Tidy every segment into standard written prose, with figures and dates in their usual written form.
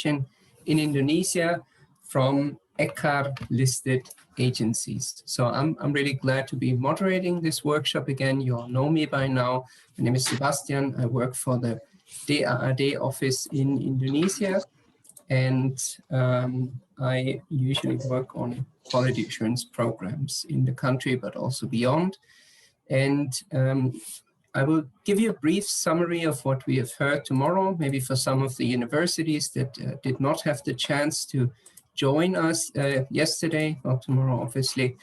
in Indonesia from ENQA listed agencies. So I'm really glad to be moderating this workshop again. You all know me by now. My name is Sebastian. I work for the DAAD office in Indonesia, and I usually work on quality assurance programs in the country, but also beyond. And I will give you a brief summary of what we have heard tomorrow, maybe for some of the universities that did not have the chance to join us yesterday, or tomorrow, obviously.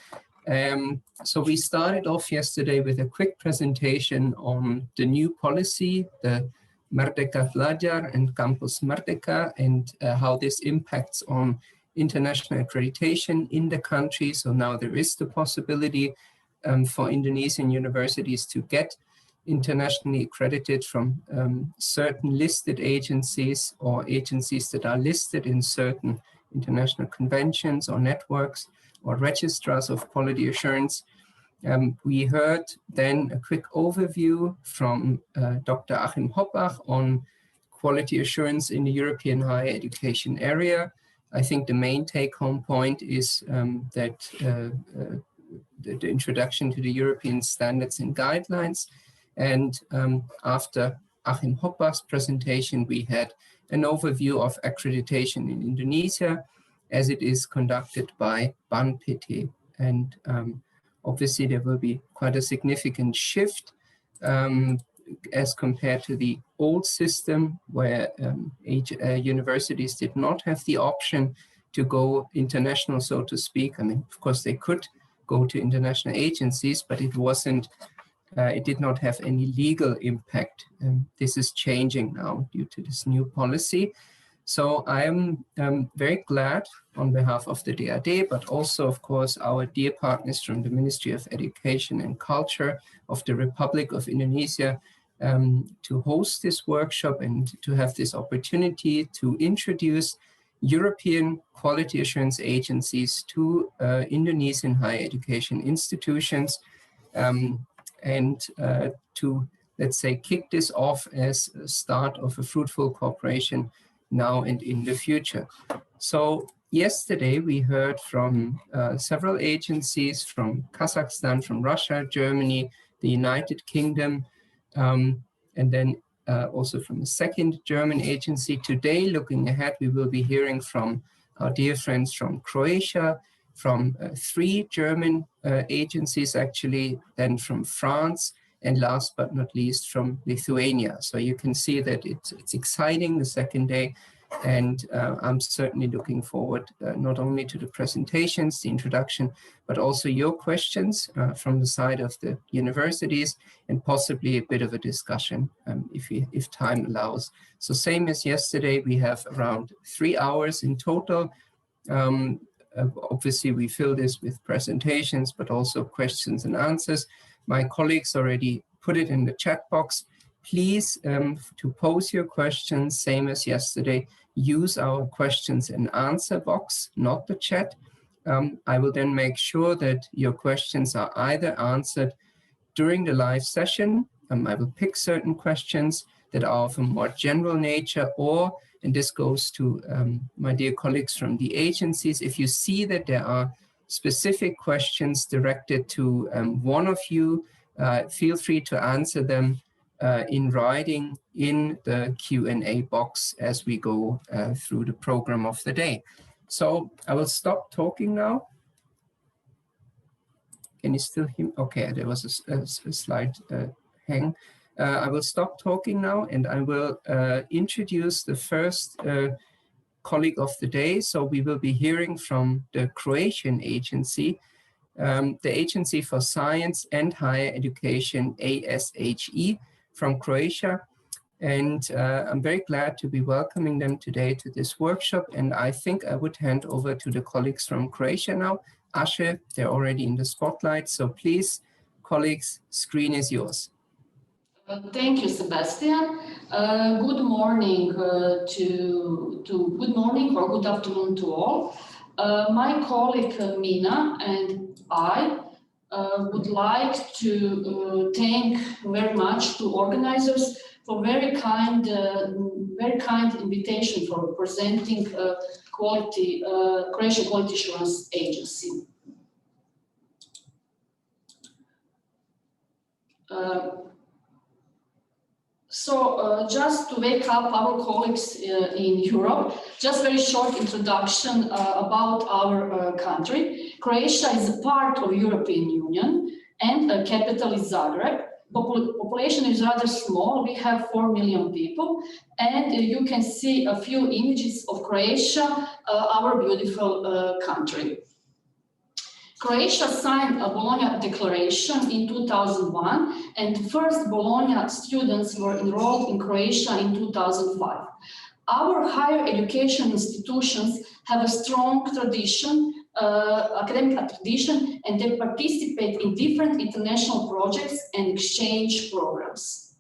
So we started off yesterday with a quick presentation on the new policy, the Merdeka Belajar and Campus Merdeka, and how this impacts on international accreditation in the country. So now there is the possibility for Indonesian universities to get internationally accredited from certain listed agencies or agencies that are listed in certain international conventions or networks or registrars of quality assurance. We heard then a quick overview from Dr. Achim Hoppach on quality assurance in the European higher education area. I think the main take-home point is that the introduction to the European standards and guidelines. And after Achim Hoppach's presentation, we had an overview of accreditation in Indonesia as it is conducted by BAN-PT. And obviously there will be quite a significant shift as compared to the old system where universities did not have the option to go international, so to speak. I mean, of course they could go to international agencies, but it wasn't, it did not have any legal impact. This is changing now due to this new policy. So I am very glad on behalf of the DAAD, but also, of course, our dear partners from the Ministry of Education and Culture of the Republic of Indonesia to host this workshop and to have this opportunity to introduce European quality assurance agencies to Indonesian higher education institutions and to, let's say, kick this off as a start of a fruitful cooperation now and in the future. So yesterday we heard from several agencies from Kazakhstan, from Russia, Germany, the United Kingdom, and then also from a second German agency. Today, looking ahead, we will be hearing from our dear friends from Croatia, from 3 German agencies actually, then from France, and last but not least from Lithuania. So you can see that it's exciting the second day, and I'm certainly looking forward not only to the presentations, the introduction, but also your questions from the side of the universities, and possibly a bit of a discussion if time allows. So same as yesterday, we have around 3 hours in total. Obviously, we fill this with presentations, but also questions and answers. My colleagues already put it in the chat box. Please, to pose your questions, same as yesterday, use our questions and answer box, not the chat. I will then make sure that your questions are either answered during the live session. I will pick certain questions that are of a more general nature, or, and this goes to my dear colleagues from the agencies, if you see that there are specific questions directed to one of you, feel free to answer them in writing in the Q&A box as we go through the program of the day. So I will stop talking now. Can you still hear me? Okay, there was a slight hang. I will stop talking now, and I will introduce the first colleague of the day. So we will be hearing from the Croatian agency, the Agency for Science and Higher Education, ASHE, from Croatia. And I'm very glad to be welcoming them today to this workshop. And I think I would hand over to the colleagues from Croatia now. Ashe, they're already in the spotlight. So please, colleagues, screen is yours. Thank you, Sebastian. Good morning good morning or good afternoon to all. My colleague Mina and I would like to thank very much to organizers for very kind invitation for presenting Croatia Quality Assurance Agency. Just to wake up our colleagues in Europe, just very short introduction about our country. Croatia is a part of European Union and capital is Zagreb. Population is rather small, we have 4 million people, and you can see a few images of Croatia, our beautiful country. Croatia signed a Bologna Declaration in 2001, and first Bologna students were enrolled in Croatia in 2005. Our higher education institutions have a strong tradition, academic tradition, and they participate in different international projects and exchange programs.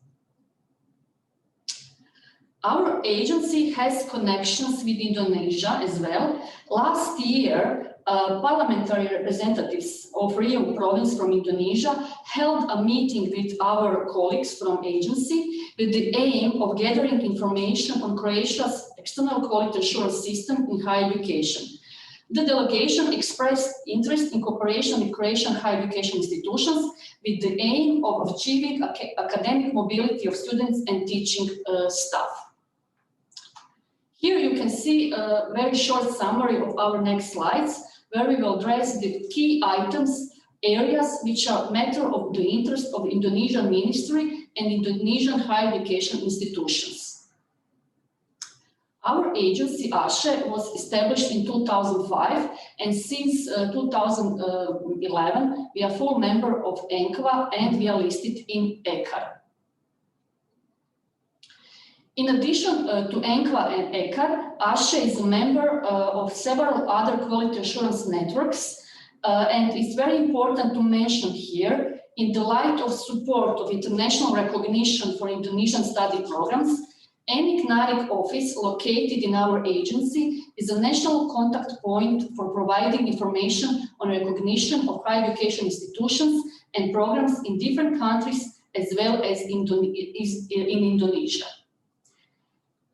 Our agency has connections with Indonesia as well. Last year, parliamentary representatives of Riau province from Indonesia held a meeting with our colleagues from agency with the aim of gathering information on Croatia's external quality assurance system in higher education. The delegation expressed interest in cooperation with Croatian higher education institutions with the aim of achieving academic mobility of students and teaching staff. Here you can see a very short summary of our next slides, where we will address the key items, areas which are matter of the interest of Indonesian Ministry and Indonesian higher education institutions. Our agency, ASHE, was established in 2005, and since 2011, we are full member of ENQA and we are listed in ECAR. In addition to ENQA and ECAR, ASHE is a member of several other quality assurance networks, and it's very important to mention here, in the light of support of international recognition for Indonesian study programs, any CNARIC office located in our agency is a national contact point for providing information on recognition of higher education institutions and programs in different countries as well as in Indonesia.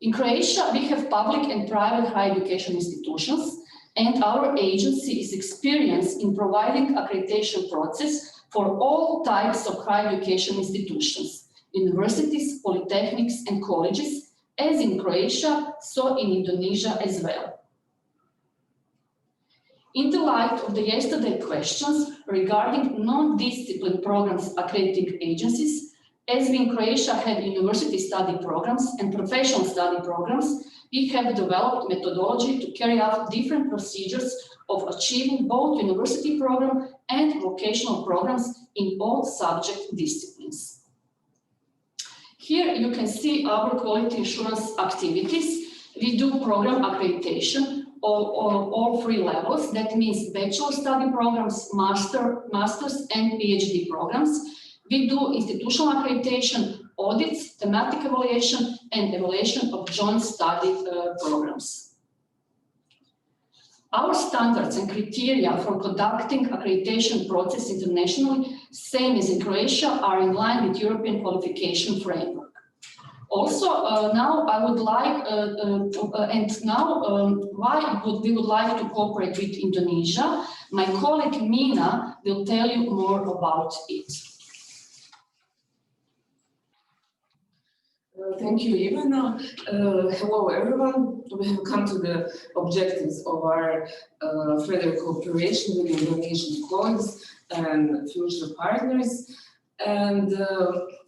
In Croatia, we have public and private higher education institutions, and our agency is experienced in providing accreditation process for all types of higher education institutions, universities, polytechnics, and colleges, as in Croatia, so in Indonesia as well. In the light of the yesterday questions regarding non-discipline programs accrediting agencies, as we in Croatia have university study programs and professional study programs, we have developed methodology to carry out different procedures of achieving both university program and vocational programs in all subject disciplines. Here you can see our quality assurance activities. We do program accreditation all 3 levels. That means bachelor study programs, master's and PhD programs. We do institutional accreditation, audits, thematic evaluation, and evaluation of joint study programs. Our standards and criteria for conducting accreditation process internationally, same as in Croatia, are in line with European qualification framework. Also, now I would like, why we would like to cooperate with Indonesia. My colleague Mina will tell you more about it. Thank you, Ivana. Hello, everyone. We have come to the objectives of our further cooperation with Indonesian colleagues and future partners. And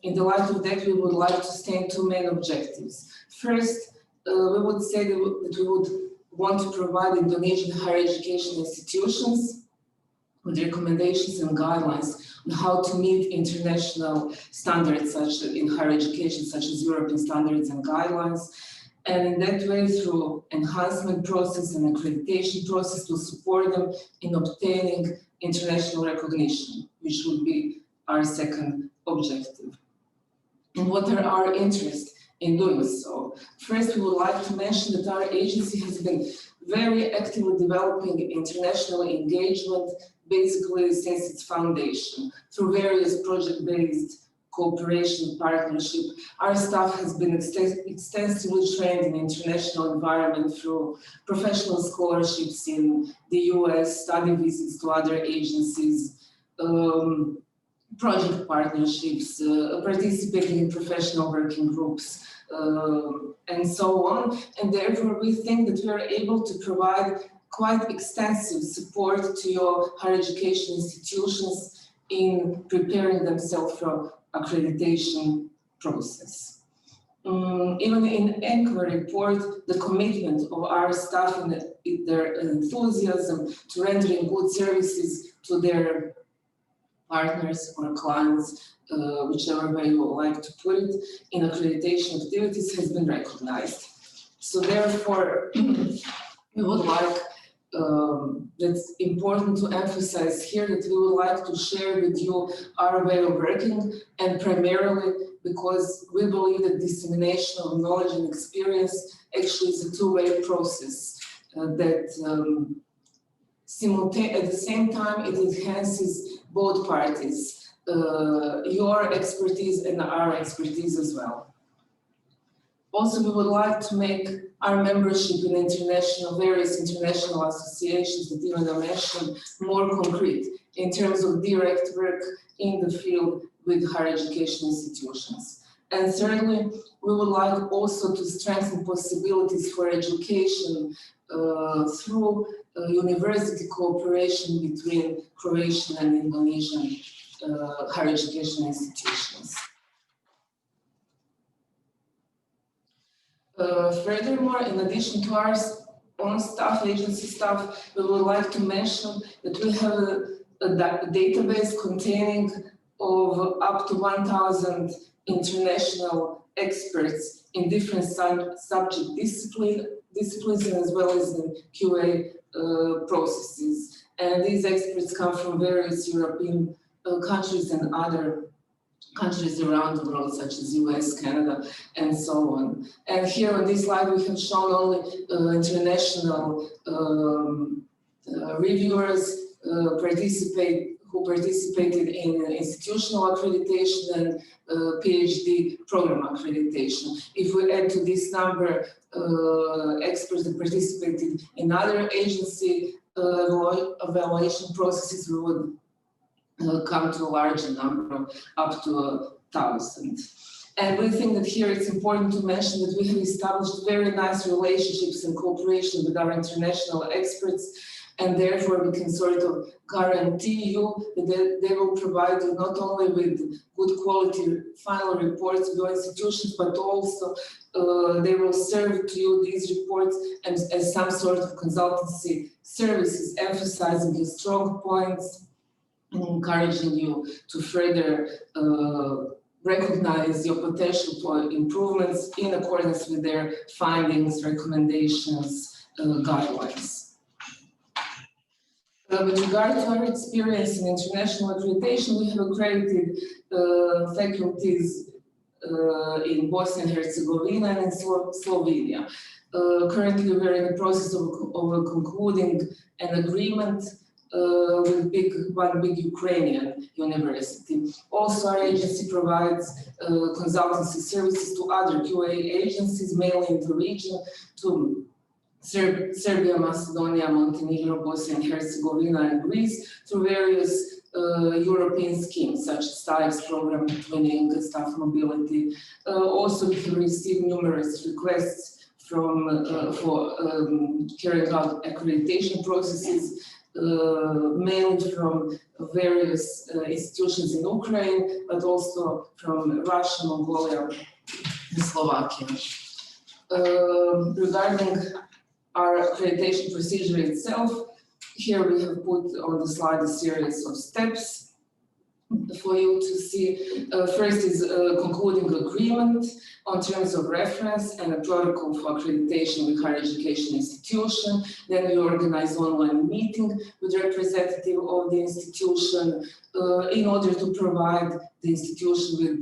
in the light of that, we would like to state 2 main objectives. First, we would say that we would want to provide Indonesian higher education institutions with recommendations and guidelines on how to meet international standards such in higher education, such as European standards and guidelines. And in that way, through enhancement process and accreditation process, to support them in obtaining international recognition, which would be our second objective. And what are our interests in doing so? First, we would like to mention that our agency has been very actively developing international engagement basically since its foundation through various project-based cooperation partnership. Our staff has been extensively trained in international environment through professional scholarships in the US, study visits to other agencies, project partnerships, participating in professional working groups, and so on. And therefore, we think that we are able to provide quite extensive support to your higher education institutions in preparing themselves for accreditation process. Even in ENQA report, the commitment of our staff and their enthusiasm to rendering good services to their partners or clients, whichever way you would like to put it, in accreditation activities has been recognized. So therefore, we would like, that's important to emphasize here, that we would like to share with you our way of working, and primarily because we believe that dissemination of knowledge and experience actually is a two-way process, that at the same time it enhances both parties, your expertise and our expertise as well. Also, we would like to make our membership in various international associations that Ivana mentioned more concrete in terms of direct work in the field with higher education institutions. And thirdly, we would like also to strengthen possibilities for education through university cooperation between Croatian and Indonesian higher education institutions. Furthermore, in addition to our own staff, agency staff, we would like to mention that we have a database containing of up to 1,000 international experts in different subject disciplines, and as well as in QA processes. And these experts come from various European countries and other countries around the world, such as US, Canada, and so on. And here on this slide, we have shown only international reviewers who participated in institutional accreditation and PhD program accreditation. If we add to this number experts that participated in other agency evaluation processes, we would come to a larger number, up to 1,000. And we think that here it's important to mention that we have established very nice relationships and cooperation with our international experts, and therefore we can sort of guarantee you that they will provide you not only with good quality final reports of your institutions, but also they will serve to you these reports as some sort of consultancy services, emphasizing your strong points and encouraging you to further recognize your potential for improvements in accordance with their findings, recommendations, guidelines. With regard to our experience in international accreditation, we have accredited faculties in Bosnia and Herzegovina and in Slovenia. Currently, we're in the process of concluding an agreement with one big Ukrainian university. Also, our agency provides consultancy services to other QA agencies, mainly in the region, to Serbia, Macedonia, Montenegro, Bosnia and Herzegovina, and Greece, through various European schemes such as TIES program, twinning, staff mobility. Also, we have received numerous requests for carrying out accreditation processes, mainly from various institutions in Ukraine, but also from Russia, Mongolia, and Slovakia. Regarding our accreditation procedure itself, here we have put on the slide a series of steps for you to see. First is concluding agreement on terms of reference and a protocol for accreditation with higher education institution. Then we organize online meeting with representative of the institution in order to provide the institution with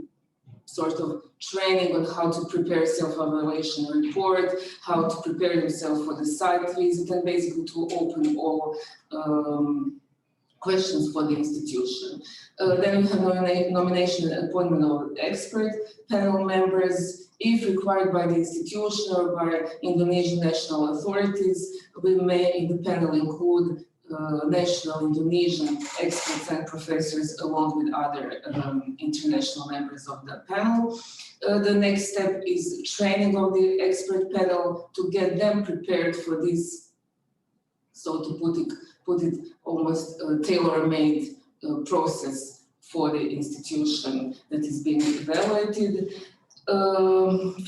sort of training on how to prepare self-evaluation report, how to prepare yourself for the site visit, and basically to open all questions for the institution. Then we have nomination and appointment of expert panel members. If required by the institution or by Indonesian national authorities, we may in the panel include national Indonesian experts and professors along with other international members of the panel. The next step is training of the expert panel to get them prepared for this, so to put it almost tailor-made process for the institution that is being evaluated.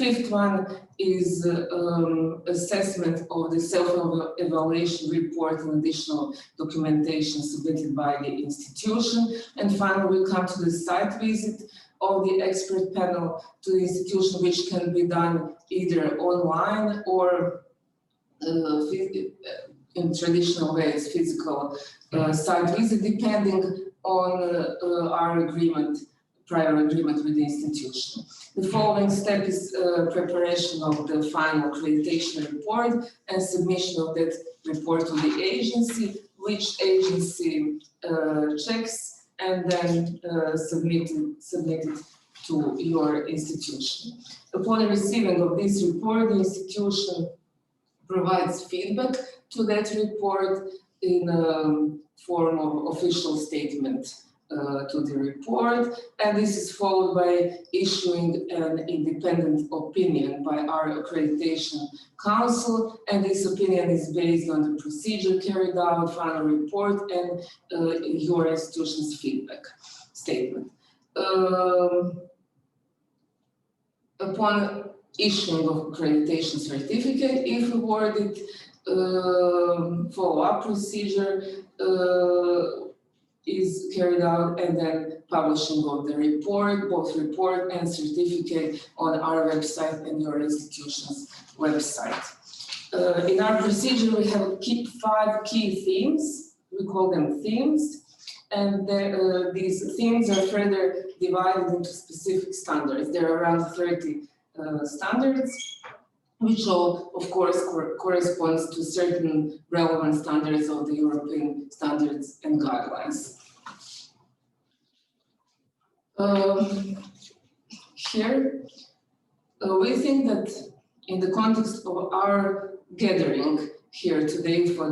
Fifth one is assessment of the self-evaluation report and additional documentation submitted by the institution. And finally, we come to the site visit of the expert panel to the institution, which can be done either online or in traditional ways, physical site visit, depending on our agreement, prior agreement with the institution. The following step is preparation of the final accreditation report and submission of that report to the agency, which agency checks and then submit it to your institution. Upon receiving of this report, the institution provides feedback to that report in a form of official statement to the report, and this is followed by issuing an independent opinion by our accreditation council, and this opinion is based on the procedure carried out, final report, and your institution's feedback statement. Upon issuing of accreditation certificate, if awarded, follow-up procedure is carried out, and then publishing of the report, both report and certificate on our website and your institution's website. In our procedure, we have 5 key themes. We call them themes, and these themes are further divided into specific standards. There are around 30 standards, which all, of course, corresponds to certain relevant standards of the European standards and guidelines. Here, we think that in the context of our gathering here today for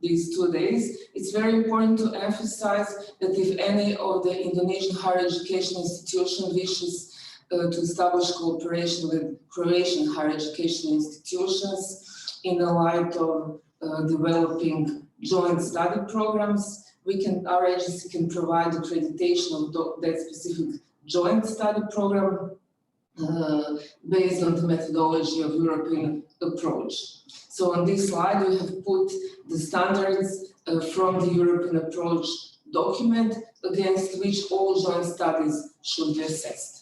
these 2 days, it's very important to emphasize that if any of the Indonesian higher education institution wishes to establish cooperation with Croatian higher education institutions in the light of developing joint study programs, our agency can provide accreditation of that specific joint study program based on the methodology of European approach. So on this slide, we have put the standards from the European approach document against which all joint studies should be assessed.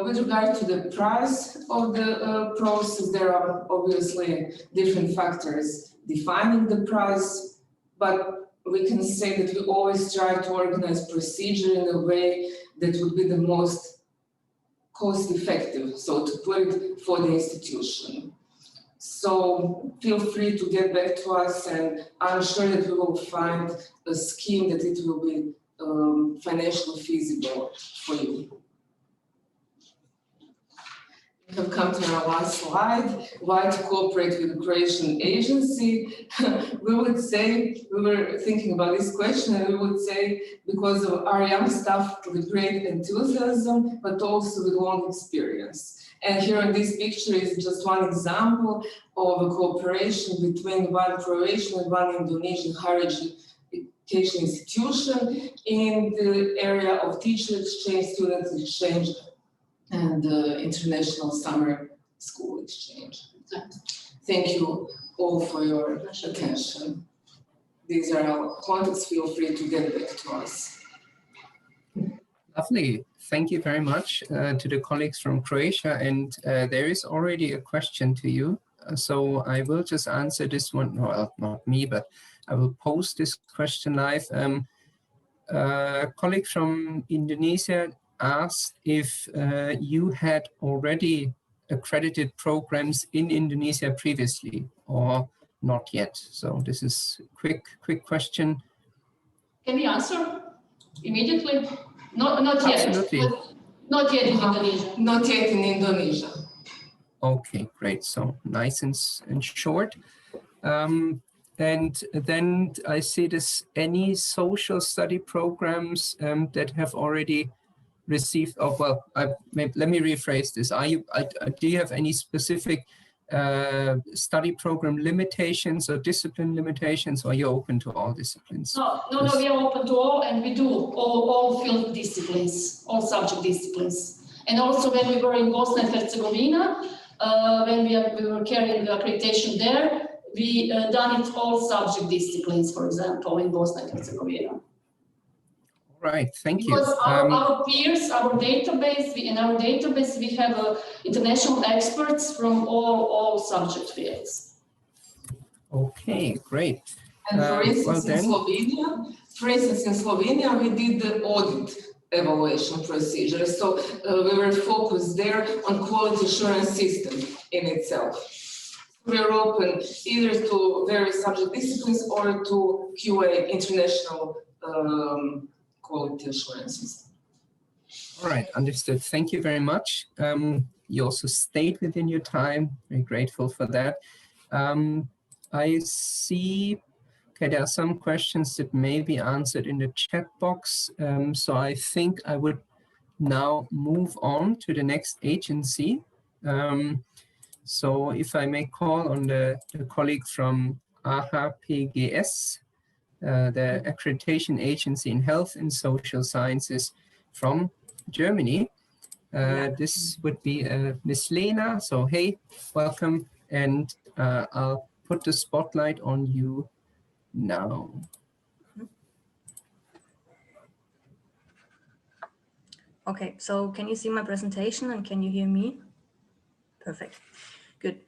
With regard to the price of the process, there are obviously different factors defining the price, but we can say that we always try to organize procedure in a way that would be the most cost-effective, so to put it, for the institution. So feel free to get back to us, and I'm sure that we will find a scheme that it will be financially feasible for you. We have come to our last slide, why to cooperate with the Croatian agency. We would say, we were thinking about this question, and we would say because of our young staff with great enthusiasm, but also with long experience. And here in this picture is just one example of a cooperation between one Croatian and one Indonesian higher education institution in the area of teacher exchange, student exchange, and international summer school exchange. Thank you all for your attention. These are our contacts. Feel free to get back to us. Lovely. Thank you very much to the colleagues from Croatia. And there is already a question to you. So I will just answer this one. Well, not me, but I will post this question live. A colleague from Indonesia asked if you had already accredited programs in Indonesia previously or not yet. So this is quick question. Can we answer immediately? Not yet. Absolutely. Not yet in Indonesia. Not yet in Indonesia. Okay, great. So nice and short. And then I see this, any social study programs that have already received, oh, well, let me rephrase this. Do you have any specific study program limitations or discipline limitations, or are you open to all disciplines? No, we are open to all, and we do all field disciplines, all subject disciplines. And also when we were in Bosnia and Herzegovina, when we were carrying the accreditation there, we done it all subject disciplines, for example, in Bosnia and Herzegovina. Right, thank you. Because our peers, our database, in our database, we have international experts from all subject fields. Okay, great. And for instance, in Slovenia, we did the audit evaluation procedure. So we were focused there on quality assurance system in itself. We are open either to various subject disciplines or to QA, international quality assurance system. All right, understood. Thank you very much. You also stayed within your time. Very grateful for that. I see, okay, there are some questions that may be answered in the chat box. So I think I would now move on to the next agency. So if I may call on the colleague from AHPGS, the Accreditation Agency in Health and Social Sciences from Germany. This would be Ms. Lena. So hey, welcome, and I'll put the spotlight on you now. Okay, so can you see my presentation and can you hear me? Perfect, good.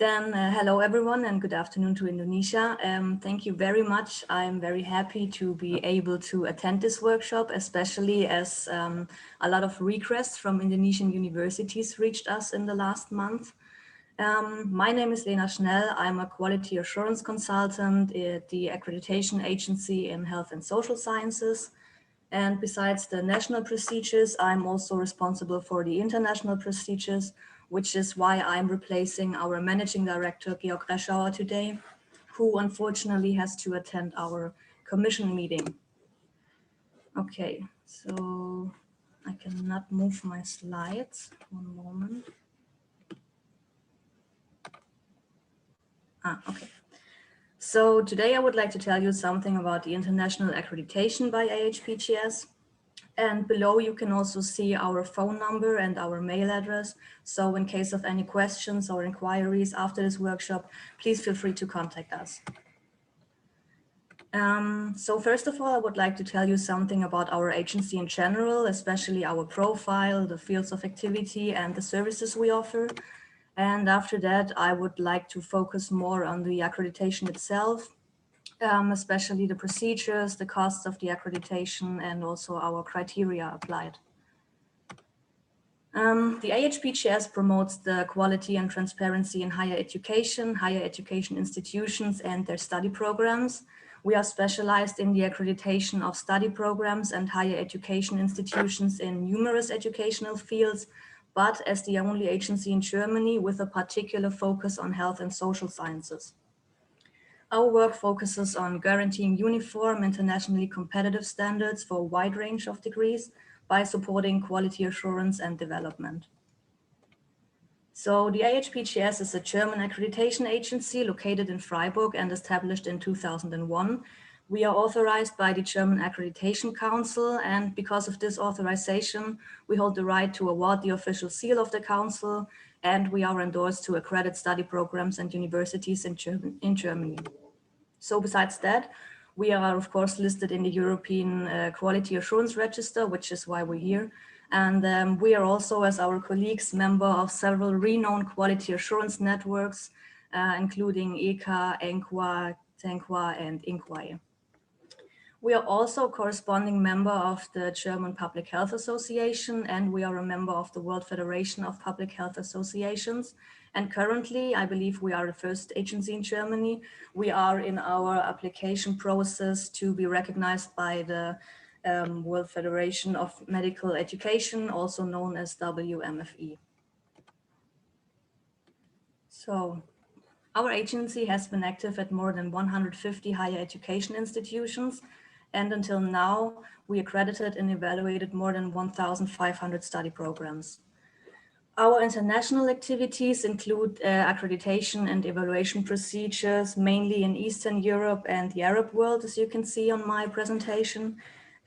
Then hello everyone and good afternoon to Indonesia. Thank you very much. I'm very happy to be able to attend this workshop, especially as a lot of requests from Indonesian universities reached us in the last month. My name is Lena Schnell. I'm a quality assurance consultant at the Accreditation Agency in Health and Social Sciences. And besides the national procedures, I'm also responsible for the international procedures, which is why I'm replacing our managing director, Georg Reschauer, today, who unfortunately has to attend our commission meeting. Okay, so I cannot move my slides. One moment. Okay. So today I would like to tell you something about the international accreditation by AHPGS. And below you can also see our phone number and our mail address. So in case of any questions or inquiries after this workshop, please feel free to contact us. So first of all, I would like to tell you something about our agency in general, especially our profile, the fields of activity and the services we offer. And after that, I would like to focus more on the accreditation itself, especially the procedures, the costs of the accreditation, and also our criteria applied. The AHPGS promotes the quality and transparency in higher education institutions and their study programs. We are specialized in the accreditation of study programs and higher education institutions in numerous educational fields, but as the only agency in Germany with a particular focus on health and social sciences. Our work focuses on guaranteeing uniform, internationally competitive standards for a wide range of degrees by supporting quality assurance and development. So the AHPGS is a German accreditation agency located in Freiburg and established in 2001. We are authorized by the German Accreditation Council, and because of this authorization, we hold the right to award the official seal of the council, and we are endorsed to accredit study programs and universities in Germany. So besides that, we are of course listed in the European Quality Assurance Register, which is why we're here. And we are also, as our colleagues, member of several renowned quality assurance networks, including ENQA, ENQA, and ENQA. We are also a corresponding member of the German Public Health Association, and we are a member of the World Federation of Public Health Associations. And currently, I believe we are the first agency in Germany. We are in our application process to be recognized by the World Federation of Medical Education, also known as WMFE. So our agency has been active at more than 150 higher education institutions, and until now, we accredited and evaluated more than 1,500 study programs. Our international activities include accreditation and evaluation procedures, mainly in Eastern Europe and the Arab world, as you can see on my presentation.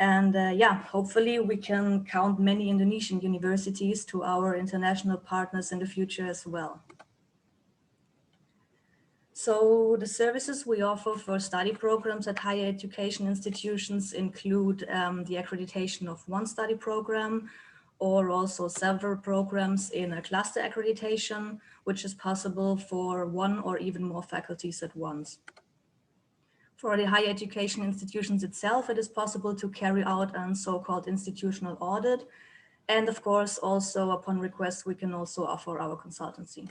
And yeah, hopefully we can count many Indonesian universities to our international partners in the future as well. So the services we offer for study programs at higher education institutions include the accreditation of one study program, or also several programs in a cluster accreditation, which is possible for one or even more faculties at once. For the higher education institutions itself, it is possible to carry out a so-called institutional audit. And of course, also upon request, we can also offer our consultancy.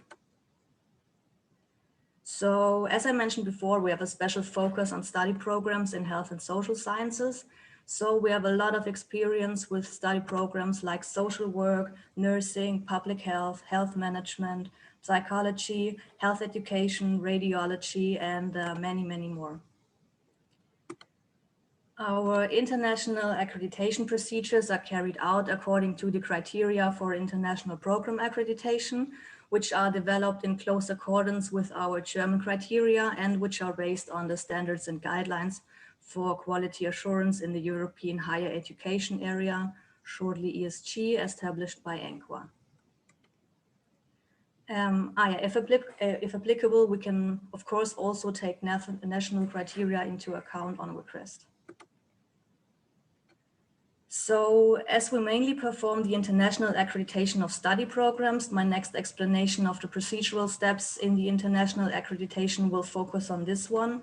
So as I mentioned before, we have a special focus on study programs in health and social sciences. So we have a lot of experience with study programs like social work, nursing, public health, health management, psychology, health education, radiology, and many, many more. Our international accreditation procedures are carried out according to the criteria for international program accreditation, which are developed in close accordance with our German criteria and which are based on the standards and guidelines for quality assurance in the European higher education area, shortly ESG, established by ENQA. If applicable, we can, of course, also take national criteria into account on request. So as we mainly perform the international accreditation of study programs, my next explanation of the procedural steps in the international accreditation will focus on this one.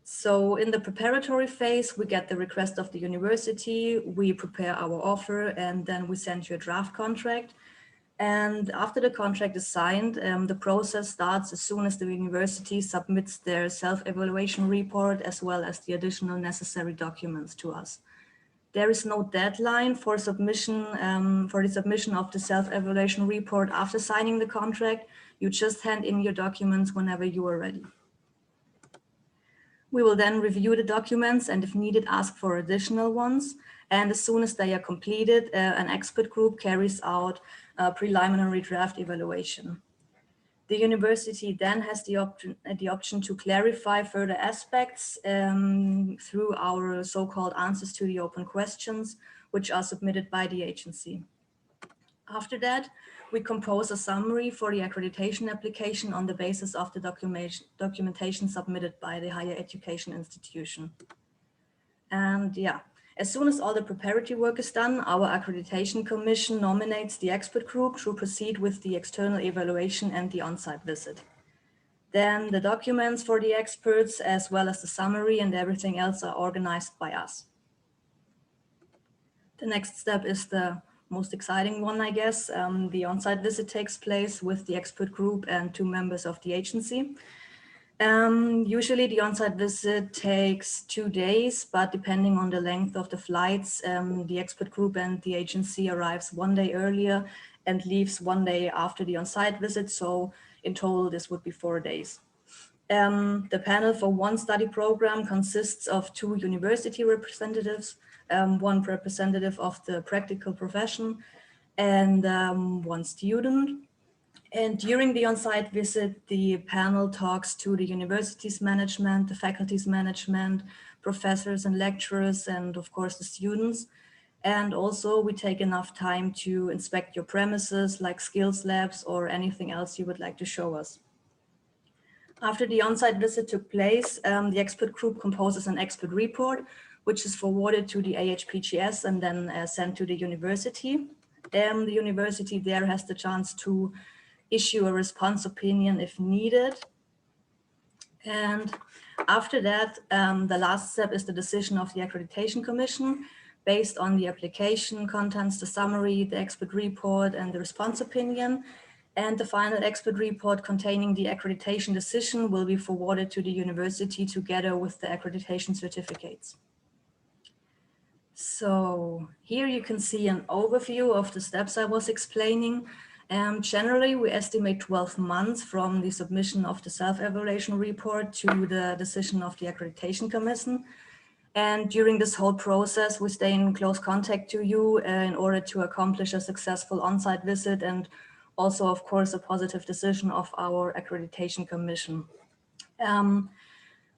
So in the preparatory phase, we get the request of the university, we prepare our offer, and then we send you a draft contract. And after the contract is signed, the process starts as soon as the university submits their self-evaluation report, as well as the additional necessary documents to us. There is no deadline for submission, for the submission of the self-evaluation report after signing the contract. You just hand in your documents whenever you are ready. We will then review the documents and if needed, ask for additional ones. And as soon as they are completed, an expert group carries out a preliminary draft evaluation. The university then has the option to clarify further aspects through our so-called answers to the open questions, which are submitted by the agency. After that, we compose a summary for the accreditation application on the basis of the documentation submitted by the higher education institution. And yeah, as soon as all the preparatory work is done, our accreditation commission nominates the expert group to proceed with the external evaluation and the on-site visit. Then the documents for the experts, as well as the summary and everything else, are organized by us. The next step is the most exciting one, I guess. The on-site visit takes place with the expert group and 2 members of the agency. Usually the on-site visit takes 2 days, but depending on the length of the flights, the expert group and the agency arrives 1 day earlier and leaves 1 day after the on-site visit. So in total, this would be 4 days. The panel for one study program consists of 2 university representatives, 1 representative of the practical profession, and 1 student. And during the on-site visit, the panel talks to the university's management, the faculty's management, professors and lecturers, and of course the students. And also we take enough time to inspect your premises, like skills labs or anything else you would like to show us. After the on-site visit took place, the expert group composes an expert report, which is forwarded to the AHPGS and then sent to the university. The university there has the chance to issue a response opinion if needed. And after that, the last step is the decision of the Accreditation Commission based on the application contents, the summary, the expert report, and the response opinion. And the final expert report containing the accreditation decision will be forwarded to the university together with the accreditation certificates. So here you can see an overview of the steps I was explaining. Generally, we estimate 12 months from the submission of the self-evaluation report to the decision of the Accreditation Commission. And during this whole process, we stay in close contact to you in order to accomplish a successful on-site visit and also, of course, a positive decision of our Accreditation Commission.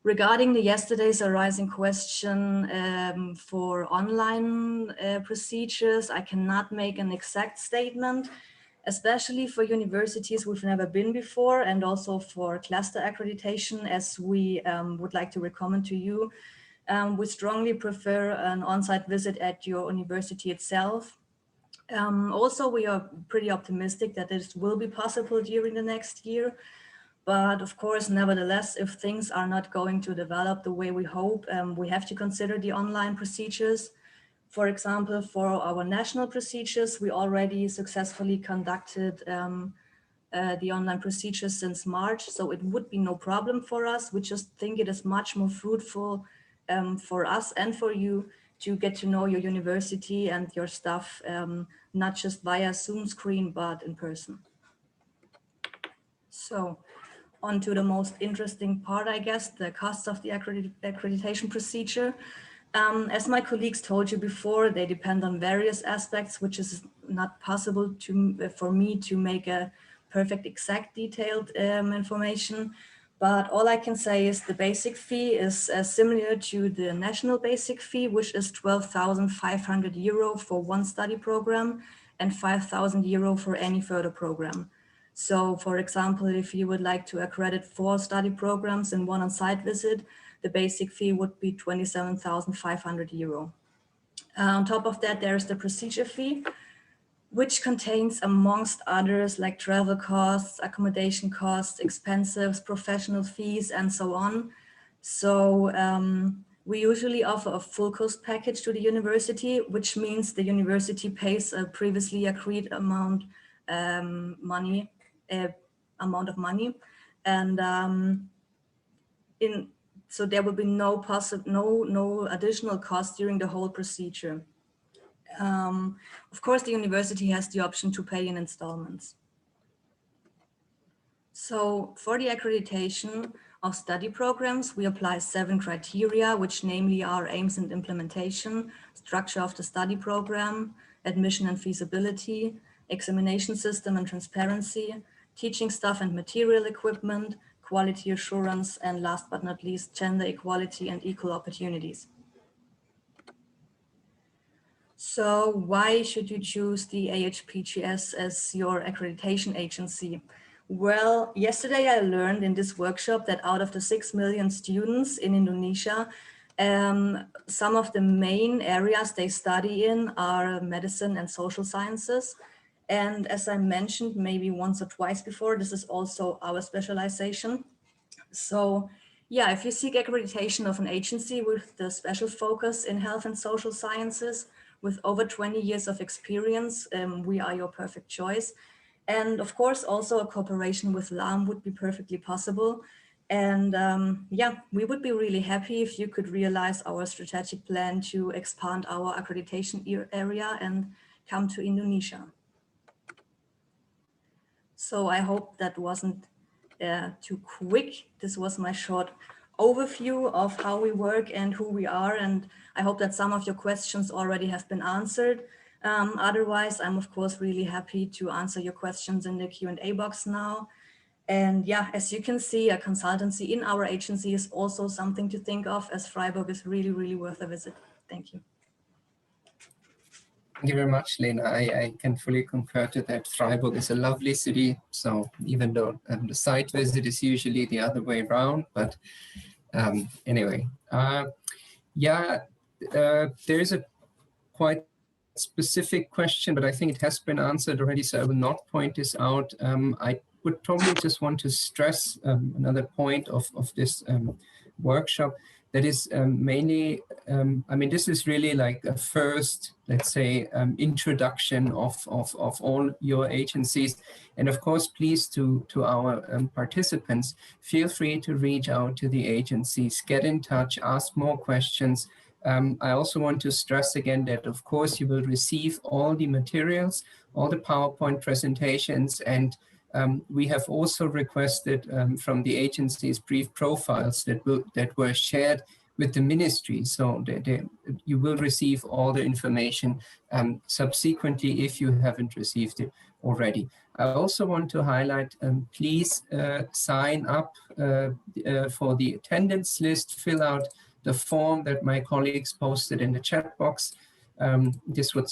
Regarding yesterday's arising question for online procedures, I cannot make an exact statement, especially for universities we've never been before, and also for cluster accreditation, as we would like to recommend to you. We strongly prefer an on-site visit at your university itself. Also, we are pretty optimistic that this will be possible during the next year. But of course, nevertheless, if things are not going to develop the way we hope, we have to consider the online procedures. For example, for our national procedures, we already successfully conducted the online procedures since March, so it would be no problem for us. We just think it is much more fruitful for us and for you to get to know your university and your staff, not just via Zoom screen, but in person. So on to the most interesting part, I guess, the costs of the accreditation procedure. As my colleagues told you before, they depend on various aspects, which is not possible for me to make a perfect, exact, detailed information. But all I can say is the basic fee is similar to the national basic fee, which is 12,500 euro for one study program and 5,000 euro for any further program. So, for example, if you would like to accredit 4 study programs in one on-site visit, the basic fee would be 27,500 euro. On top of that, there is the procedure fee, which contains, amongst others, like travel costs, accommodation costs, expenses, professional fees, and so on. So we usually offer a full cost package to the university, which means the university pays a previously agreed amount of money, and so there will be no additional cost during the whole procedure. Of course, the university has the option to pay in installments. So for the accreditation of study programs, we apply 7 criteria, which namely are aims and implementation, structure of the study program, admission and feasibility, examination system and transparency, teaching staff and material equipment, quality assurance, and last but not least, gender equality and equal opportunities. So why should you choose the AHPGS as your accreditation agency? Well, yesterday I learned in this workshop that out of the 6 million students in Indonesia, some of the main areas they study in are medicine and social sciences. And as I mentioned maybe once or twice before, this is also our specialization. So yeah, if you seek accreditation of an agency with the special focus in health and social sciences, with over 20 years of experience, we are your perfect choice. And of course, also a cooperation with LAM would be perfectly possible. And yeah, we would be really happy if you could realize our strategic plan to expand our accreditation area and come to Indonesia. So I hope that wasn't too quick. This was my short overview of how we work and who we are. And I hope that some of your questions already have been answered. Otherwise, I'm of course really happy to answer your questions in the Q&A box now. And yeah, as you can see, a consultancy in our agency is also something to think of, as Freiburg is really, really worth a visit. Thank you. Thank you very much, Lena. I can fully concur to that. Freiburg is a lovely city. So even though the site visit is usually the other way around, but anyway, yeah, there is a quite specific question, but I think it has been answered already, so I will not point this out. would probably just want to stress another point of this workshop. That is mainly, I mean, this is really like a first, let's say, introduction of all your agencies. And of course, please to our participants, feel free to reach out to the agencies, get in touch, ask more questions. I also want to stress again that, of course, you will receive all the materials, all the PowerPoint presentations, and we have also requested from the agencies brief profiles that were shared with the ministry, so you will receive all the information subsequently if you haven't received it already. I also want to highlight, please sign up for the attendance list, fill out the form that my colleagues posted in the chat box. This would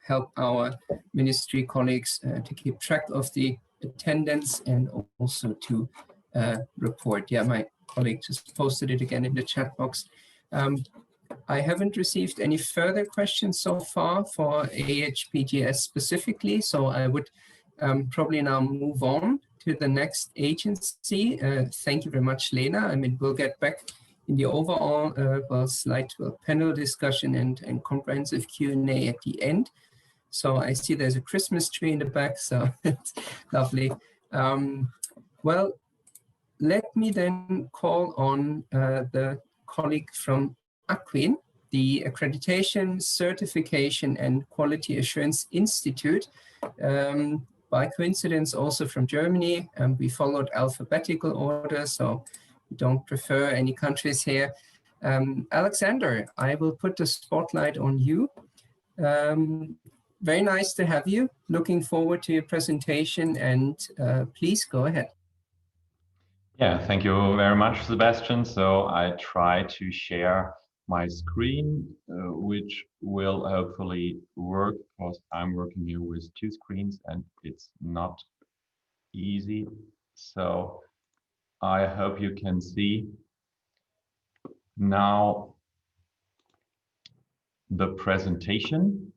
help our ministry colleagues to keep track of the attendance and also to report. Yeah, my colleague just posted it again in the chat box. I haven't received any further questions so far for AHPGS specifically, so I would probably now move on to the next agency. Thank you very much, Lena. I mean, we'll get back in the overall slide 12 panel discussion and comprehensive Q&A at the end. So I see there's a Christmas tree in the back, so it's lovely. Well, let me then call on the colleague from ACWIN, the Accreditation, Certification and Quality Assurance Institute. By coincidence, also from Germany, and we followed alphabetical order, so we don't prefer any countries here. Alexander, I will put the spotlight on you. Very nice to have you. Looking forward to your presentation, and please go ahead. Yeah, thank you very much, Sebastian. So I try to share my screen, which will hopefully work, because I'm working here with two screens and it's not easy. So I hope you can see now the presentation.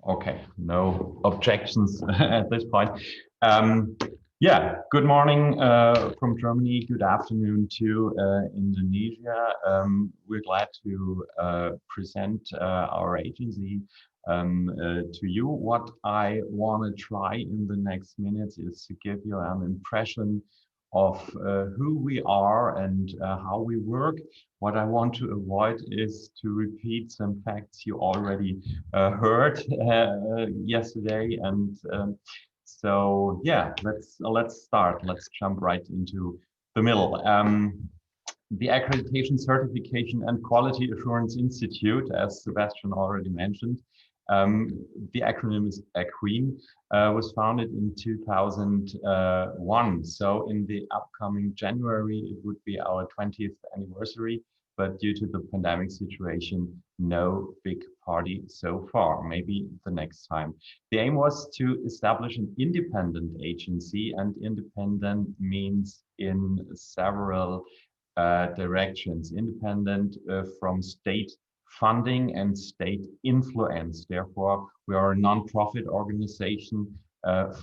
Okay, no objections at this point. Yeah, good morning from Germany, good afternoon to Indonesia. We're glad to present our agency to you. What I want to try in the next minutes is to give you an impression of who we are and how we work. What I want to avoid is to repeat some facts you already heard yesterday, and so yeah, let's start. Let's jump right into the middle. The Accreditation, Certification and Quality Assurance Institute, as Sebastian already mentioned, the acronym is ACWIN, was founded in 2001. So in the upcoming January, it would be our 20th anniversary. But due to the pandemic situation, no big party so far, maybe the next time. The aim was to establish an independent agency, and independent means in several directions. Independent from state funding and state influence. Therefore, we are a non-profit organization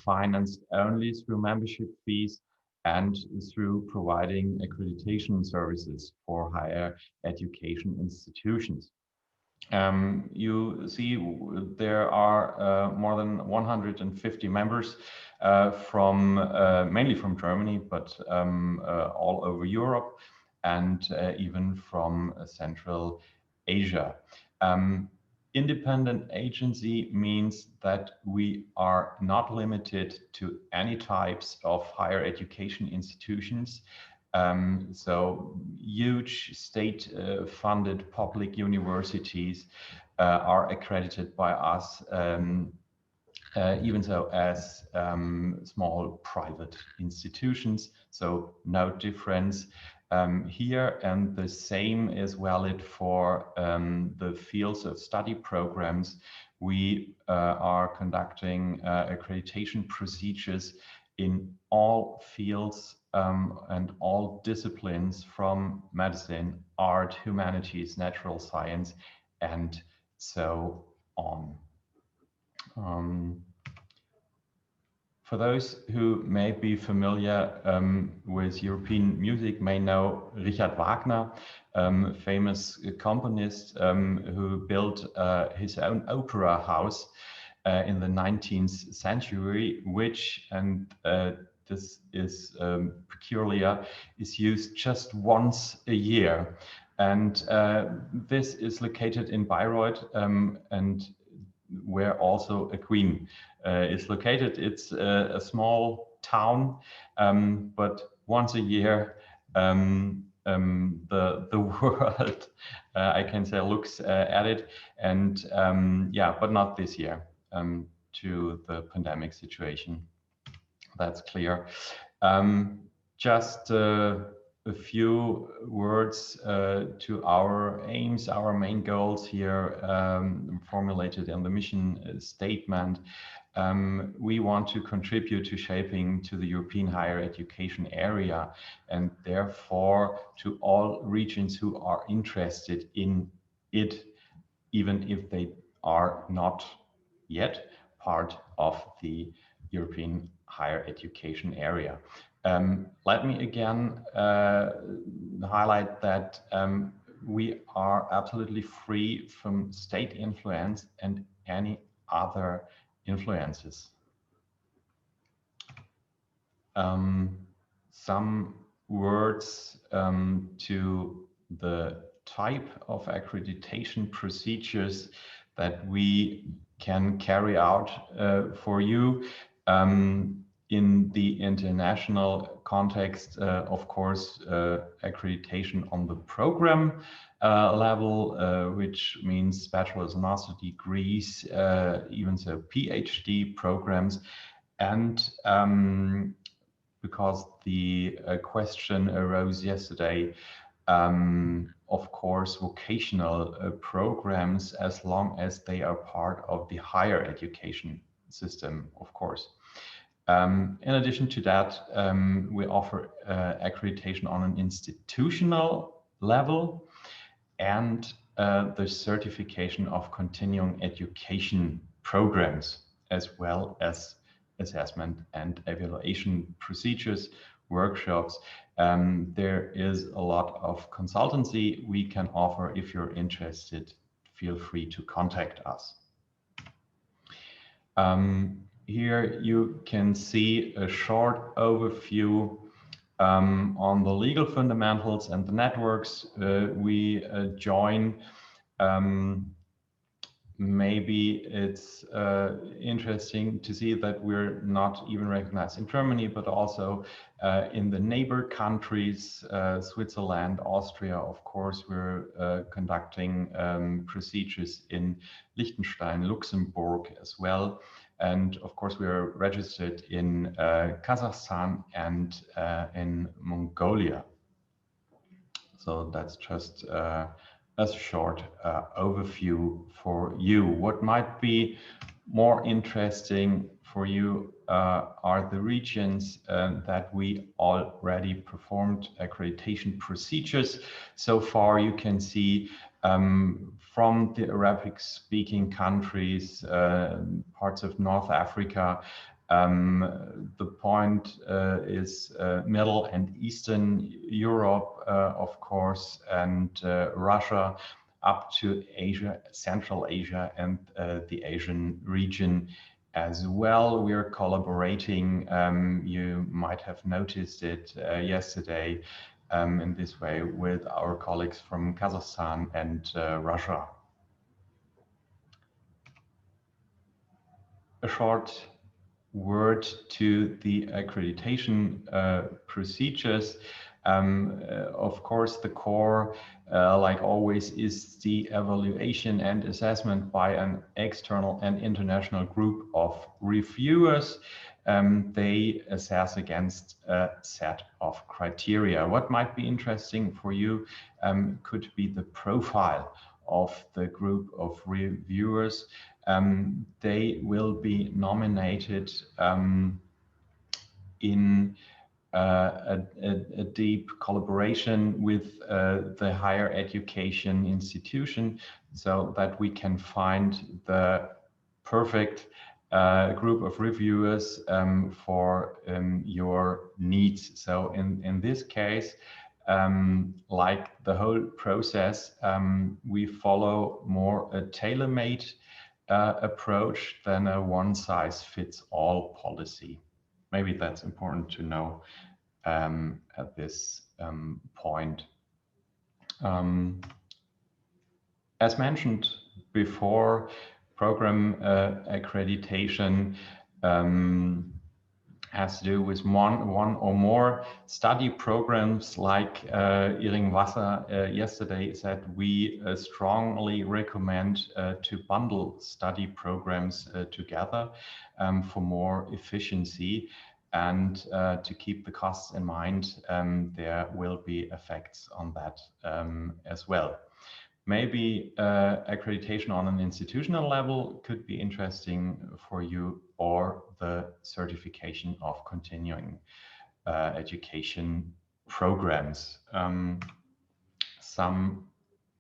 financed only through membership fees and through providing accreditation services for higher education institutions. You see there are more than 150 members mainly from Germany, but all over Europe and even from Central Asia. Independent agency means that we are not limited to any types of higher education institutions. So huge state-funded public universities are accredited by us, even so as small private institutions. So no difference here, and the same is valid for the fields of study programs. We are conducting accreditation procedures in all fields and all disciplines, from medicine, art, humanities, natural science, and so on. For those who may be familiar with European music, may know Richard Wagner, famous componist who built his own opera house in the 19th century, which, and this is peculiar, is used just once a year. And this is located in Bayreuth, and where also a queen is located. It's a small town, but once a year the world, I can say, looks at it, and yeah, but not this year to the pandemic situation. That's clear. Just a few words to our aims, our main goals here formulated in the mission statement. We want to contribute to shaping to the European higher education area, and therefore to all regions who are interested in it, even if they are not yet part of the European higher education area. Let me again highlight that we are absolutely free from state influence and any other influences. Some words to the type of accreditation procedures that we can carry out for you. In the international context, of course, accreditation on the program level, which means bachelor's and master's degrees, even so PhD programs. And because the question arose yesterday, of course, vocational programs, as long as they are part of the higher education system, of course. In addition to that, we offer accreditation on an institutional level and the certification of continuing education programs, as well as assessment and evaluation procedures, workshops. There is a lot of consultancy we can offer. If you're interested, feel free to contact us. Here you can see a short overview on the legal fundamentals and the networks we join. Maybe it's interesting to see that we're not even recognized in Germany, but also in the neighbor countries, Switzerland, Austria. Of course, we're conducting procedures in Liechtenstein, Luxembourg as well. And of course, we are registered in Kazakhstan and in Mongolia. So that's just a short overview for you. What might be more interesting for you are the regions that we already performed accreditation procedures. So far, you can see from the Arabic-speaking countries, parts of North Africa, the point is Middle and Eastern Europe, of course, and Russia, up to Asia, Central Asia, and the Asian region as well. We are collaborating, you might have noticed it yesterday, in this way with our colleagues from Kazakhstan and Russia. A short word to the accreditation procedures. Of course, the core, like always, is the evaluation and assessment by an external and international group of reviewers. They assess against a set of criteria. What might be interesting for you could be the profile of the group of reviewers. They will be nominated in a deep collaboration with the higher education institution, so that we can find the perfect group of reviewers for your needs. So in this case, like the whole process, we follow more a tailor-made approach than a one-size-fits-all policy. Maybe that's important to know at this point. As mentioned before, program accreditation has to do with one or more study programs. Like Iring Wasser yesterday said, we strongly recommend to bundle study programs together for more efficiency. And to keep the costs in mind, there will be effects on that as well. Maybe accreditation on an institutional level could be interesting for you, or the certification of continuing education programs. Some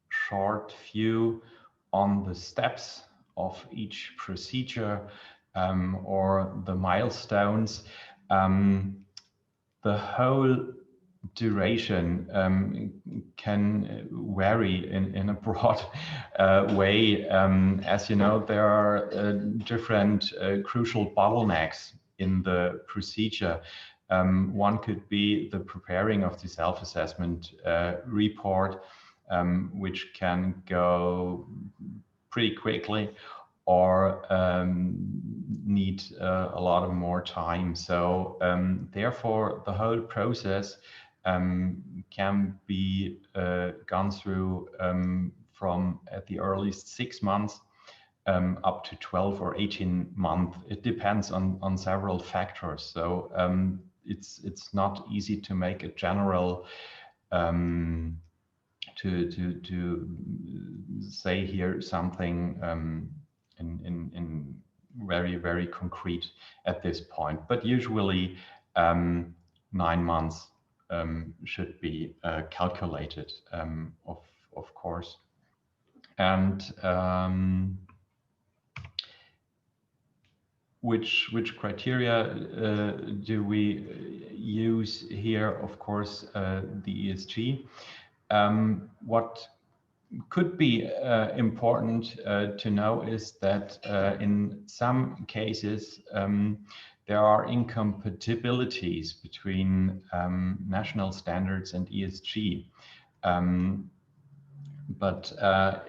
short view on the steps of each procedure or the milestones. The whole duration can vary in a broad way. As you know, there are different crucial bottlenecks in the procedure. One could be the preparing of the self-assessment report, which can go pretty quickly, or need a lot of more time. So therefore, the whole process can be gone through from at the earliest 6 months up to 12 or 18 months. It depends on several factors. So it's not easy to make a general to say here something in very, very concrete at this point. But usually 9 months should be calculated, of course. And which criteria do we use here? Of course, the ESG. What could be important to know is that in some cases there are incompatibilities between national standards and ESG. But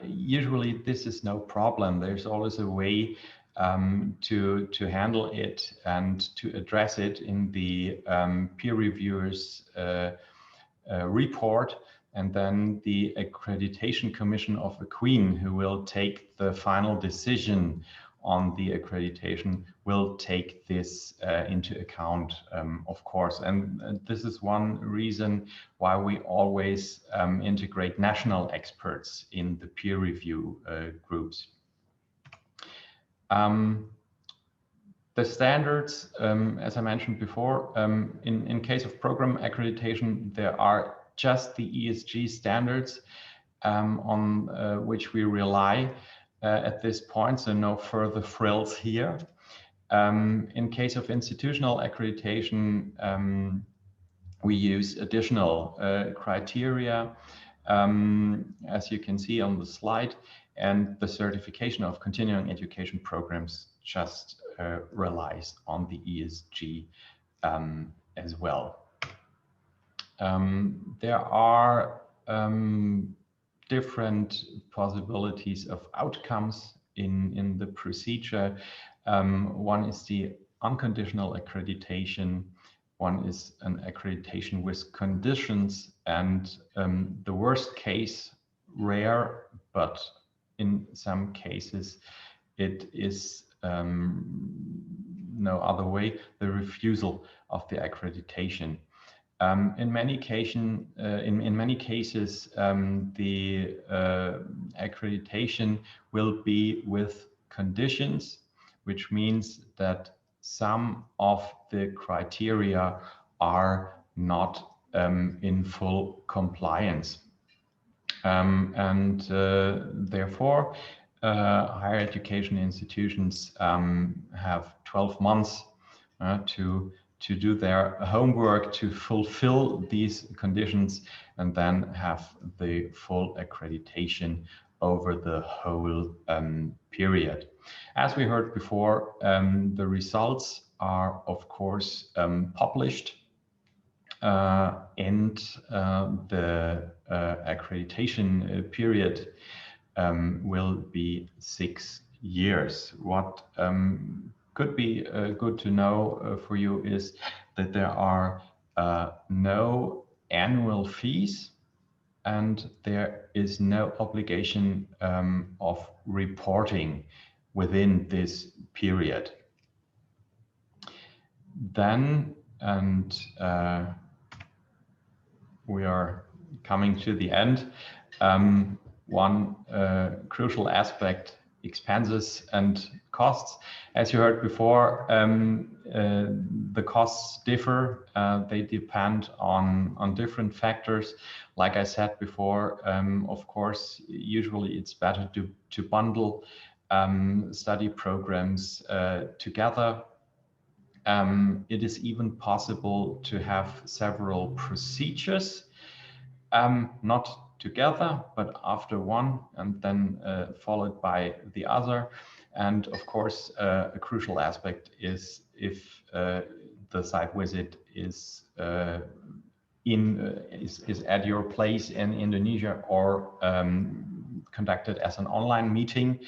usually this is no problem. There's always a way to handle it and to address it in the peer reviewers report. And then the Accreditation Commission of the Queen, who will take the final decision on the accreditation, will take this into account, of course. And this is one reason why we always integrate national experts in the peer review groups. The standards, as I mentioned before, in case of program accreditation, there are just the ESG standards on which we rely at this point, so no further frills here. In case of institutional accreditation, we use additional criteria, as you can see on the slide, and the certification of continuing education programs just relies on the ESG as well. There are different possibilities of outcomes in the procedure. One is the unconditional accreditation. One is an accreditation with conditions, and the worst case, rare, but in some cases it is no other way, the refusal of the accreditation. In many cases, the accreditation will be with conditions, which means that some of the criteria are not in full compliance. Therefore, higher education institutions have 12 months to do their homework, to fulfill these conditions, and then have the full accreditation over the whole period. As we heard before, the results are of course published, and the accreditation period will be 6 years. What could be good to know for you is that there are no annual fees, and there is no obligation of reporting within this period. Then, and we are coming to the end, one crucial aspect, expenses and costs. As you heard before, the costs differ. They depend on different factors. Like I said before, of course, usually it's better to bundle study programs together. It is even possible to have several procedures, not together, but after one, and then followed by the other. And of course, a crucial aspect is if the site visit is at your place in Indonesia, or conducted as an online meeting.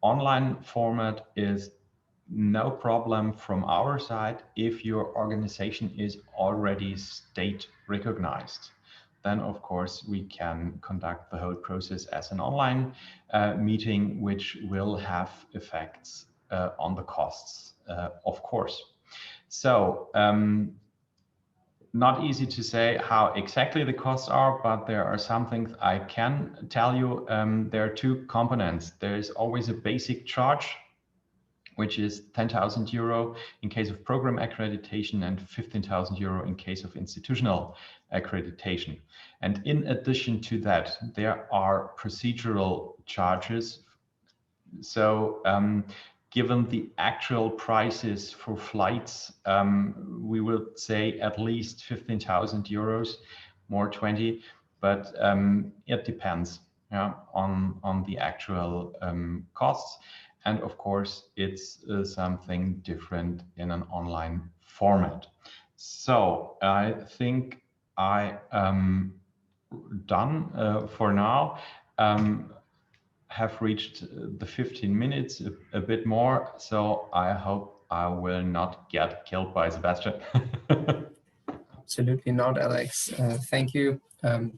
Online format is no problem from our side if your organization is already state recognized. Then of course we can conduct the whole process as an online meeting, which will have effects on the costs, of course. So not easy to say how exactly the costs are, but there are some things I can tell you. There are two components. There is always a basic charge, which is 10,000 euro in case of program accreditation and 15,000 euro in case of institutional accreditation. And in addition to that, there are procedural charges. So given the actual prices for flights, we would say at least 15,000 euros, more 20, but it depends on the actual costs. And of course, it's something different in an online format. So I think I am done for now. Have reached the 15 minutes, a bit more. So I hope I will not get killed by Sebastian. Absolutely not, Alex. Thank you.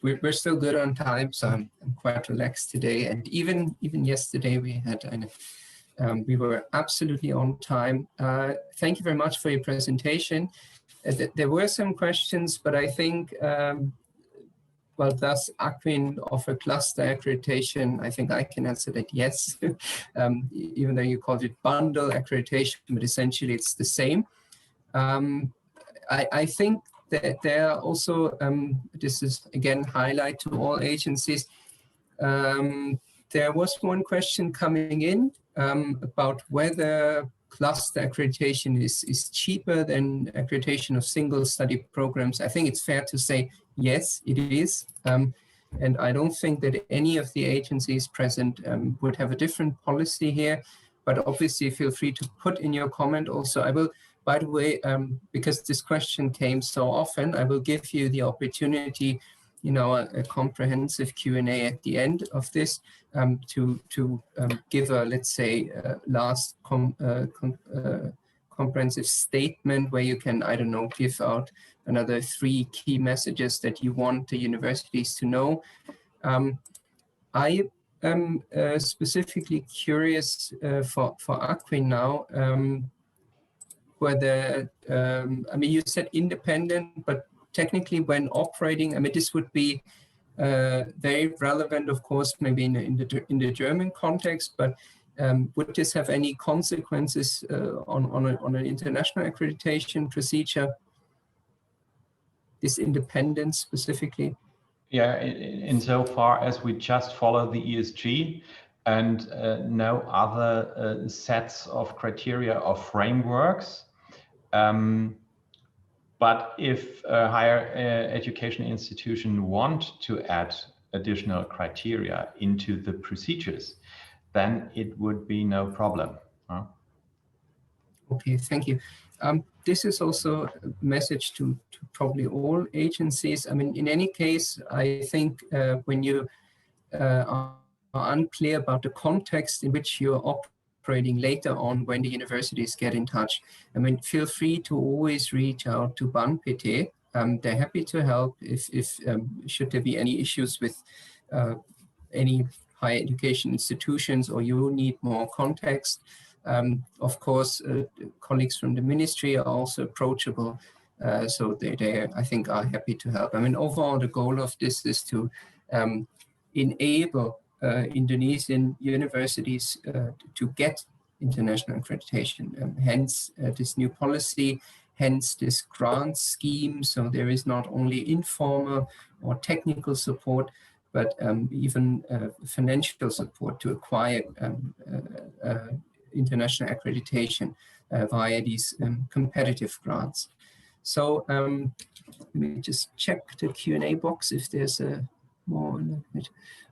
We're still good on time, so I'm quite relaxed today. And even yesterday we had we were absolutely on time. Thank you very much for your presentation. There were some questions, but I think, well, does Accwin offer cluster accreditation? I think I can answer that yes, even though you called it bundle accreditation, but essentially it's the same. I think that there are also, this is again highlight to all agencies, there was one question coming in about whether cluster accreditation is cheaper than accreditation of single study programs. I think it's fair to say, yes, it is. And I don't think that any of the agencies present would have a different policy here, but obviously feel free to put in your comment also. I will, by the way, because this question came so often, I will give you the opportunity, you know, a comprehensive Q&A at the end of this to give a, let's say, last comprehensive statement where you can, I don't know, give out another 3 key messages that you want the universities to know. I am specifically curious for Accwin now, whether, I mean, you said independent, but technically when operating, I mean, this would be very relevant, of course, maybe in the German context, but would this have any consequences on an international accreditation procedure, this independence specifically? Yeah, insofar as we just follow the ESG, and no other sets of criteria or frameworks. But if a higher education institution want to add additional criteria into the procedures, then it would be no problem. Okay, thank you. This is also a message to probably all agencies. I mean, in any case, I think when you are unclear about the context in which you're operating later on when the universities get in touch, I mean, feel free to always reach out to BAN-PT. They're happy to help if should there be any issues with any higher education institutions or you need more context. Of course, colleagues from the ministry are also approachable, so they I think are happy to help. I mean, overall, the goal of this is to enable Indonesian universities to get international accreditation. Hence, this new policy, hence this grant scheme. So there is not only informal or technical support, but even financial support to acquire international accreditation via these competitive grants. So let me just check the Q&A box if there's a more.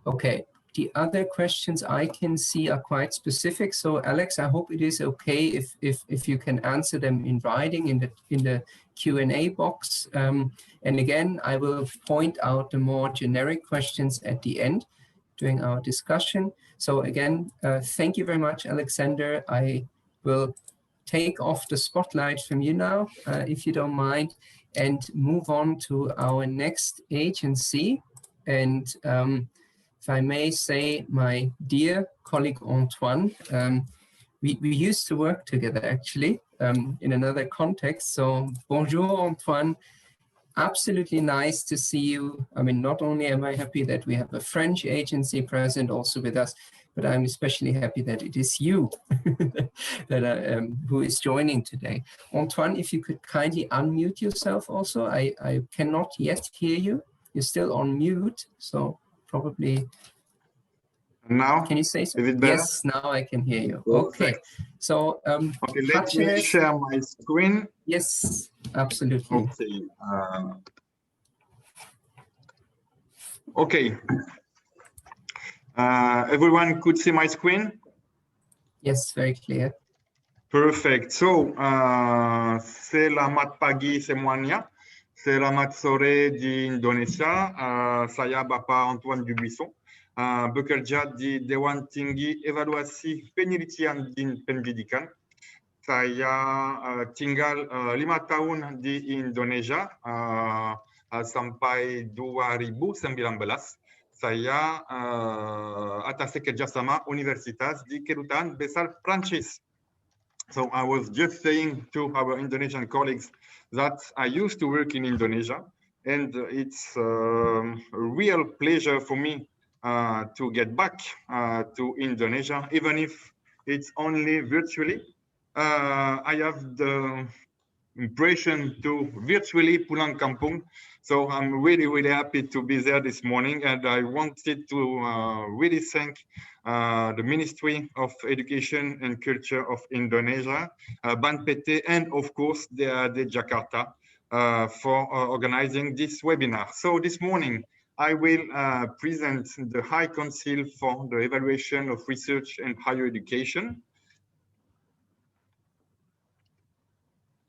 Okay, the other questions I can see are quite specific. So Alex, I hope it is okay if you can answer them in writing in the Q&A box. And again, I will point out the more generic questions at the end during our discussion. So again, thank you very much, Alexander. I will take off the spotlight from you now, if you don't mind, and move on to our next agency. And if I may say, my dear colleague Antoine, we used to work together actually in another context. So bonjour, Antoine. Absolutely nice to see you. I mean, not only am I happy that we have a French agency present also with us, but I'm especially happy that it is you that who is joining today. Antoine, if you could kindly unmute yourself also. I cannot yet hear you. You're still on mute, so probably. Now, can you say so? Is it better? Yes, now I can hear you. Perfect. Okay, so okay, let me share my screen. Yes, absolutely. Okay. Okay. Everyone could see my screen? Yes, very clear. Perfect. So, selamat pagi semuanya. Selamat sore di Indonesia. Saya Bapak Antoine Dubuisson. Bekerja di Dewan Tinggi Evaluasi Penelitian di Pendidikan. Saya tinggal 5 tahun di Indonesia sampai 2019. Saya atas kerjasama Universitas di Kedutaan Besar Prancis. So I was just saying to our Indonesian colleagues that I used to work in Indonesia, and it's a real pleasure for me to get back to Indonesia, even if it's only virtually. I have the impression to virtually pulang kampung. So I'm really, really happy to be there this morning. And I wanted to really thank the Ministry of Education and Culture of Indonesia, BAN-PT, and of course, the Jakarta for organizing this webinar. So this morning, I will present the High Council for the Evaluation of Research and Higher Education.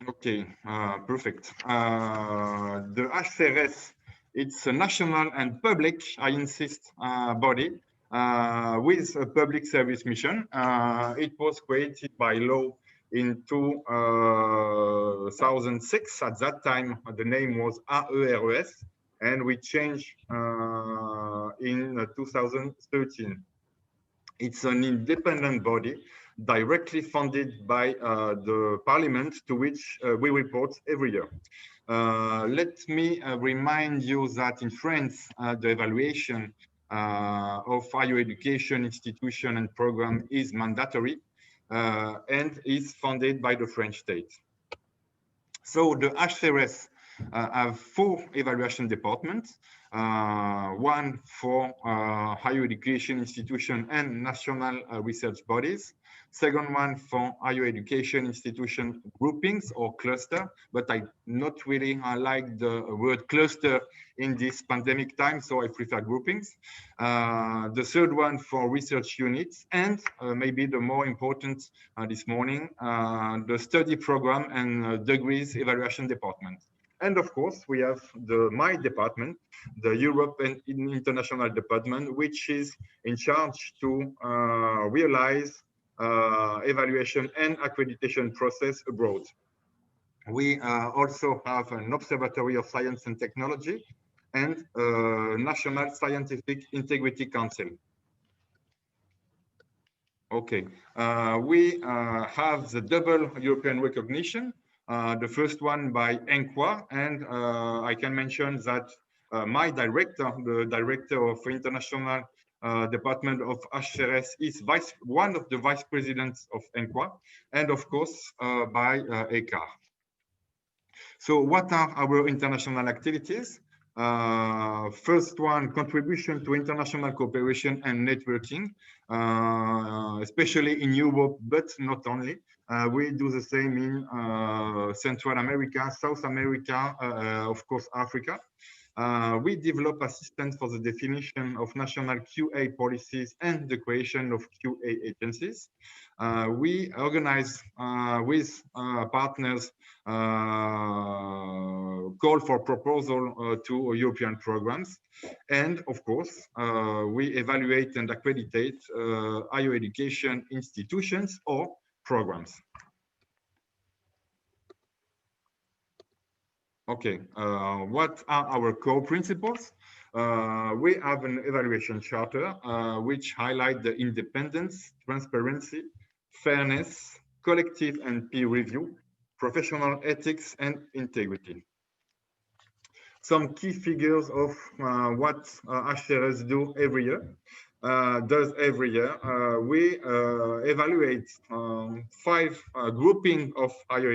Okay, perfect. The HCRS, it's a national and public, I insist, body with a public service mission. It was created by law in 2006. At that time, the name was AERES, and we changed in 2013. It's an independent body directly funded by the parliament to which we report every year. Let me remind you that in France, the evaluation of higher education institution and program is mandatory and is funded by the French state. So the HCRS have 4 evaluation departments. one for higher education institution and national research bodies. Second one for higher education institution groupings or cluster, but I not really like the word cluster in this pandemic time, so I prefer groupings. The third one for research units, and maybe the more important this morning, the study program and degrees evaluation department. And of course, we have my department, the Europe and International Department, which is in charge to realize evaluation and accreditation process abroad. We also have an Observatory of Science and Technology and National Scientific Integrity Council. Okay, we have the double European recognition. The first one by ENQA, and I can mention that my director, the director of International Department of HRS, is one of the vice presidents of ENQA, and of course by ECAR. So what are our international activities? First one, contribution to international cooperation and networking, especially in Europe, but not only. We do the same in Central America, South America, of course, Africa. We develop assistance for the definition of national QA policies and the creation of QA agencies. We organize with partners call for proposal to European programs. And of course, we evaluate and accreditate higher education institutions or programs. Okay, what are our core principles? We have an evaluation charter which highlight the independence, transparency, fairness, collective and peer review, professional ethics and integrity. Some key figures of what HRS do every year. We evaluate 5 grouping of higher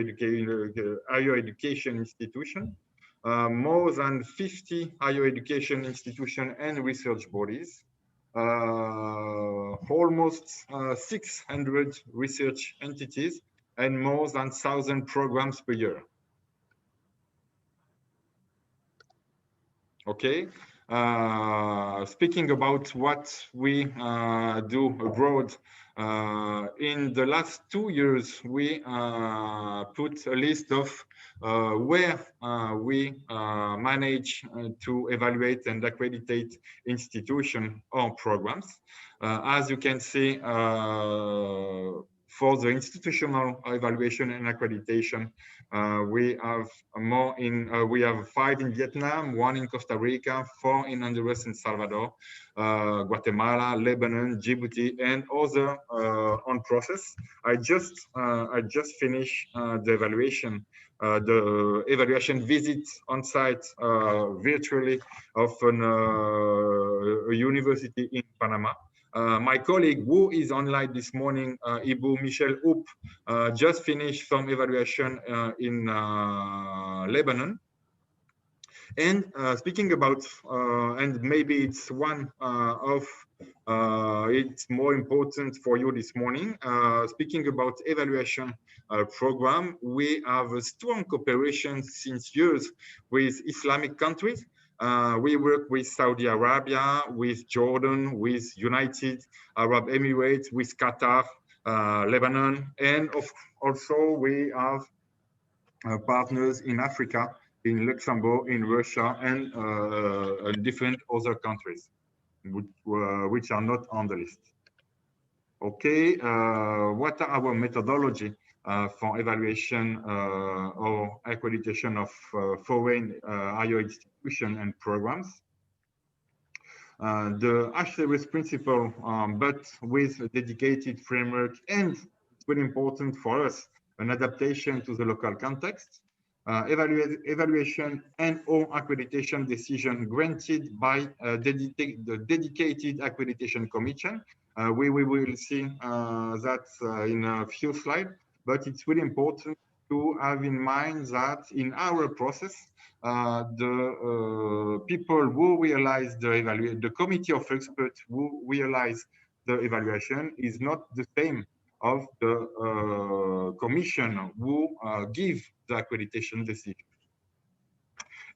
education institutions, more than 50 higher education institutions and research bodies, almost 600 research entities, and more than 1,000 programs per year. Okay. Speaking about what we do abroad, in the last 2 years, we put a list of where we manage to evaluate and accreditate institutions or programs. As you can see, for the institutional evaluation and accreditation, we have more in, we have 5 in Vietnam, 1 in Costa Rica, 4 in Honduras and Salvador, Guatemala, Lebanon, Djibouti, and other on process. I just finished the evaluation visit on site virtually of a university in Panama. My colleague who is online this morning, Ibu Michel Hoop, just finished some evaluation in Lebanon. And speaking about, and maybe it's one of, it's more important for you this morning, speaking about evaluation program, we have a strong cooperation since years with Islamic countries. We work with Saudi Arabia, with Jordan, with United Arab Emirates, with Qatar, Lebanon, and also we have partners in Africa, in Luxembourg, in Russia, and different other countries, which are not on the list. Okay, what are our methodology for evaluation or accreditation of foreign higher institutions and programs? The HRS principle, but with a dedicated framework, and it's very important for us, an adaptation to the local context. Evaluation and or accreditation decision granted by the dedicated accreditation commission. We will see that in a few slides, but it's really important to have in mind that in our process, the people who realize the committee of experts who realize the evaluation is not the same of the commission who give the accreditation decision.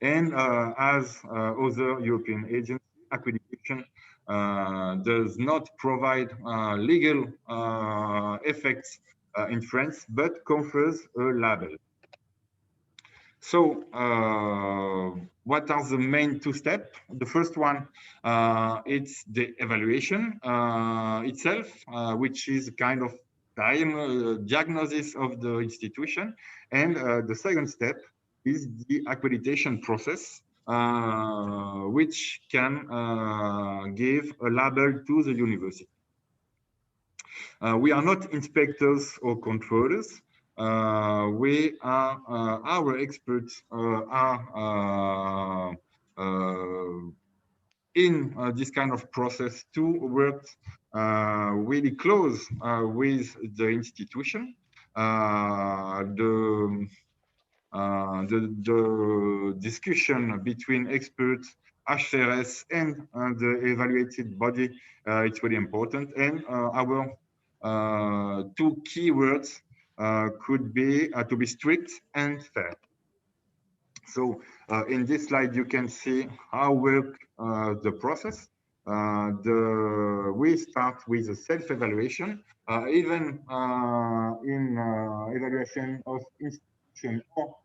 And as other European agencies, accreditation does not provide legal effects in France, but confers a label. So what are the main two steps? The first one, it's the evaluation itself, which is kind of diagnosis of the institution. And the second step is the accreditation process, which can give a label to the university. We are not inspectors or controllers. We are our experts are in this kind of process to work really close with the institution. The discussion between experts, HRS, and the evaluated body, it's really important. And our two keywords could be to be strict and fair. So in this slide, you can see how work the process. We start with a self-evaluation, even in evaluation of institution or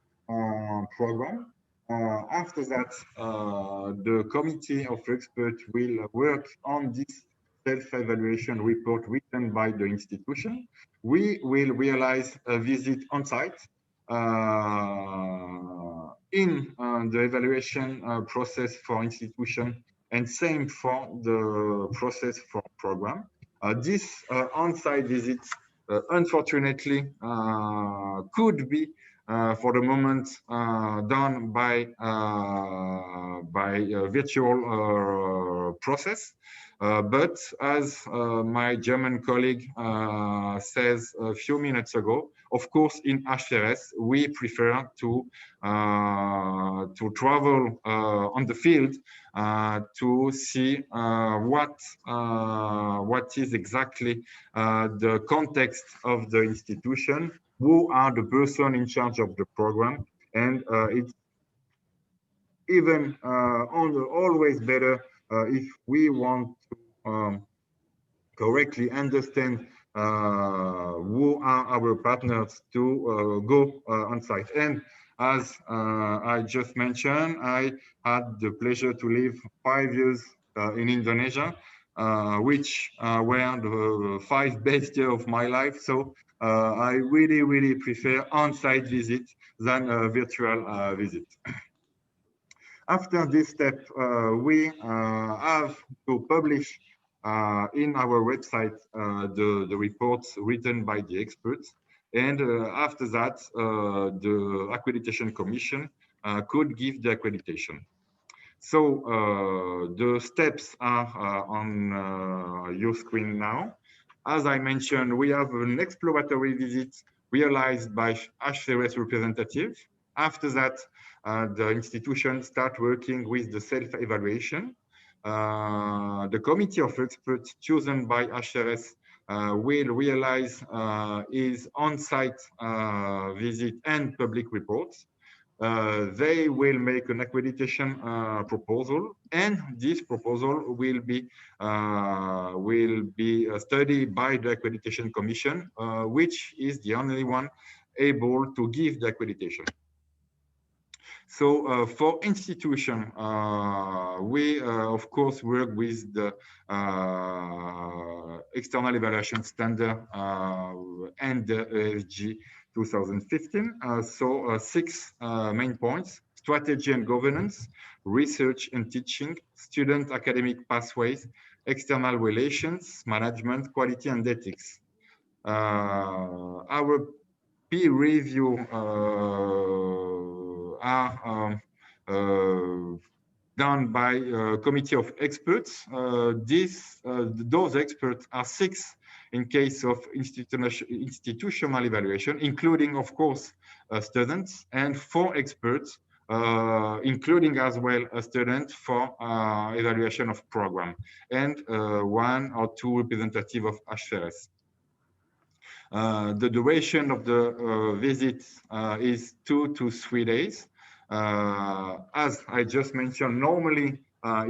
program. After that, the committee of experts will work on this self-evaluation report written by the institution. We will realize a visit on site in the evaluation process for institution, and same for the process for program. This on-site visit, unfortunately, could be for the moment done by virtual process. But as my German colleague says a few minutes ago, of course, in HRS, we prefer to travel on the field to see what is exactly the context of the institution, who are the person in charge of the program, and it's even always better if we want to correctly understand who are our partners to go on site. And as I just mentioned, I had the pleasure to live 5 years in Indonesia, which were the 5 best years of my life. So I really, really prefer on-site visit than a virtual visit. After this step, we have to publish in our website the reports written by the experts. And after that, the accreditation commission could give the accreditation. So the steps are on your screen now. As I mentioned, we have an exploratory visit realized by HRS representative. After that, the institution start working with the self-evaluation. The committee of experts chosen by HRS will realize his on-site visit and public reports. They will make an accreditation proposal, and this proposal will be studied by the accreditation commission, which is the only one able to give the accreditation. So for institution, we of course work with the external evaluation standard and the ESG 2015. So 6 main points: strategy and governance, research and teaching, student academic pathways, external relations, management, quality and ethics. Our peer review are done by a committee of experts. Those experts are 6 in case of institutional evaluation, including, of course, students, and 4 experts, including as well a student for evaluation of program, and 1 or 2 representatives of HRS. The duration of the visit is 2 to 3 days. As I just mentioned, normally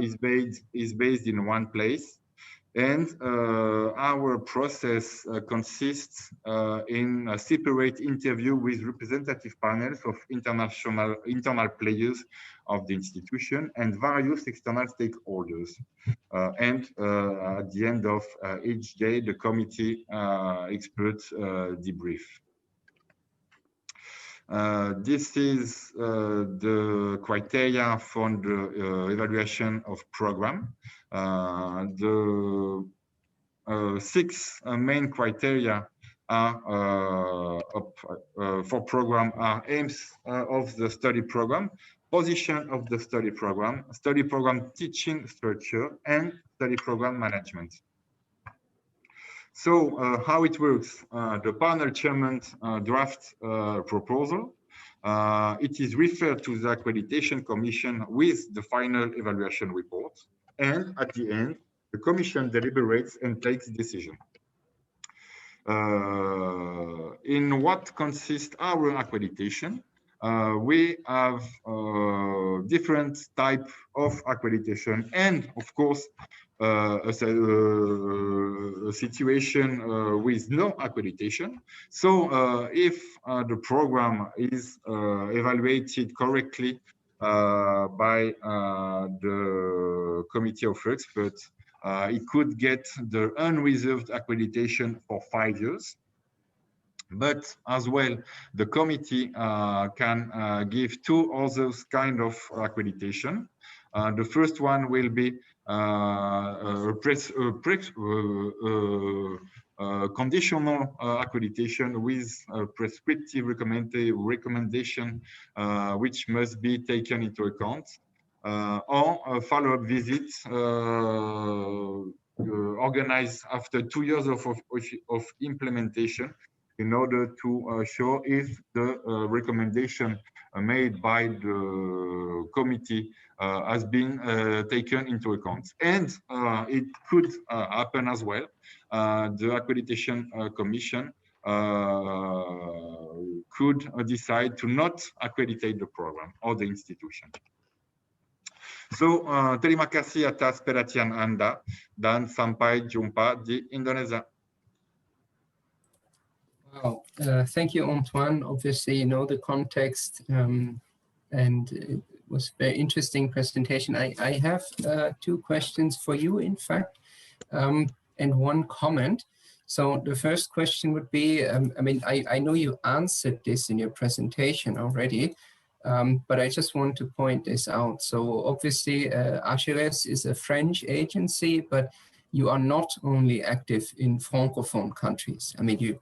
is based in one place. And our process consists in a separate interview with representative panels of internal players of the institution and various external stakeholders. And at the end of each day, the committee experts debrief. This is the criteria for the evaluation of program. The 6 main criteria are for program are aims of the study program, position of the study program teaching structure, and study program management. So how it works, the panel chairman drafts proposal. It is referred to the Accreditation Commission with the final evaluation report. And at the end, the Commission deliberates and takes decision. In what consists our accreditation? We have different type of accreditation, and of course, a situation with no accreditation. So if the program is evaluated correctly by the committee of experts, it could get the unreserved accreditation for 5 years. But as well, the committee can give 2 other kind of accreditation. The first one will be conditional accreditation with prescriptive recommendation which must be taken into account, or a follow-up visit organized after 2 years of implementation, in order to show if the recommendation made by the committee has been taken into account. And it could happen as well. The Accreditation Commission could decide to not accreditate the program or the institution. So, terima kasih atas perhatian Anda dan sampai jumpa di Indonesia. Wow, thank you, Antoine. Obviously, you know the context, and it was a very interesting presentation. I have 2 questions for you, in fact, and 1 comment. So the first question would be, I mean, I know you answered this in your presentation already, but I just want to point this out. So obviously, HRS is a French agency, but you are not only active in Francophone countries. I mean, you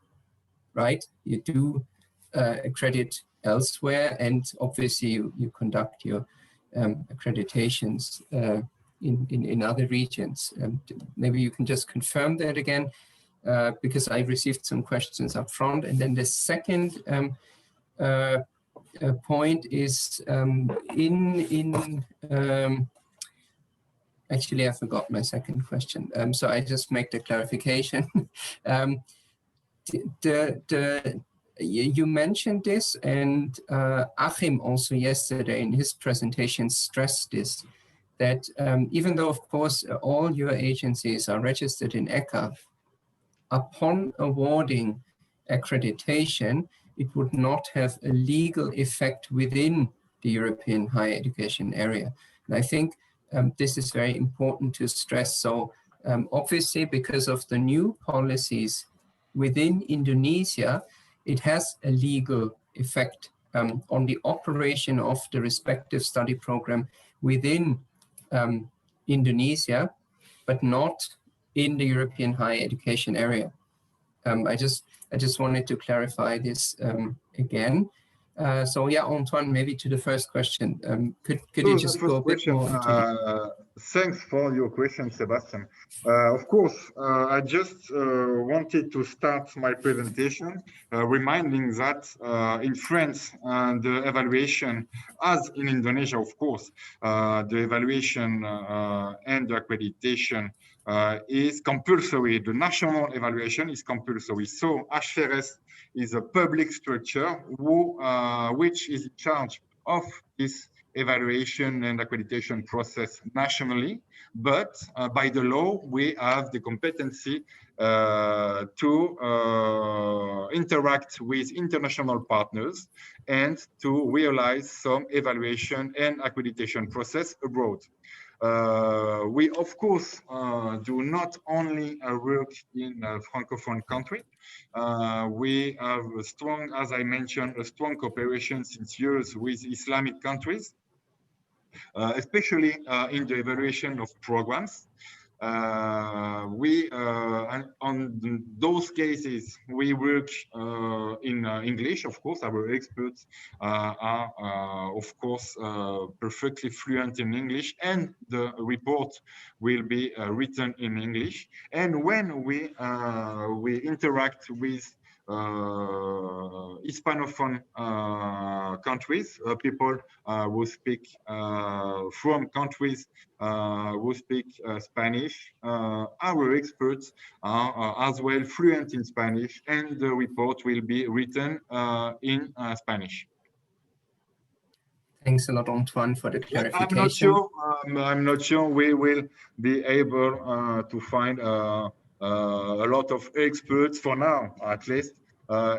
do accredit elsewhere, and obviously you conduct your accreditations in other regions. Maybe you can just confirm that again, because I received some questions up front. And then the second point is actually I forgot my second question, so I just make the clarification. You mentioned this, and Achim also yesterday in his presentation stressed this, that even though, of course, all your agencies are registered in ENQA, upon awarding accreditation, it would not have a legal effect within the European higher education area. And I think this is very important to stress. So obviously, because of the new policies within Indonesia, it has a legal effect on the operation of the respective study program within Indonesia, but not in the European higher education area. I just wanted to clarify this again. So yeah, Antoine, maybe to the first question, could you just go a bit more into Thanks for your question, Sebastian. Of course, I just wanted to start my presentation reminding that in France, the evaluation, as in Indonesia, of course, the evaluation and the accreditation is compulsory. The national evaluation is compulsory. So HRS is a public structure which is in charge of this evaluation and accreditation process nationally, but by the law, we have the competency to interact with international partners and to realize some evaluation and accreditation process abroad. We, of course, do not only work in a Francophone country. We have a strong, as I mentioned, a strong cooperation since years with Islamic countries, especially in the evaluation of programs. On those cases, we work in English, of course. Our experts are, of course, perfectly fluent in English, and the report will be written in English. And when we interact with Hispanophone countries, people who speak from countries who speak Spanish. Our experts are as well fluent in Spanish, and the report will be written in Spanish. Thanks a lot, Antoine, for the clarification. I'm not sure we will be able to find a lot of experts for now, at least,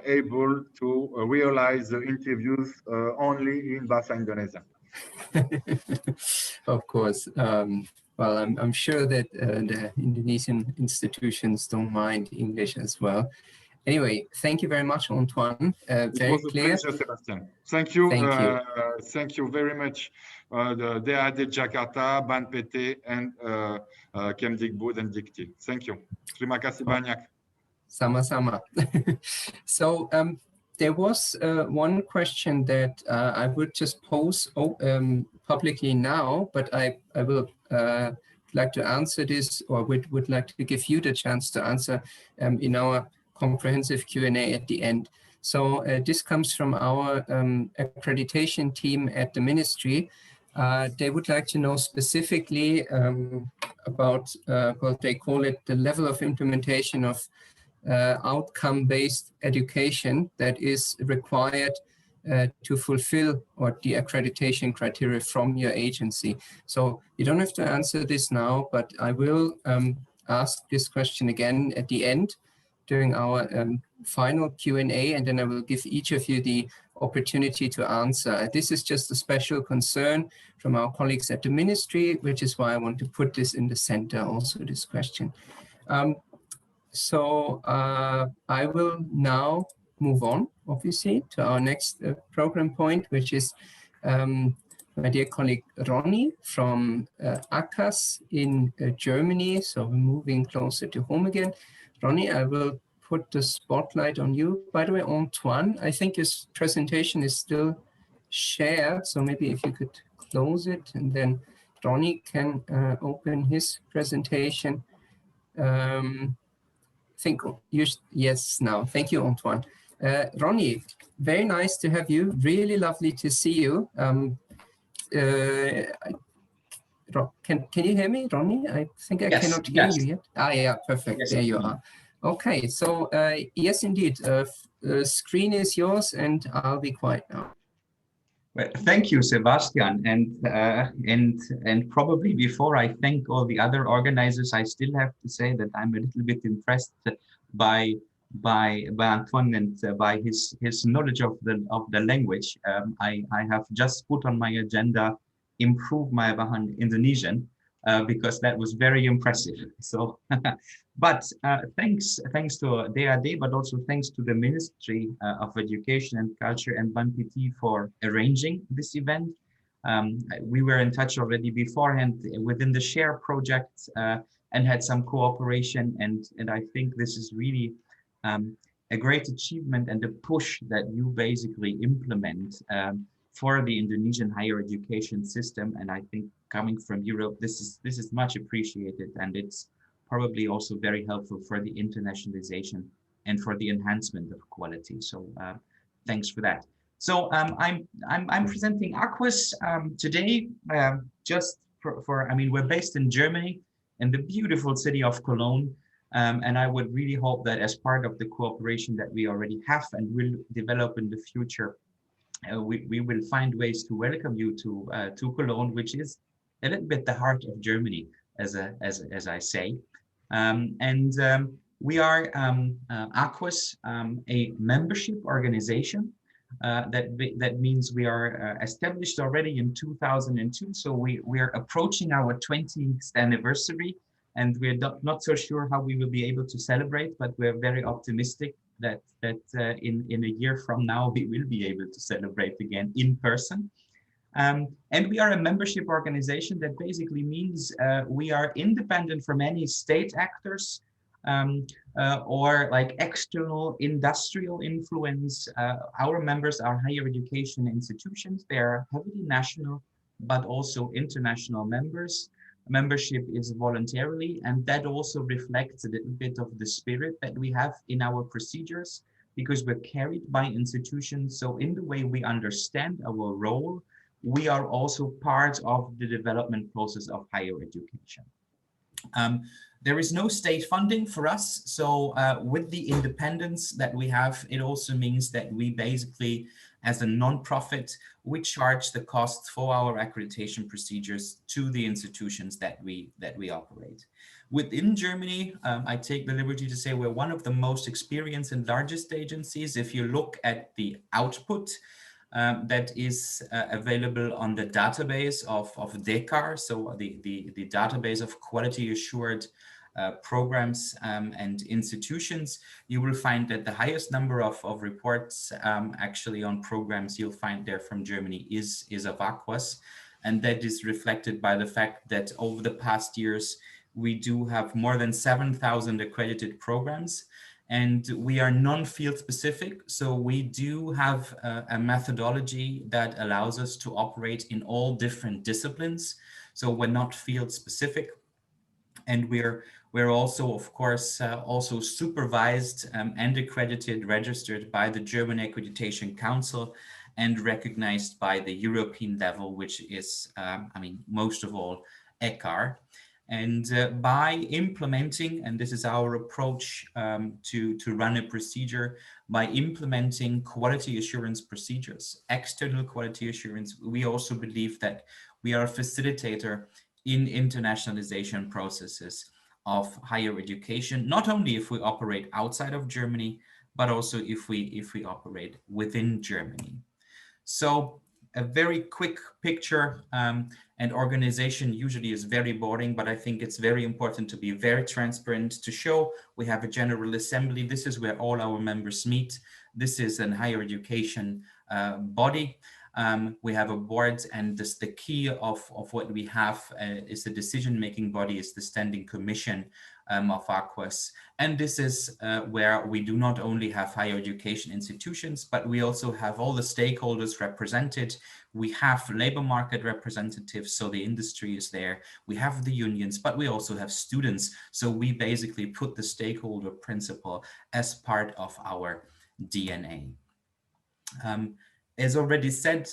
able to realize the interviews only in Bahasa Indonesia. Of course. Well, I'm sure that the Indonesian institutions don't mind English as well. Anyway, thank you very much, Antoine. Very clear. Pleasure, Sebastian. Thank you. Thank you very much. The DAD Jakarta, Ban PT, and Kemdikbud and Dikti. Thank you. Terima kasih banyak. Sama-sama. So there was one question that I would just pose publicly now, but I will like to answer this, or would like to give you the chance to answer in our comprehensive Q&A at the end. So this comes from our accreditation team at the ministry. They would like to know specifically about what they call it, the level of implementation of outcome-based education that is required to fulfill the accreditation criteria from your agency. So you don't have to answer this now, but I will ask this question again at the end during our final Q&A, and then I will give each of you the opportunity to answer. This is just a special concern from our colleagues at the ministry, which is why I want to put this in the center also, this question. So I will now move on, obviously, to our next program point, which is my dear colleague Ronnie from ACAS in Germany. So we're moving closer to home again. Ronnie, I will put the spotlight on you. By the way, Antoine, I think his presentation is still shared. So maybe if you could close it, and then Ronnie can open his presentation. Yes, now. Thank you, Antoine. Ronnie, very nice to have you. Really lovely to see you. Can you hear me, Ronnie? I think I cannot hear you yet. Ah, yeah, perfect. Yes, there you are. Okay, so yes, indeed. Screen is yours, and I'll be quiet now. Well, thank you, Sebastian. And probably before I thank all the other organizers, I still have to say that I'm a little bit impressed by Antoine and by his knowledge of the language. I have just put on my agenda improve my Bahasa Indonesian because that was very impressive. So, but thanks to DAD, but also thanks to the Ministry of Education and Culture and Ban PT for arranging this event. We were in touch already beforehand within the SHARE project and had some cooperation, and I think this is really a great achievement and a push that you basically implement for the Indonesian higher education system. And I think coming from Europe, this is much appreciated, and it's probably also very helpful for the internationalization and for the enhancement of quality. So thanks for that. So I'm presenting Aquas today, just for I mean, we're based in Germany, in the beautiful city of Cologne. And I would really hope that as part of the cooperation that we already have and will develop in the future, we will find ways to welcome you to Cologne, which is a little bit the heart of Germany, as I say. We are Aquas, a membership organization. That means we are established already in 2002. So we are approaching our 20th anniversary, and we're not so sure how we will be able to celebrate, but we're very optimistic that in a year from now, we will be able to celebrate again in person. And we are a membership organization. That basically means we are independent from any state actors or like external industrial influence. Our members are higher education institutions. They are heavily national, but also international members. Membership is voluntarily, and that also reflects a little bit of the spirit that we have in our procedures, because we're carried by institutions. So in the way we understand our role, we are also part of the development process of higher education. There is no state funding for us. So with the independence that we have, it also means that we basically, as a non-profit, we charge the costs for our accreditation procedures to the institutions that we operate. Within Germany, I take the liberty to say we're one of the most experienced and largest agencies. If you look at the output that is available on the database of DECAR, so the database of quality assured programs and institutions, you will find that the highest number of reports actually on programs you'll find there from Germany is of Aquas. And that is reflected by the fact that over the past years, we do have more than 7,000 accredited programs, and we are non-field specific. So we do have a methodology that allows us to operate in all different disciplines. So we're not field specific. And we're also, of course, also supervised and accredited, registered by the German Accreditation Council and recognized by the European level, which is, I mean, most of all, ECAR. And by implementing, and this is our approach to run a procedure, by implementing quality assurance procedures, external quality assurance, we also believe that we are a facilitator in internationalization processes of higher education, not only if we operate outside of Germany, but also if we operate within Germany. So a very quick picture, and organization usually is very boring, but I think it's very important to be very transparent, to show we have a general assembly. This is where all our members meet. This is a higher education body. We have a board, and the key of what we have is the decision-making body, is the standing commission of Aquas. And this is where we do not only have higher education institutions, but we also have all the stakeholders represented. We have labor market representatives, so the industry is there. We have the unions, but we also have students. So we basically put the stakeholder principle as part of our DNA. As already said,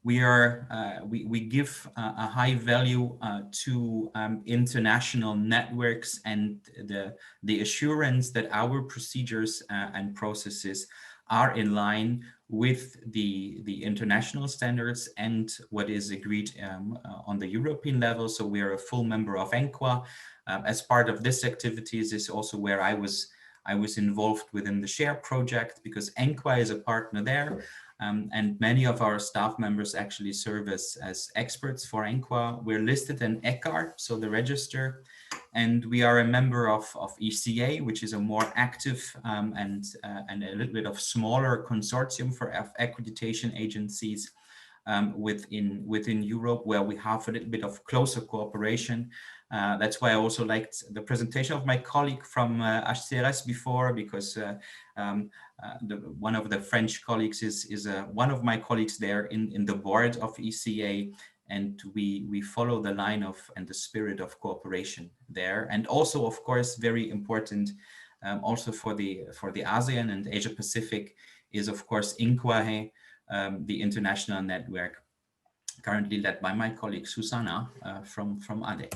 we give a high value to international networks and the assurance that our procedures and processes are in line with the international standards and what is agreed on the European level. So we are a full member of ENQA. As part of this activities is also where I was involved within the SHARE project, because ENQA is a partner there. And many of our staff members actually serve as experts for ENQA. We're listed in ECAR, so the register, and we are a member of ECA, which is a more active and a little bit of smaller consortium for accreditation agencies. within Europe, where we have a little bit of closer cooperation. That's why I also liked the presentation of my colleague from HCRS before, because one of the French colleagues is one of my colleagues there in the board of ECA, and we follow the line of and the spirit of cooperation there. And also, of course, very important also for the ASEAN and Asia Pacific is, of course, ENQA, the international network, currently led by my colleague Susanna from ADEC.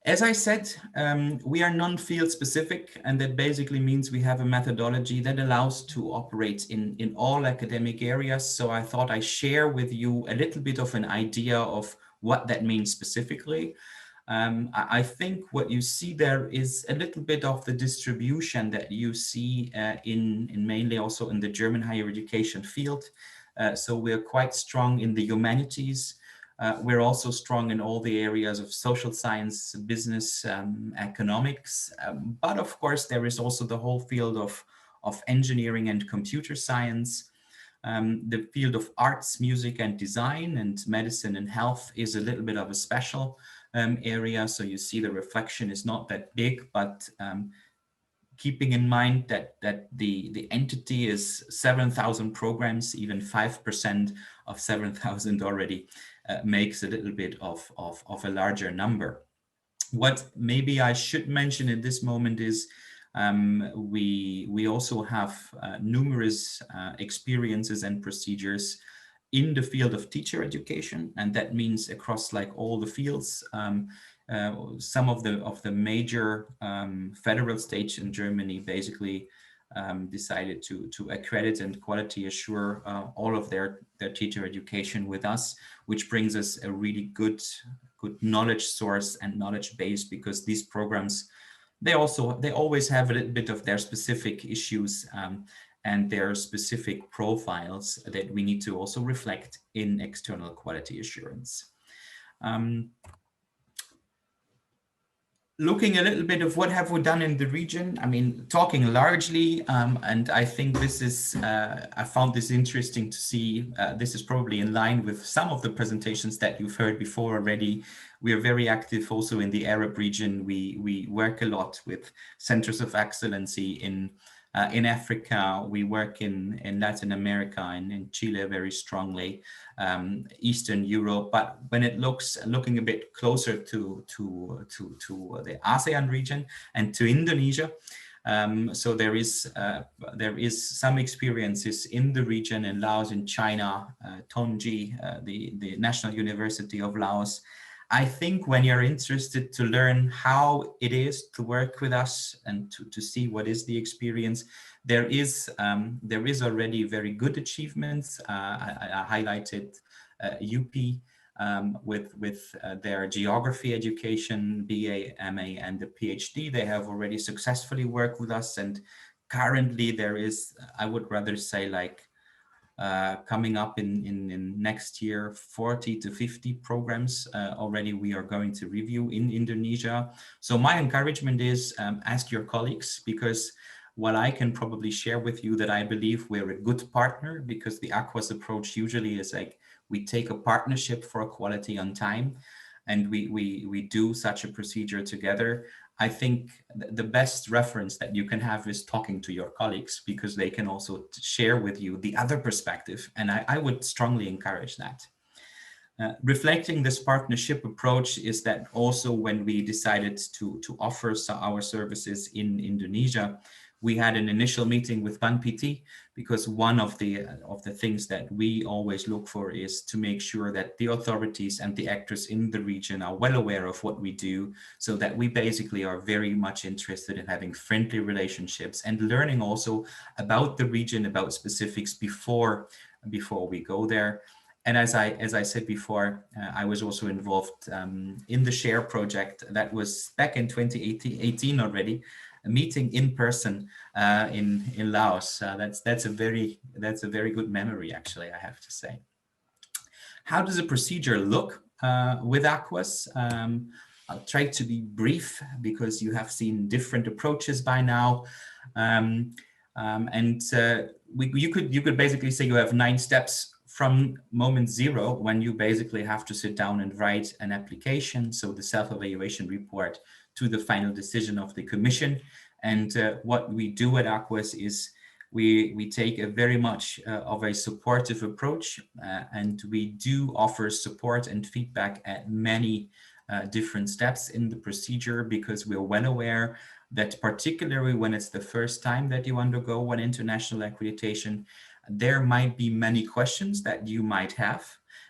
As I said, we are non-field specific, and that basically means we have a methodology that allows to operate in all academic areas. So I thought I share with you a little bit of an idea of what that means specifically. I think what you see there is a little bit of the distribution that you see in mainly also in the German higher education field. So we're quite strong in the humanities. We're also strong in all the areas of social science, business, economics. But of course, there is also the whole field of engineering and computer science. The field of arts, music and design, and medicine and health is a little bit of a special area. So you see the reflection is not that big, but keeping in mind that the entity is 7,000 programs, even 5% of 7,000 already makes a little bit of a larger number. What maybe I should mention at this moment is we also have numerous experiences and procedures in the field of teacher education, and that means across like all the fields. Some of the major federal states in Germany basically decided to accredit and quality assure all of their teacher education with us, which brings us a really good knowledge source and knowledge base, because these programs, they always have a little bit of their specific issues and their specific profiles that we need to also reflect in external quality assurance. Looking a little bit of what have we done in the region, I mean, talking largely, and I think this is, I found this interesting to see, this is probably in line with some of the presentations that you've heard before already. We are very active also in the Arab region. We work a lot with centers of excellency in Africa. We work in Latin America and in Chile very strongly, Eastern Europe. But when it looking a bit closer to the ASEAN region and to Indonesia, so there is some experiences in the region in Laos, in China, Tongji, the National University of Laos. I think when you're interested to learn how it is to work with us and to see what is the experience, there is already very good achievements. I highlighted UP with their geography education, BA, MA, and the PhD. They have already successfully worked with us, and currently there is, I would rather say, like coming up in next year, 40 to 50 programs already we are going to review in Indonesia. So my encouragement is ask your colleagues, because what I can probably share with you that I believe we're a good partner, because the AQUAS approach usually is like we take a partnership for quality on time, and we do such a procedure together. I think the best reference that you can have is talking to your colleagues, because they can also share with you the other perspective. And I would strongly encourage that. Reflecting this partnership approach is that also when we decided to offer our services in Indonesia, we had an initial meeting with Ban PT, because one of the things that we always look for is to make sure that the authorities and the actors in the region are well aware of what we do, so that we basically are very much interested in having friendly relationships and learning also about the region, about specifics before we go there. And as I said before, I was also involved in the SHARE project that was back in 2018 already, a meeting in person in Laos. That's a very good memory, actually, I have to say. How does a procedure look with AQUAS? I'll try to be brief, because you have seen different approaches by now. You could basically say you have 9 steps from moment zero, when you basically have to sit down and write an application, so the self-evaluation report, to the final decision of the commission. And what we do at Aquas is we take a very much of a supportive approach, and we do offer support and feedback at many different steps in the procedure, because we're well aware that particularly when it's the first time that you undergo an international accreditation, there might be many questions that you might have.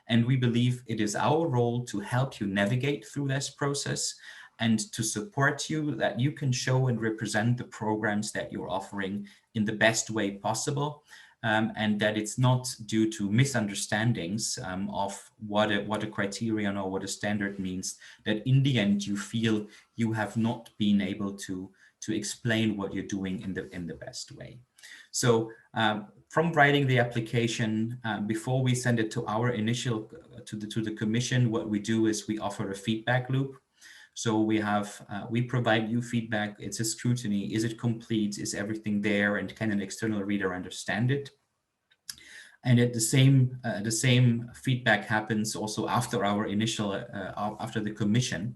And we believe it is our role to help you navigate through this process and to support you, that you can show and represent the programs that you're offering in the best way possible, and that it's not due to misunderstandings of what a criterion or what a standard means, that in the end you feel you have not been able to explain what you're doing in the best way. So from writing the application, before we send it to our initial to the commission, what we do is we offer a feedback loop. So we provide you feedback. It's a scrutiny. Is it complete? Is everything there? And can an external reader understand it? And at the same feedback happens also after our initial after the commission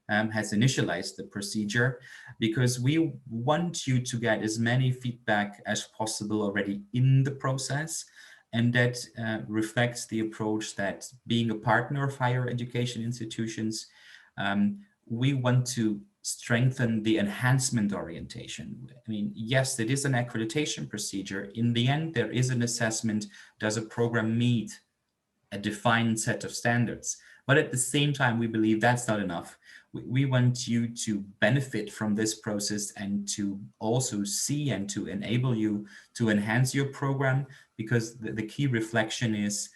has initialized the procedure, because we want you to get as many feedback as possible already in the process. And that reflects the approach that, being a partner of higher education institutions, we want to strengthen the enhancement orientation. I mean, yes, it is an accreditation procedure. In the end, there is an assessment. Does a program meet a defined set of standards? But at the same time, we believe that's not enough. We want you to benefit from this process and to also see and to enable you to enhance your program, because the key reflection is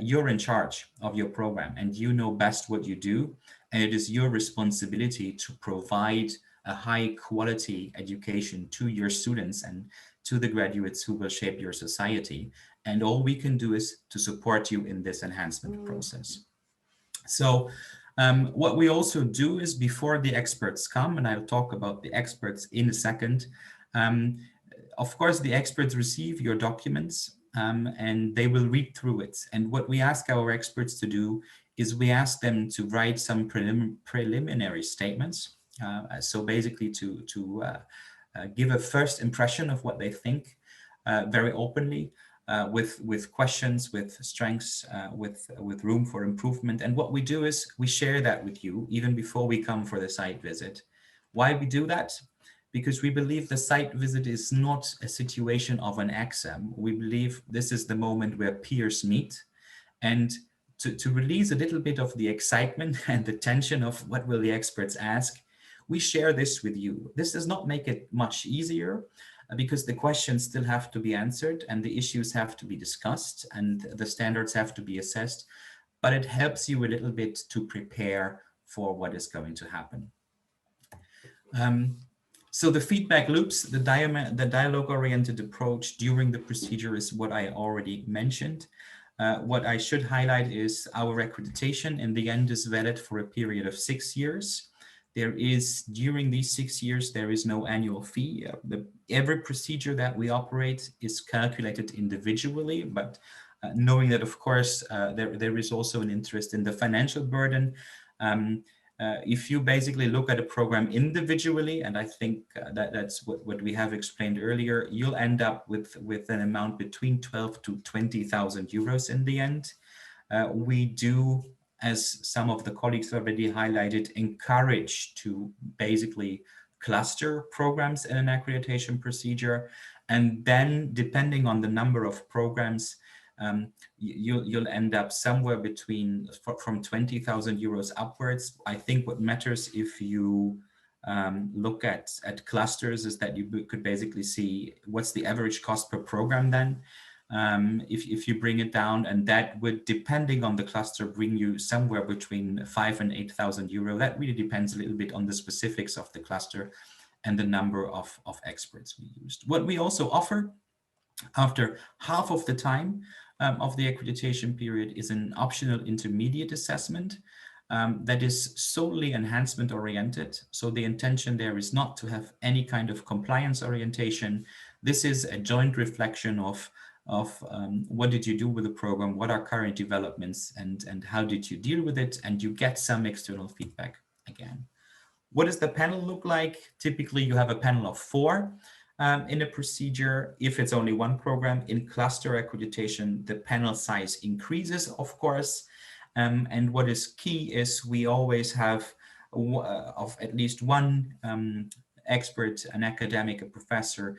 you're in charge of your program and you know best what you do. And it is your responsibility to provide a high quality education to your students and to the graduates who will shape your society. And all we can do is to support you in this enhancement process. So what we also do is, before the experts come, and I'll talk about the experts in a second, of course, the experts receive your documents and they will read through it. And what we ask our experts to do is we ask them to write some preliminary statements. So basically to give a first impression of what they think very openly, with questions, with strengths, with room for improvement. And what we do is we share that with you even before we come for the site visit. Why we do that? Because we believe the site visit is not a situation of an exam. We believe this is the moment where peers meet, and to release a little bit of the excitement and the tension of what will the experts ask, we share this with you. This does not make it much easier, because the questions still have to be answered and the issues have to be discussed and the standards have to be assessed, but it helps you a little bit to prepare for what is going to happen. So the feedback loops, the dialogue-oriented approach during the procedure is what I already mentioned. What I should highlight is our accreditation in the end is valid for a period of 6 years. There is, during these 6 years, there is no annual fee. Every procedure that we operate is calculated individually, but knowing that, of course, there is also an interest in the financial burden. If you basically look at a program individually, and I think that's what we have explained earlier, you'll end up with an amount between 12 to 20,000 euros in the end. We do, as some of the colleagues already highlighted, encourage to basically cluster programs in an accreditation procedure. And then, depending on the number of programs, you'll end up somewhere between from 20,000 euros upwards. I think what matters if you look at clusters is that you could basically see what's the average cost per program then. If you bring it down, and that would, depending on the cluster, bring you somewhere between 5,000 and 8,000 euro. That really depends a little bit on the specifics of the cluster and the number of experts we used. What we also offer after half of the time of the accreditation period is an optional intermediate assessment that is solely enhancement oriented. So the intention there is not to have any kind of compliance orientation. This is a joint reflection of what did you do with the program, what are current developments, and how did you deal with it, and you get some external feedback again. What does the panel look like? Typically, you have a panel of 4 in a procedure. If it's only one program, in cluster accreditation, the panel size increases, of course. And what is key is we always have of at least one expert, an academic, a professor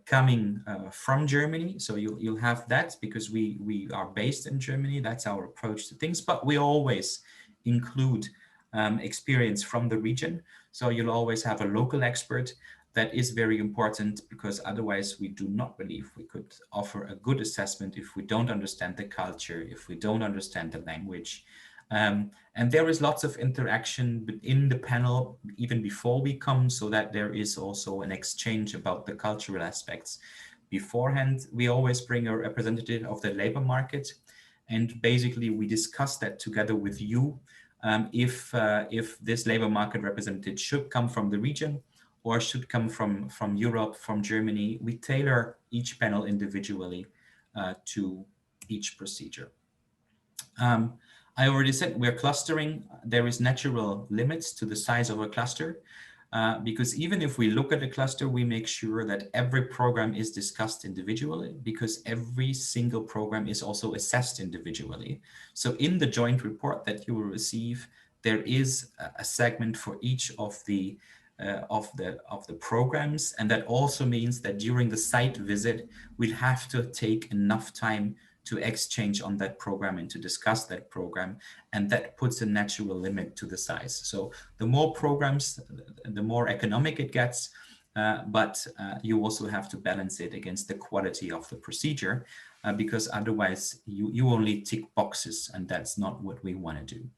coming from Germany. So you'll have that because we are based in Germany. That's our approach to things, but we always include experience from the region. So you'll always have a local expert. That is very important because otherwise we do not believe we could offer a good assessment if we don't understand the culture, if we don't understand the language. And there is lots of interaction in the panel even before we come, so that there is also an exchange about the cultural aspects. Beforehand, we always bring a representative of the labor market, and basically we discuss that together with you. If this labor market representative should come from the region or should come from Europe, from Germany, we tailor each panel individually to each procedure. I already said we're clustering. There is natural limits to the size of a cluster because even if we look at a cluster, we make sure that every program is discussed individually because every single program is also assessed individually. So in the joint report that you will receive, there is a segment for each of the programs, and that also means that during the site visit, we'll have to take enough time to exchange on that program and to discuss that program, and that puts a natural limit to the size. So the more programs, the more economic it gets, but you also have to balance it against the quality of the procedure, because otherwise you only tick boxes, and that's not what we want to do.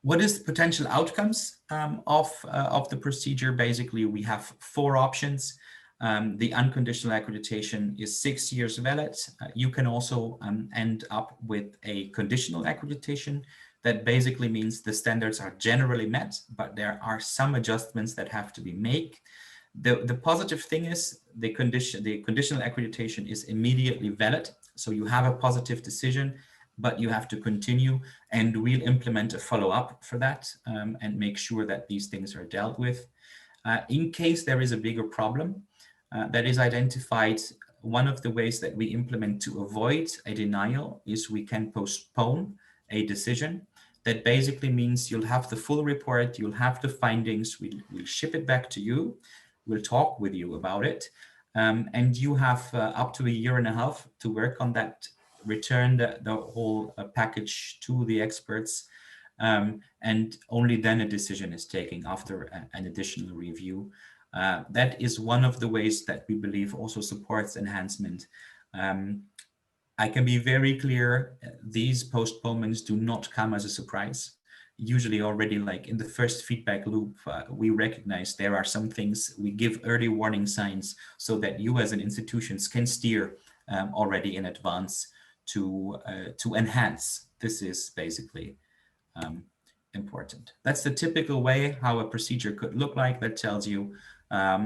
What is the potential outcomes of the procedure? Basically, we have 4 options. The unconditional accreditation is 6 years valid. You can also end up with a conditional accreditation. That basically means the standards are generally met, but there are some adjustments that have to be made. The positive thing is the conditional accreditation is immediately valid. So you have a positive decision, but you have to continue, and we'll implement a follow-up for that and make sure that these things are dealt with. In case there is a bigger problem that is identified, one of the ways that we implement to avoid a denial is we can postpone a decision. That basically means you'll have the full report, you'll have the findings, we'll ship it back to you, we'll talk with you about it, and you have up to 1.5 years to work on that, return the whole package to the experts, and only then a decision is taken after an additional review. That is one of the ways that we believe also supports enhancement. I can be very clear, these postponements do not come as a surprise. Usually already like in the first feedback loop, we recognize there are some things, we give early warning signs so that you as an institutions can steer already in advance to enhance. This is basically important. That's the typical way how a procedure could look like. That tells you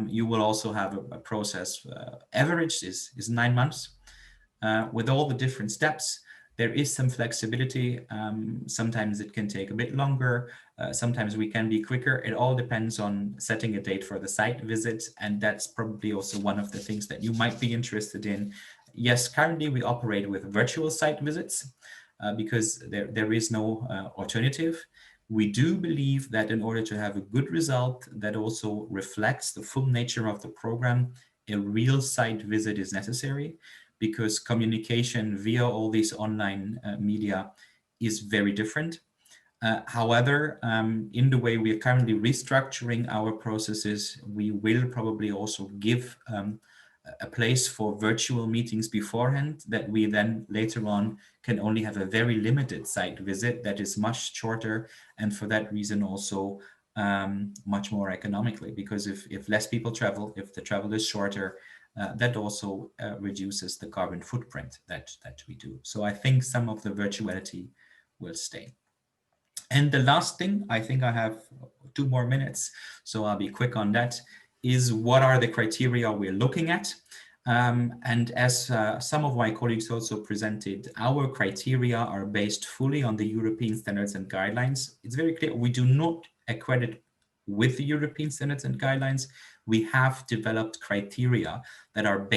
you will also have a process. Average is 9 months with all the different steps. There is some flexibility. Sometimes it can take a bit longer. Sometimes we can be quicker. It all depends on setting a date for the site visit. And that's probably also one of the things that you might be interested in. Yes, currently we operate with virtual site visits because there is no alternative. We do believe that in order to have a good result that also reflects the full nature of the program, a real site visit is necessary, because communication via all these online media is very different. However, in the way we are currently restructuring our processes, we will probably also give a place for virtual meetings beforehand, that we then later on can only have a very limited site visit that is much shorter, and for that reason also much more economically, because if less people travel, if the travel is shorter, that also reduces the carbon footprint that we do. So I think some of the virtuality will stay. And the last thing, I think I have 2 more minutes, so I'll be quick on that, is what are the criteria we're looking at? And as some of my colleagues also presented, our criteria are based fully on the European standards and guidelines. It's very clear we do not accredit with the European standards and guidelines. We have developed criteria that are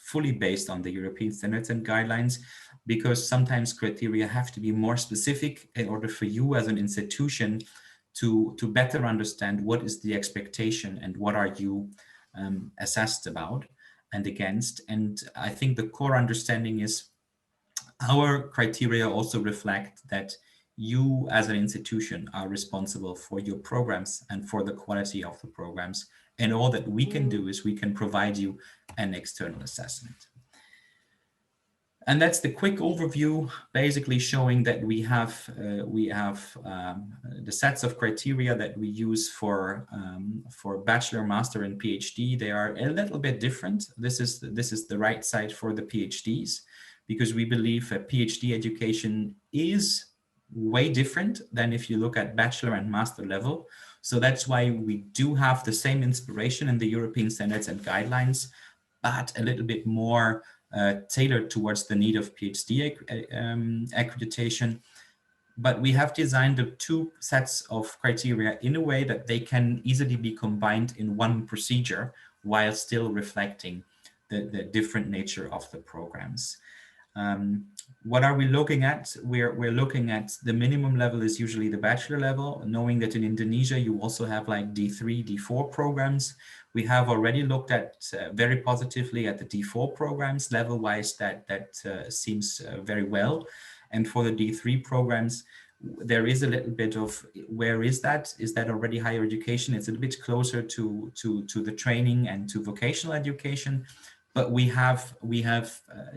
fully based on the European standards and guidelines, because sometimes criteria have to be more specific in order for you as an institution to better understand what is the expectation and what are you assessed about and against. And I think the core understanding is our criteria also reflect that you as an institution are responsible for your programs and for the quality of the programs. And all that we can do is we can provide you an external assessment. And that's the quick overview, basically showing that we have the sets of criteria that we use for bachelor, master, and PhD. They are a little bit different. This is the right side for the PhDs, because we believe a PhD education is way different than if you look at bachelor and master level. So that's why we do have the same inspiration in the European standards and guidelines, but a little bit more tailored towards the need of PhD accreditation. But we have designed the two sets of criteria in a way that they can easily be combined in one procedure while still reflecting the different nature of the programs. What are we looking at? We're looking at the minimum level is usually the bachelor level, knowing that in Indonesia you also have like D3, D4 programs. We have already looked at very positively at the D4 programs level-wise. That seems very well. And for the D3 programs, there is a little bit of where is that? Is that already higher education? It's a bit closer to the training and to vocational education. But we have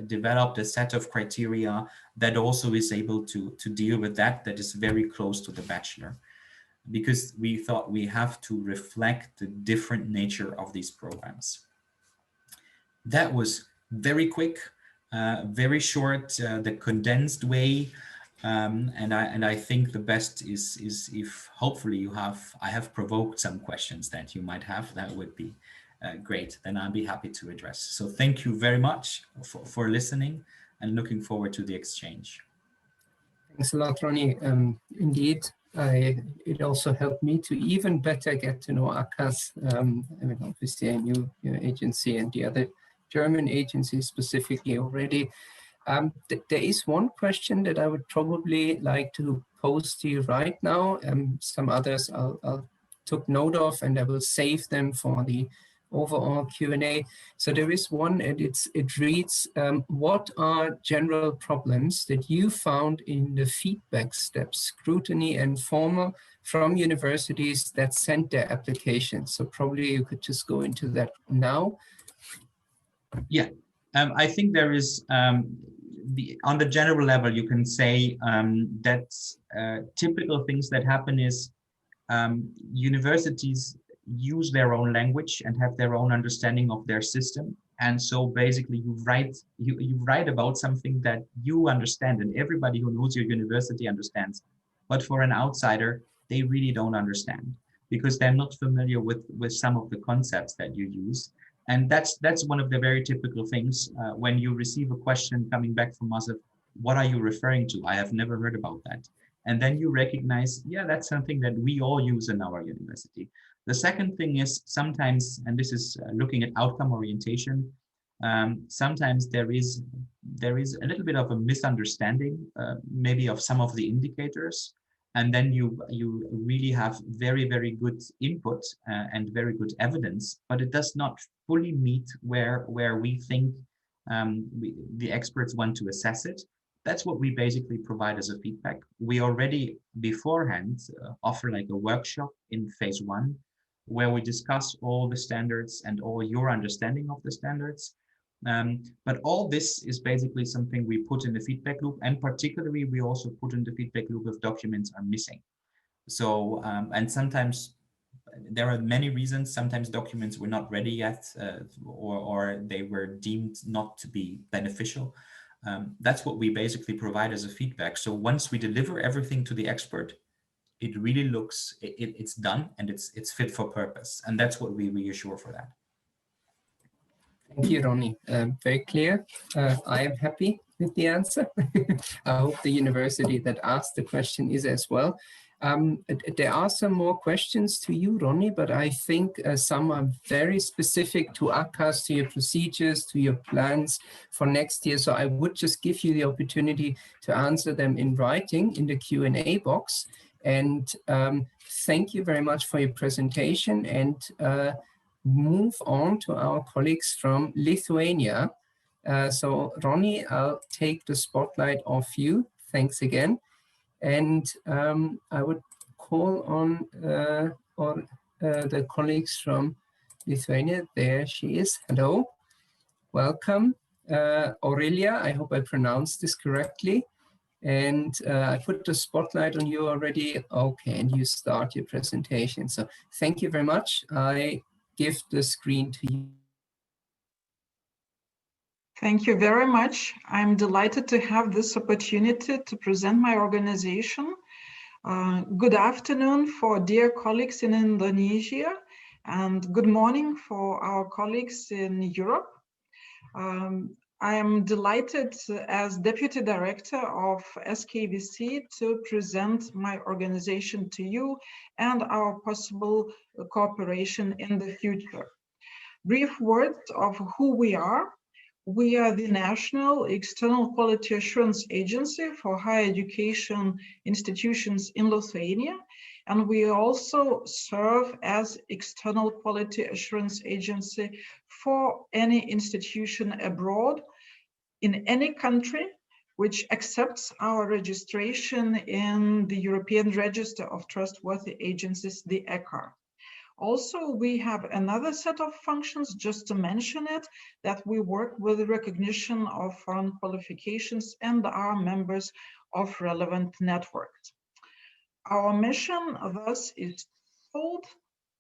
developed a set of criteria that also is able to deal with that is very close to the bachelor, because we thought we have to reflect the different nature of these programs. That was very quick, very short, the condensed way. And I think the best is if hopefully I have provoked some questions that you might have. That would be great. Then I'll be happy to address. So thank you very much for listening and looking forward to the exchange. Thanks a lot, Ronnie. Indeed, it also helped me to even better get to know ACAS. I mean, obviously I knew your agency and the other German agencies specifically already. There is one question that I would probably like to pose to you right now. Some others I'll took note of, and I will save them for the overall Q&A. So there is one, and it reads, what are general problems that you found in the feedback steps, scrutiny and formal, from universities that sent their applications? So probably you could just go into that now. Yeah, I think there is, on the general level, you can say that typical things that happen is universities use their own language and have their own understanding of their system. And so basically you write about something that you understand, and everybody who knows your university understands. But for an outsider, they really don't understand, because they're not familiar with some of the concepts that you use. And that's one of the very typical things when you receive a question coming back from us of, what are you referring to? I have never heard about that. And then you recognize, yeah, that's something that we all use in our university. The second thing is sometimes, and this is looking at outcome orientation, sometimes there is a little bit of a misunderstanding, maybe of some of the indicators. And then you really have very, very good input and very good evidence, but it does not fully meet where we think the experts want to assess it. That's what we basically provide as a feedback. We already beforehand offer like a workshop in phase 1, where we discuss all the standards and all your understanding of the standards. But all this is basically something we put in the feedback loop, and particularly we also put in the feedback loop if documents are missing. So, and sometimes there are many reasons. Sometimes documents were not ready yet, or they were deemed not to be beneficial. That's what we basically provide as a feedback. So once we deliver everything to the expert, it really looks, it's done and it's fit for purpose. And that's what we reassure for that. Thank you, Ronnie. Very clear. I am happy with the answer. I hope the university that asked the question is as well. There are some more questions to you, Ronnie, but I think some are very specific to ACAS, to your procedures, to your plans for next year. So I would just give you the opportunity to answer them in writing in the Q&A box. And thank you very much for your presentation, and move on to our colleagues from Lithuania. So Ronnie, I'll take the spotlight off you. Thanks again. And I would call on the colleagues from Lithuania. There she is. Hello. Welcome. Aurelia, I hope I pronounced this correctly. And I put the spotlight on you already. Okay, and you start your presentation. So thank you very much. I give the screen to you. Thank you very much. I'm delighted to have this opportunity to present my organization. Good afternoon for dear colleagues in Indonesia, and good morning for our colleagues in Europe. I am delighted as Deputy Director of SKVC to present my organization to you and our possible cooperation in the future. Brief words of who we are. We are the National External Quality Assurance Agency for higher education institutions in Lithuania, and we also serve as External Quality Assurance Agency for any institution abroad in any country which accepts our registration in the European Register of Trustworthy Agencies, the ECAR. Also, we have another set of functions, just to mention it, that we work with the recognition of foreign qualifications and are members of relevant networks. Our mission thus is twofold.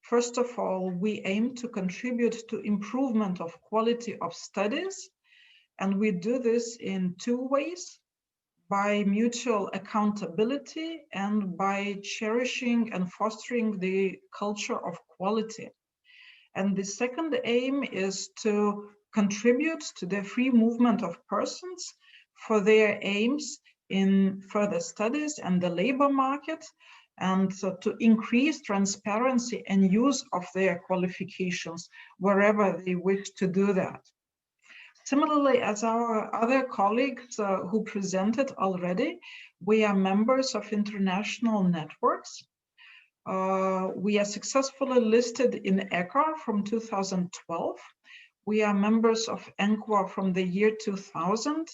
First of all, we aim to contribute to improvement of quality of studies, and we do this in two ways: by mutual accountability and by cherishing and fostering the culture of quality. And the second aim is to contribute to the free movement of persons for their aims in further studies and the labor market, and so to increase transparency and use of their qualifications wherever they wish to do that. Similarly, as our other colleagues who presented already, we are members of international networks. We are successfully listed in ECAR from 2012. We are members of ENQA from the year 2000.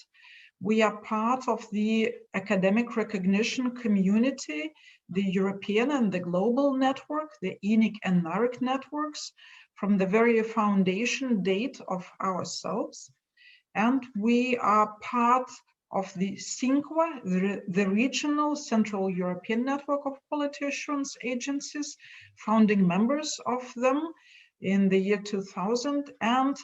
We are part of the academic recognition community, the European and the global network, the ENIC and NARIC networks, from the very foundation date of ourselves. And we are part of the ENQA, the regional Central European Network of Quality Assurance Agencies, founding members of them in the year 2000, and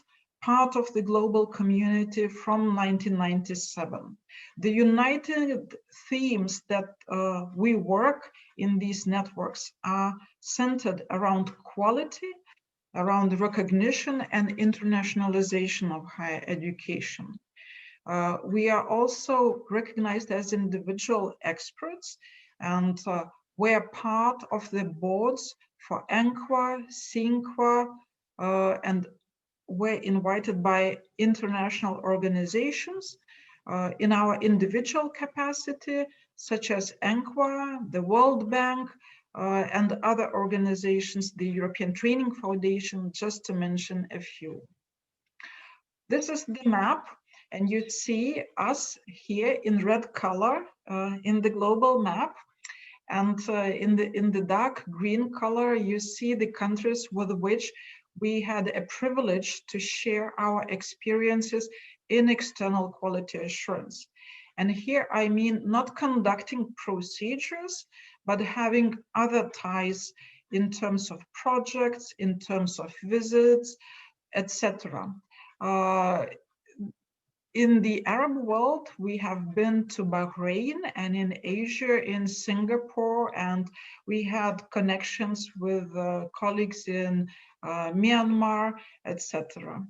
part of the global community from 1997. The united themes that we work in these networks are centered around quality, around recognition and internationalization of higher education. We are also recognized as individual experts, and we're part of the boards for ENQA, ENQA, and we're invited by international organizations in our individual capacity, such as ENQA, the World Bank, and other organizations, the European Training Foundation, just to mention a few. This is the map, and you see us here in red color in the global map, and in the dark green color, you see the countries with which we had a privilege to share our experiences in external quality assurance. And here I mean not conducting procedures, but having other ties in terms of projects, in terms of visits, etc. In the Arab world, we have been to Bahrain, and in Asia, in Singapore, and we had connections with colleagues in Myanmar, etc.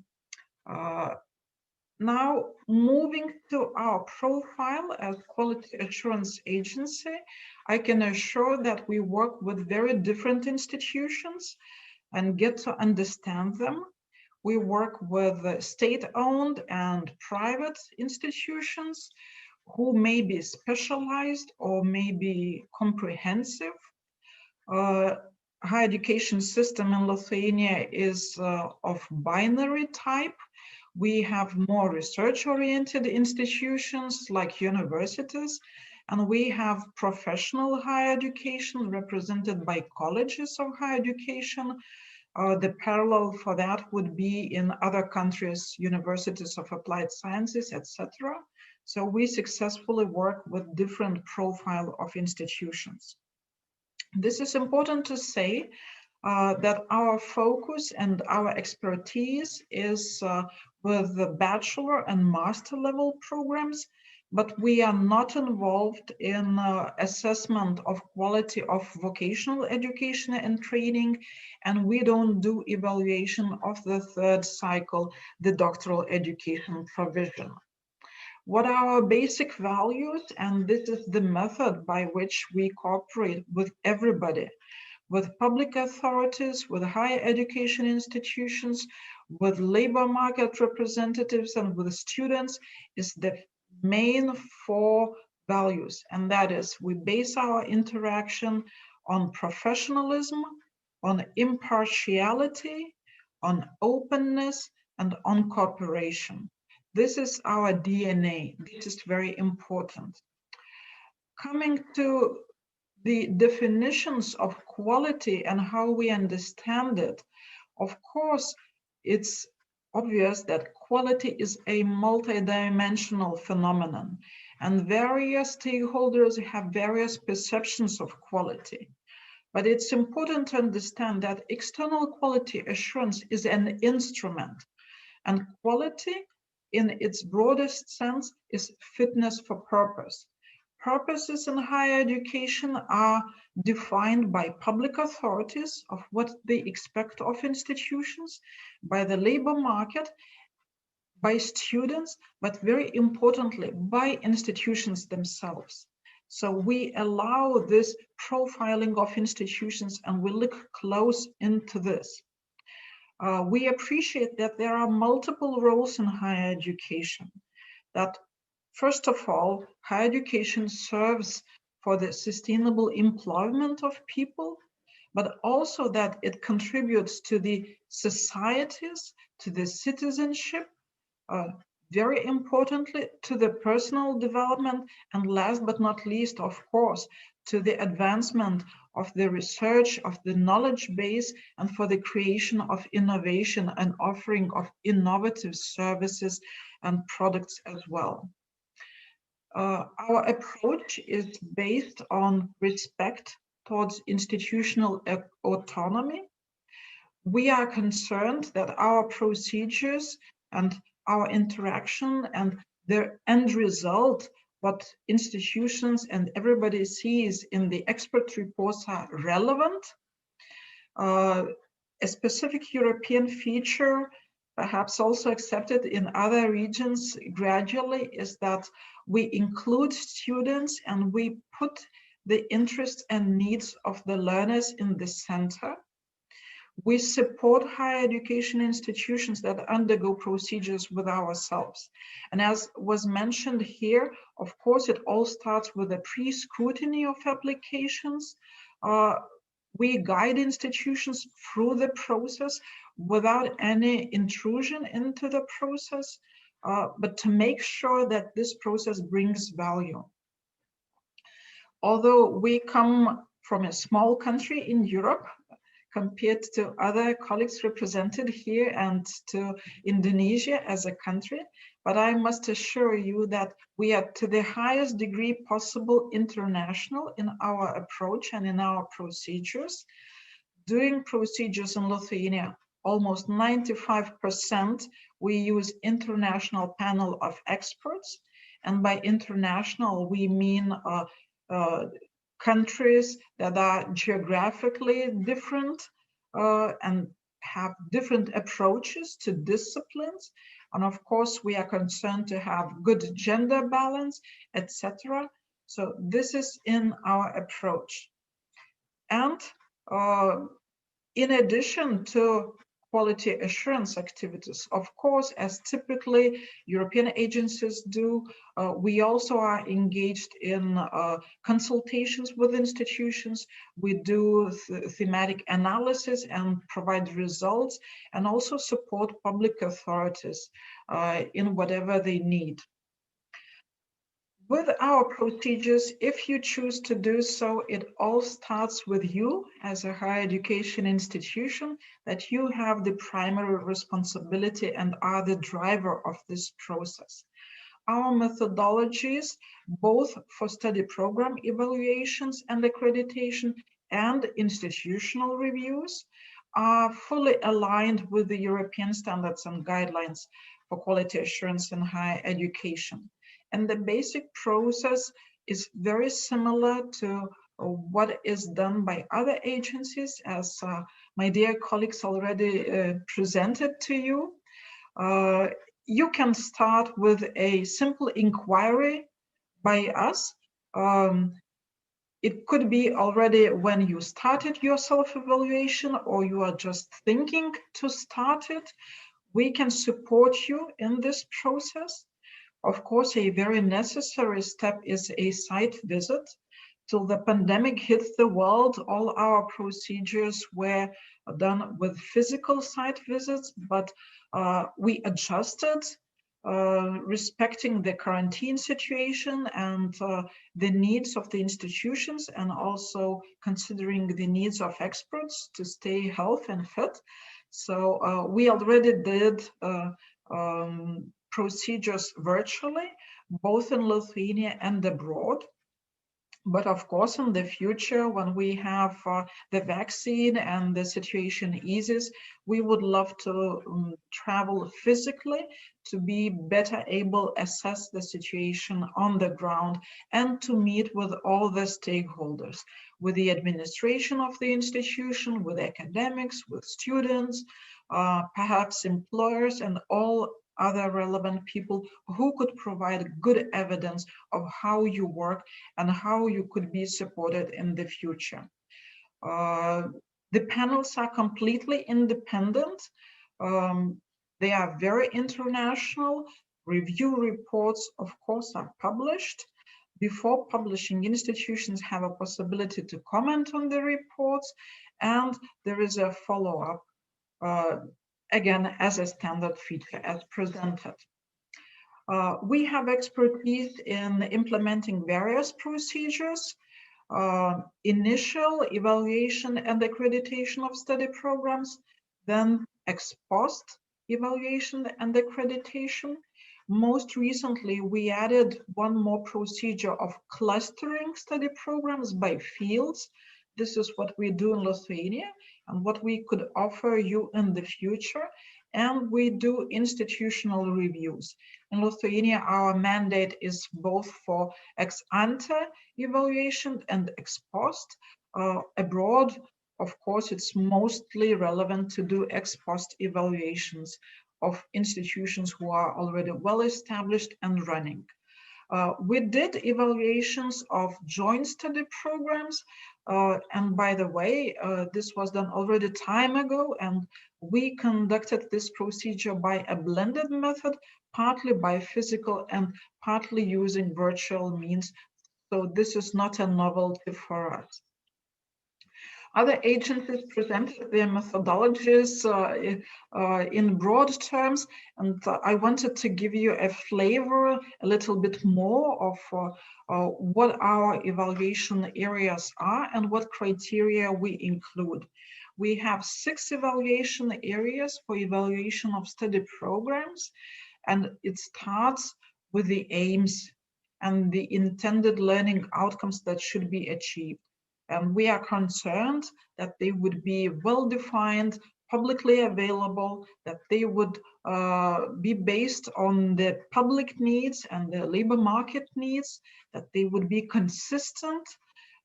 Now, moving to our profile as quality assurance agency, I can assure that we work with very different institutions and get to understand them. We work with state-owned and private institutions who may be specialized or may be comprehensive. Higher education system in Lithuania is of binary type. We have more research-oriented institutions like universities, and we have professional higher education represented by colleges of higher education. The parallel for that would be in other countries, universities of applied sciences, etc. So we successfully work with different profile of institutions. This is important to say that our focus and our expertise is with the bachelor and master level programs, but we are not involved in assessment of quality of vocational education and training, and we don't do evaluation of the third cycle, the doctoral education provision. What are our basic values? And this is the method by which we cooperate with everybody, with public authorities, with higher education institutions, with labor market representatives, and with students, is the main 4 values. And that is, we base our interaction on professionalism, on impartiality, on openness, and on cooperation. This is our DNA. This is very important. Coming to the definitions of quality and how we understand it, of course, it's obvious that quality is a multidimensional phenomenon, and various stakeholders have various perceptions of quality. But it's important to understand that external quality assurance is an instrument, and quality in its broadest sense is fitness for purpose. Purposes in higher education are defined by public authorities of what they expect of institutions, by the labor market, by students, but very importantly, by institutions themselves. So we allow this profiling of institutions, and we look close into this. We appreciate that there are multiple roles in higher education, that first of all, higher education serves for the sustainable employment of people, but also that it contributes to the societies, to the citizenship, very importantly, to the personal development, and last but not least, of course, to the advancement of the research, of the knowledge base, and for the creation of innovation and offering of innovative services and products as well. Our approach is based on respect towards institutional autonomy. We are concerned that our procedures and our interaction and the end result, what institutions and everybody sees in the expert reports, are relevant. A specific European feature, perhaps also accepted in other regions gradually, is that we include students and we put the interests and needs of the learners in the center. We support higher education institutions that undergo procedures with ourselves. And as was mentioned here, of course, it all starts with a pre-scrutiny of applications. We guide institutions through the process without any intrusion into the process, but to make sure that this process brings value. Although we come from a small country in Europe, compared to other colleagues represented here and to Indonesia as a country, but I must assure you that we are to the highest degree possible international in our approach and in our procedures. Doing procedures in Lithuania, almost 95%, we use international panel of experts. And by international, we mean countries that are geographically different and have different approaches to disciplines. And of course, we are concerned to have good gender balance, etc. So this is in our approach. And in addition to quality assurance activities, of course, as typically European agencies do, we also are engaged in consultations with institutions. We do thematic analysis and provide results, and also support public authorities in whatever they need. With our procedures, if you choose to do so, it all starts with you as a higher education institution, that you have the primary responsibility and are the driver of this process. Our methodologies, both for study program evaluations and accreditation and institutional reviews, are fully aligned with the European standards and guidelines for quality assurance in higher education. And the basic process is very similar to what is done by other agencies, as my dear colleagues already presented to you. You can start with a simple inquiry by us. It could be already when you started your self-evaluation, or you are just thinking to start it. We can support you in this process. Of course, a very necessary step is a site visit. Till the pandemic hit the world, all our procedures were done with physical site visits, but we adjusted, respecting the quarantine situation and the needs of the institutions, and also considering the needs of experts to stay healthy and fit. So we already did procedures virtually, both in Lithuania and abroad. But of course, in the future, when we have the vaccine and the situation eases, we would love to travel physically to be better able to assess the situation on the ground and to meet with all the stakeholders, with the administration of the institution, with academics, with students, perhaps employers, and all other relevant people who could provide good evidence of how you work and how you could be supported in the future. The panels are completely independent. They are very international. Review reports, of course, are published. Before publishing, institutions have a possibility to comment on the reports, and there is a follow-up again, as a standard feature, as presented. We have expertise in implementing various procedures, initial evaluation and accreditation of study programs, then ex post evaluation and accreditation. Most recently, we added one more procedure of clustering study programs by fields. This is what we do in Lithuania and what we could offer you in the future. And we do institutional reviews. In Lithuania, our mandate is both for ex ante evaluation and ex post. Abroad, of course, it's mostly relevant to do ex post evaluations of institutions who are already well established and running. We did evaluations of joint study programs, and by the way, this was done already time ago, and we conducted this procedure by a blended method, partly by physical and partly using virtual means. So this is not a novelty for us. Other agencies presented their methodologies in broad terms, and I wanted to give you a flavor, a little bit more of what our evaluation areas are and what criteria we include. We have 6 evaluation areas for evaluation of study programs, and it starts with the aims and the intended learning outcomes that should be achieved. And we are concerned that they would be well-defined, publicly available, that they would be based on the public needs and the labor market needs, that they would be consistent,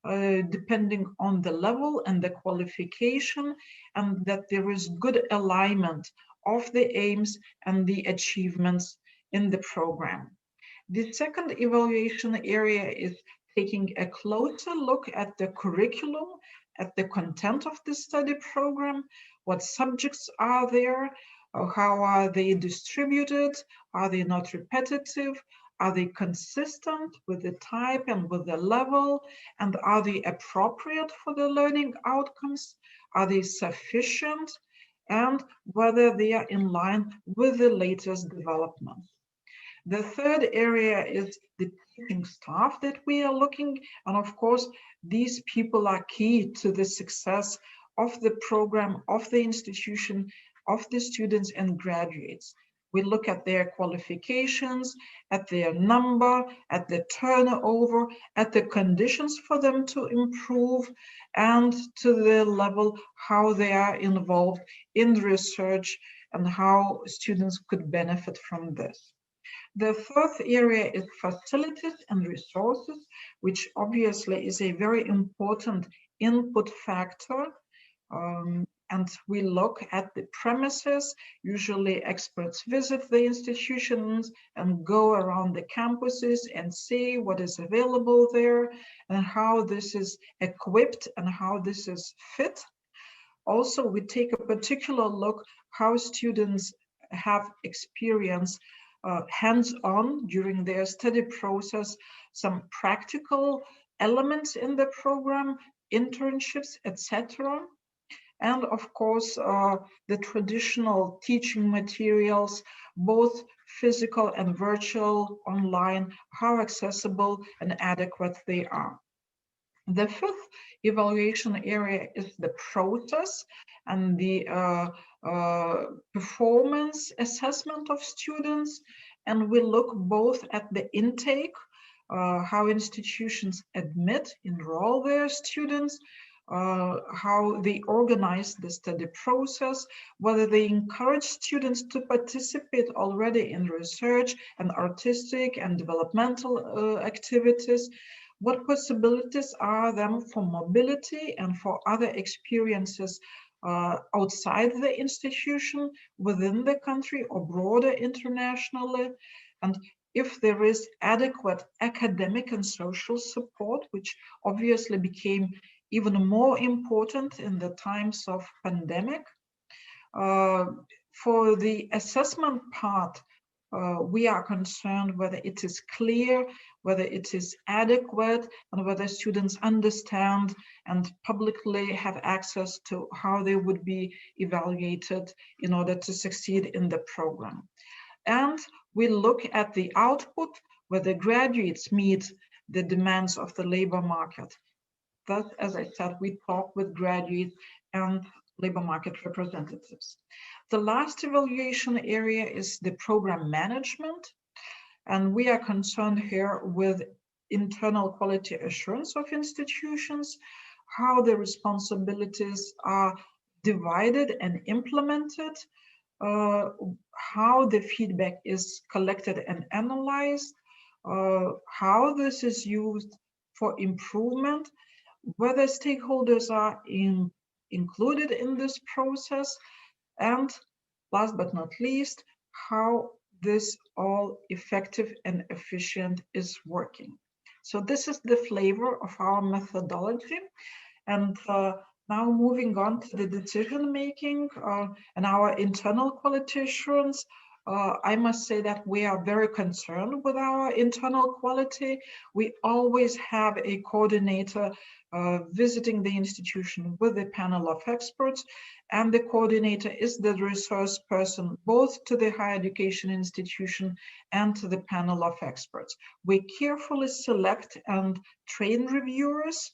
depending on the level and the qualification, and that there is good alignment of the aims and the achievements in the program. The second evaluation area is taking a closer look at the curriculum, at the content of the study program, what subjects are there, how are they distributed, are they not repetitive, are they consistent with the type and with the level, and are they appropriate for the learning outcomes, are they sufficient, and whether they are in line with the latest developments. The third area is the teaching staff that we are looking, and of course, these people are key to the success of the program, of the institution, of the students and graduates. We look at their qualifications, at their number, at the turnover, at the conditions for them to improve, and to the level how they are involved in research and how students could benefit from this. The fourth area is facilities and resources, which obviously is a very important input factor. And we look at the premises. Usually experts visit the institutions and go around the campuses and see what is available there and how this is equipped and how this is fit. Also, we take a particular look how students have experienced hands-on during their study process, some practical elements in the program, internships, etc. And of course, the traditional teaching materials, both physical and virtual, online, how accessible and adequate they are. The fifth evaluation area is the process and the performance assessment of students. And we look both at the intake, how institutions admit, enroll their students, how they organize the study process, whether they encourage students to participate already in research and artistic and developmental activities, what possibilities are there for mobility and for other experiences outside the institution, within the country or broader internationally, and if there is adequate academic and social support, which obviously became even more important in the times of pandemic. For the assessment part, we are concerned whether it is clear, whether it is adequate, and whether students understand and publicly have access to how they would be evaluated in order to succeed in the program. And we look at the output, whether graduates meet the demands of the labor market. Thus, as I said, we talk with graduates and labor market representatives. The last evaluation area is the program management. And we are concerned here with internal quality assurance of institutions, how the responsibilities are divided and implemented, how the feedback is collected and analyzed, how this is used for improvement, whether stakeholders are included in this process, and last but not least, how this all effective and efficient is working. So this is the flavor of our methodology. And now moving on to the decision making and our internal quality assurance, I must say that we are very concerned with our internal quality. We always have a coordinator visiting the institution with a panel of experts, and the coordinator is the resource person both to the higher education institution and to the panel of experts. We carefully select and train reviewers.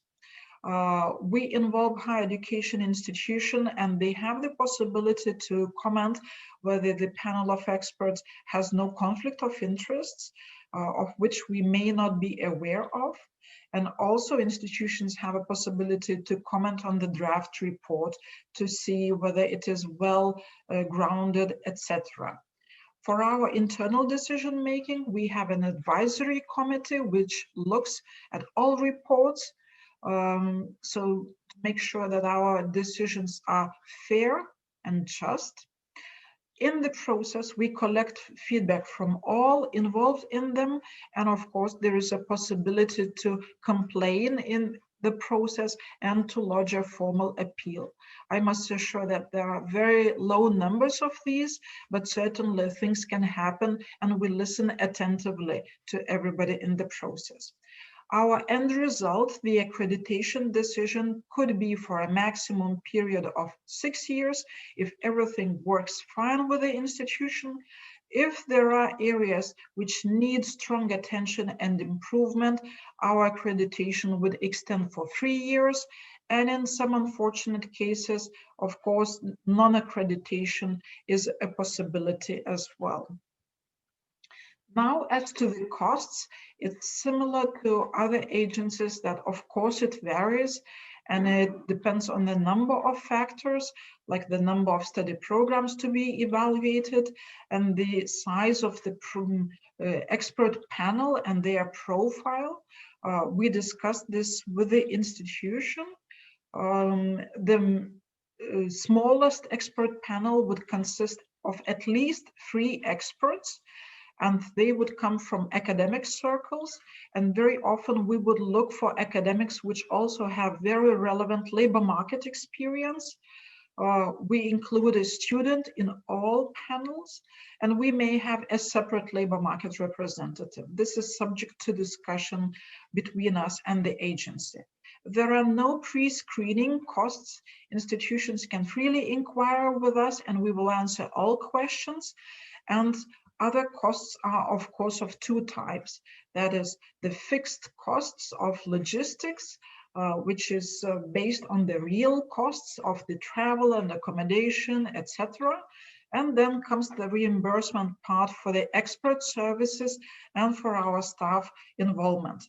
We involve higher education institution, and they have the possibility to comment whether the panel of experts has no conflict of interests, of which we may not be aware of. And also institutions have a possibility to comment on the draft report to see whether it is well grounded, etc. For our internal decision making, we have an advisory committee which looks at all reports, So to make sure that our decisions are fair and just. In the process, we collect feedback from all involved in them. And of course, there is a possibility to complain in the process and to lodge a formal appeal. I must assure that there are very low numbers of these, but certainly things can happen, and we listen attentively to everybody in the process. Our end result, the accreditation decision, could be for a maximum period of 6 years if everything works fine with the institution. If there are areas which need strong attention and improvement, our accreditation would extend for 3 years. And in some unfortunate cases, of course, non-accreditation is a possibility as well. Now, as to the costs, it's similar to other agencies that, of course, it varies, and it depends on the number of factors, like the number of study programs to be evaluated and the size of the expert panel and their profile. We discussed this with the institution. The smallest expert panel would consist of at least 3 experts, and they would come from academic circles. And very often we would look for academics which also have very relevant labor market experience. We include a student in all panels, and we may have a separate labor market representative. This is subject to discussion between us and the agency. There are no pre-screening costs. Institutions can freely inquire with us, and we will answer all questions. And other costs are, of course, of 2 types. That is the fixed costs of logistics, which is based on the real costs of the travel and accommodation, etc. And then comes the reimbursement part for the expert services and for our staff involvement.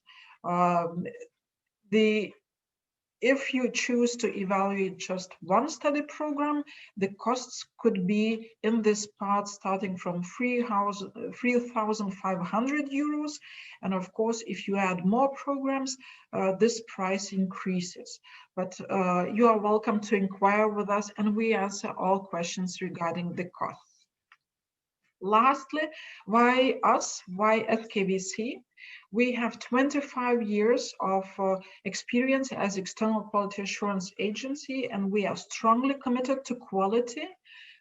If you choose to evaluate just one study program, the costs could be in this part starting from 3,500 euros. And of course, if you add more programs, this price increases. But you are welcome to inquire with us, and we answer all questions regarding the costs. Lastly, why us? Why SKVC? We have 25 years of experience as external quality assurance agency, and we are strongly committed to quality.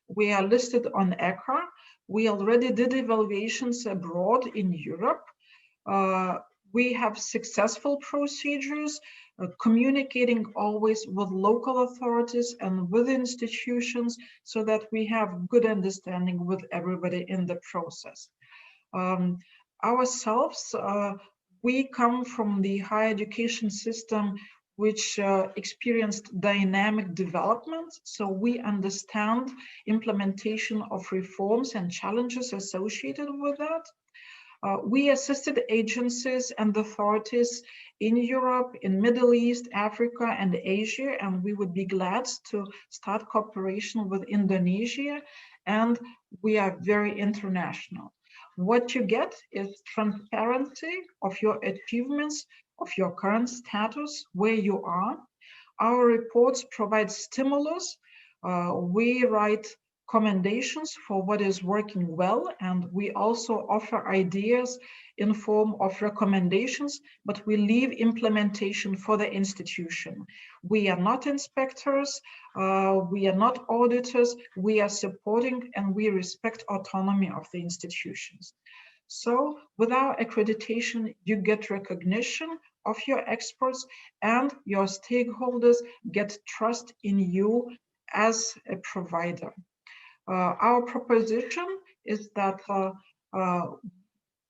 We are listed on ENQA. We already did evaluations abroad in Europe. We have successful procedures, communicating always with local authorities and with institutions so that we have good understanding with everybody in the process. Ourselves, we come from the higher education system which experienced dynamic development, so we understand implementation of reforms and challenges associated with that. We assisted agencies and authorities in Europe, in Middle East, Africa, and Asia, and we would be glad to start cooperation with Indonesia, and we are very international. What you get is transparency of your achievements, of your current status, where you are. Our reports provide stimulus. We write commendations for what is working well, and we also offer ideas in form of recommendations, but we leave implementation for the institution. We are not inspectors, we are not auditors, we are supporting, and we respect autonomy of the institutions. So with our accreditation, you get recognition of your experts, and your stakeholders get trust in you as a provider. Our proposition is that,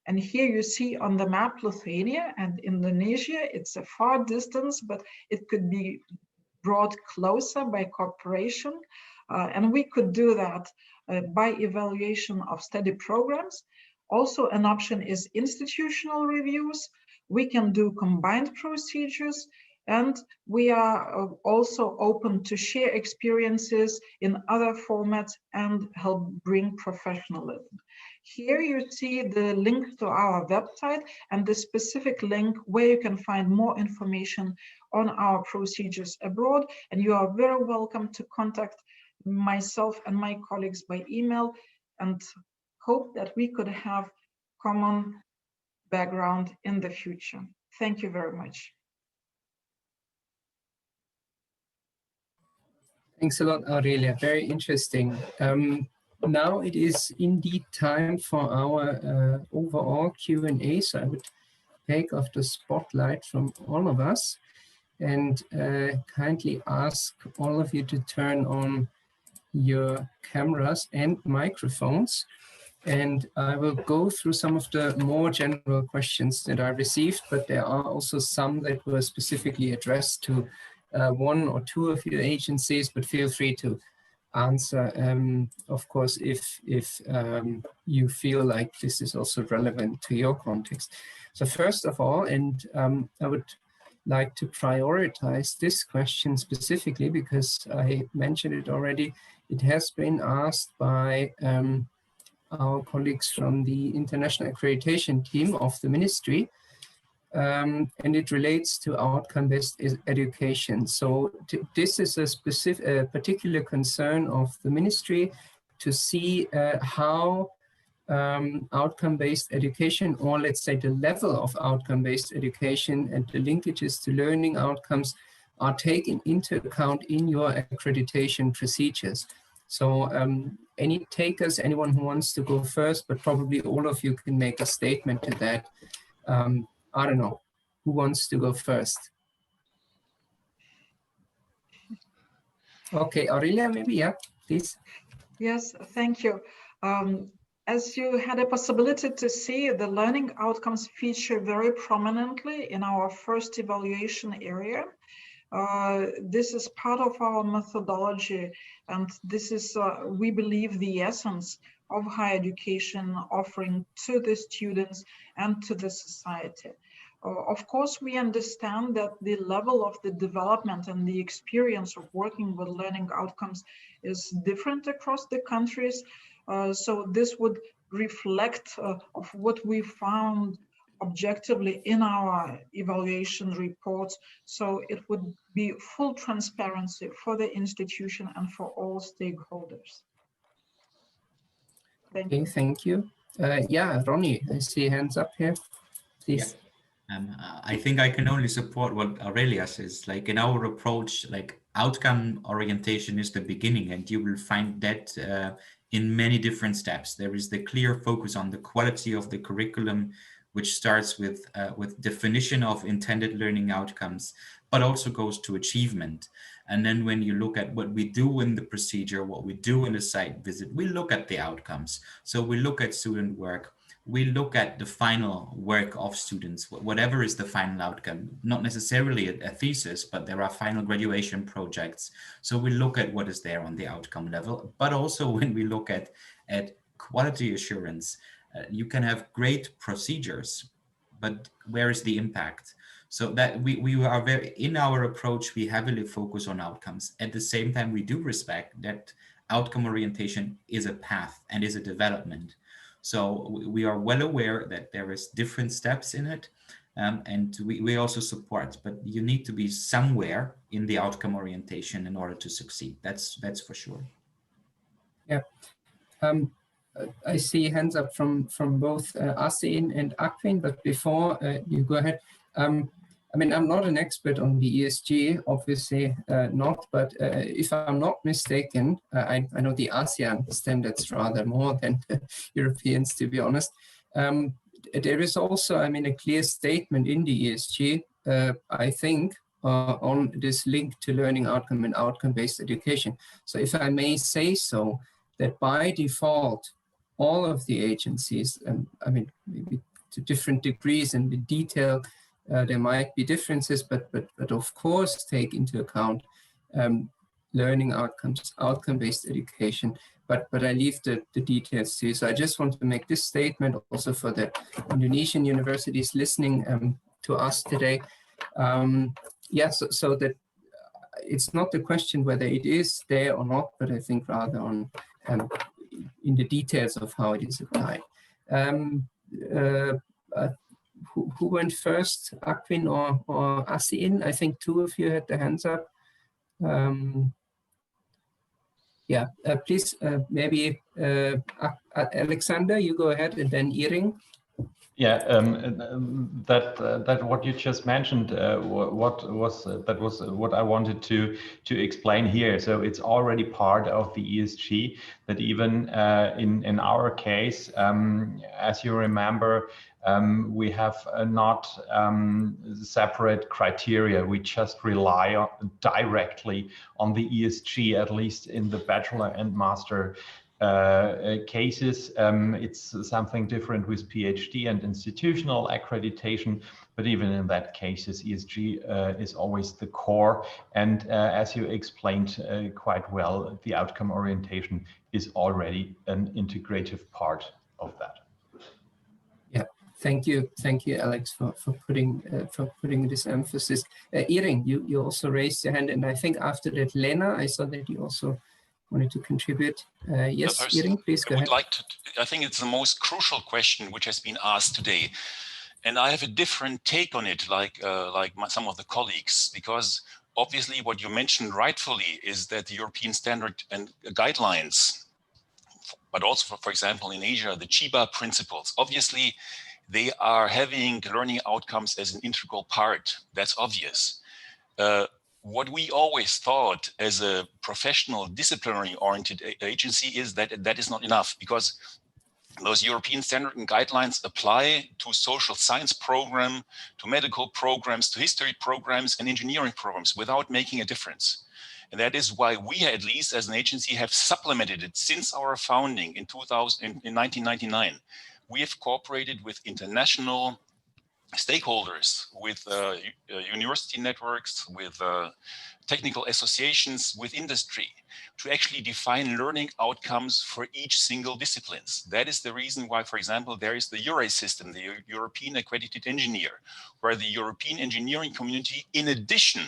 and here you see on the map Lithuania and Indonesia. It's a far distance, but it could be brought closer by cooperation. And we could do that by evaluation of study programs. Also, an option is institutional reviews. We can do combined procedures. And we are also open to share experiences in other formats and help bring professionalism. Here you see the link to our website and the specific link where you can find more information on our procedures abroad. And you are very welcome to contact myself and my colleagues by email, and hope that we could have common background in the future. Thank you very much. Thanks a lot, Aurelia. Very interesting. Now it is indeed time for our overall Q&A. So I would take off the spotlight from all of us and kindly ask all of you to turn on your cameras and microphones. And I will go through some of the more general questions that I received, but there are also some that were specifically addressed to one or two of your agencies, but feel free to answer, of course, if you feel like this is also relevant to your context. So first of all, and I would like to prioritize this question specifically because I mentioned it already. It has been asked by our colleagues from the International Accreditation team of the ministry, and it relates to outcome-based education. So this is a particular concern of the ministry to see how outcome-based education, or let's say the level of outcome-based education and the linkages to learning outcomes are taken into account in your accreditation procedures. So any takers, anyone who wants to go first, but probably all of you can make a statement to that. I don't know, who wants to go first? Okay, Aurelia, maybe, yeah, please. Yes, thank you. As you had a possibility to see, the learning outcomes feature very prominently in our first evaluation area. This is part of our methodology, and this is, we believe, the essence of higher education offering to the students and to the society. Of course, we understand that the level of the development and the experience of working with learning outcomes is different across the countries. So this would reflect of what we found objectively in our evaluation reports. So it would be full transparency for the institution and for all stakeholders. Thank you. Thank you. Yeah, Ronnie, I see hands up here. Please. Yeah. I think I can only support what Aurelia says. Like in our approach, like outcome orientation is the beginning, and you will find that in many different steps. There is the clear focus on the quality of the curriculum, which starts with definition of intended learning outcomes, but also goes to achievement. And then when you look at what we do in the procedure, what we do in the site visit, we look at the outcomes. So we look at student work. We look at the final work of students, whatever is the final outcome, not necessarily a thesis, but there are final graduation projects. So we look at what is there on the outcome level, but also when we look at quality assurance, you can have great procedures, but where is the impact? So that we are very, in our approach, we heavily focus on outcomes. At the same time, we do respect that outcome orientation is a path and is a development. So we are well aware that there is different steps in it, and we also support, but you need to be somewhere in the outcome orientation in order to succeed. That's for sure. Yeah, I see hands up from both Asin and Akwin, but before you go ahead, I mean, I'm not an expert on the ESG, obviously not, but if I'm not mistaken, I know the ASEAN standards rather more than the Europeans, to be honest. There is also, I mean, a clear statement in the ESG, I think, on this link to learning outcome and outcome-based education. So if I may say so, that by default, all of the agencies, I mean, maybe to different degrees and the detail, there might be differences, but of course take into account learning outcomes, outcome-based education. But I leave the details to you. So I just want to make this statement also for the Indonesian universities listening to us today. yeah, so that it's not the question whether it is there or not, but I think rather on in the details of how it is applied. Who went first, Akwin or Asiin? I think two of you had their hands up. Yeah, please, maybe Alexander, you go ahead, and then Iring. Yeah, that what you just mentioned, what was that was what I wanted to explain here. So it's already part of the ESG that even in our case, as you remember, we have not separate criteria. We just rely directly on the ESG, at least in the bachelor and master cases. It's something different with PhD and institutional accreditation, but even in that cases, ESG is always the core. And as you explained quite well, the outcome orientation is already an integrative part of that. Yeah, thank you, Alex, for putting this emphasis. Iring, you also raised your hand, and I think after that, Lena, I saw that you also wanted to contribute. Yes, Iring, please go ahead. I think it's the most crucial question which has been asked today, and I have a different take on it, like some of the colleagues, because obviously what you mentioned rightfully is that the European standard and guidelines, but also for example in Asia, the Chiba principles, obviously they are having learning outcomes as an integral part. That's obvious. What we always thought as a professional disciplinary oriented agency is that that is not enough, because those European standard and guidelines apply to social science program, to medical programs, to history programs and engineering programs without making a difference. And that is why we, at least as an agency, have supplemented it since our founding in 1999. We have cooperated with international stakeholders, with university networks, with technical associations, with industry, to actually define learning outcomes for each single disciplines. That is the reason why, for example, there is the EURE system, the European Accredited Engineer, where the European engineering community, in addition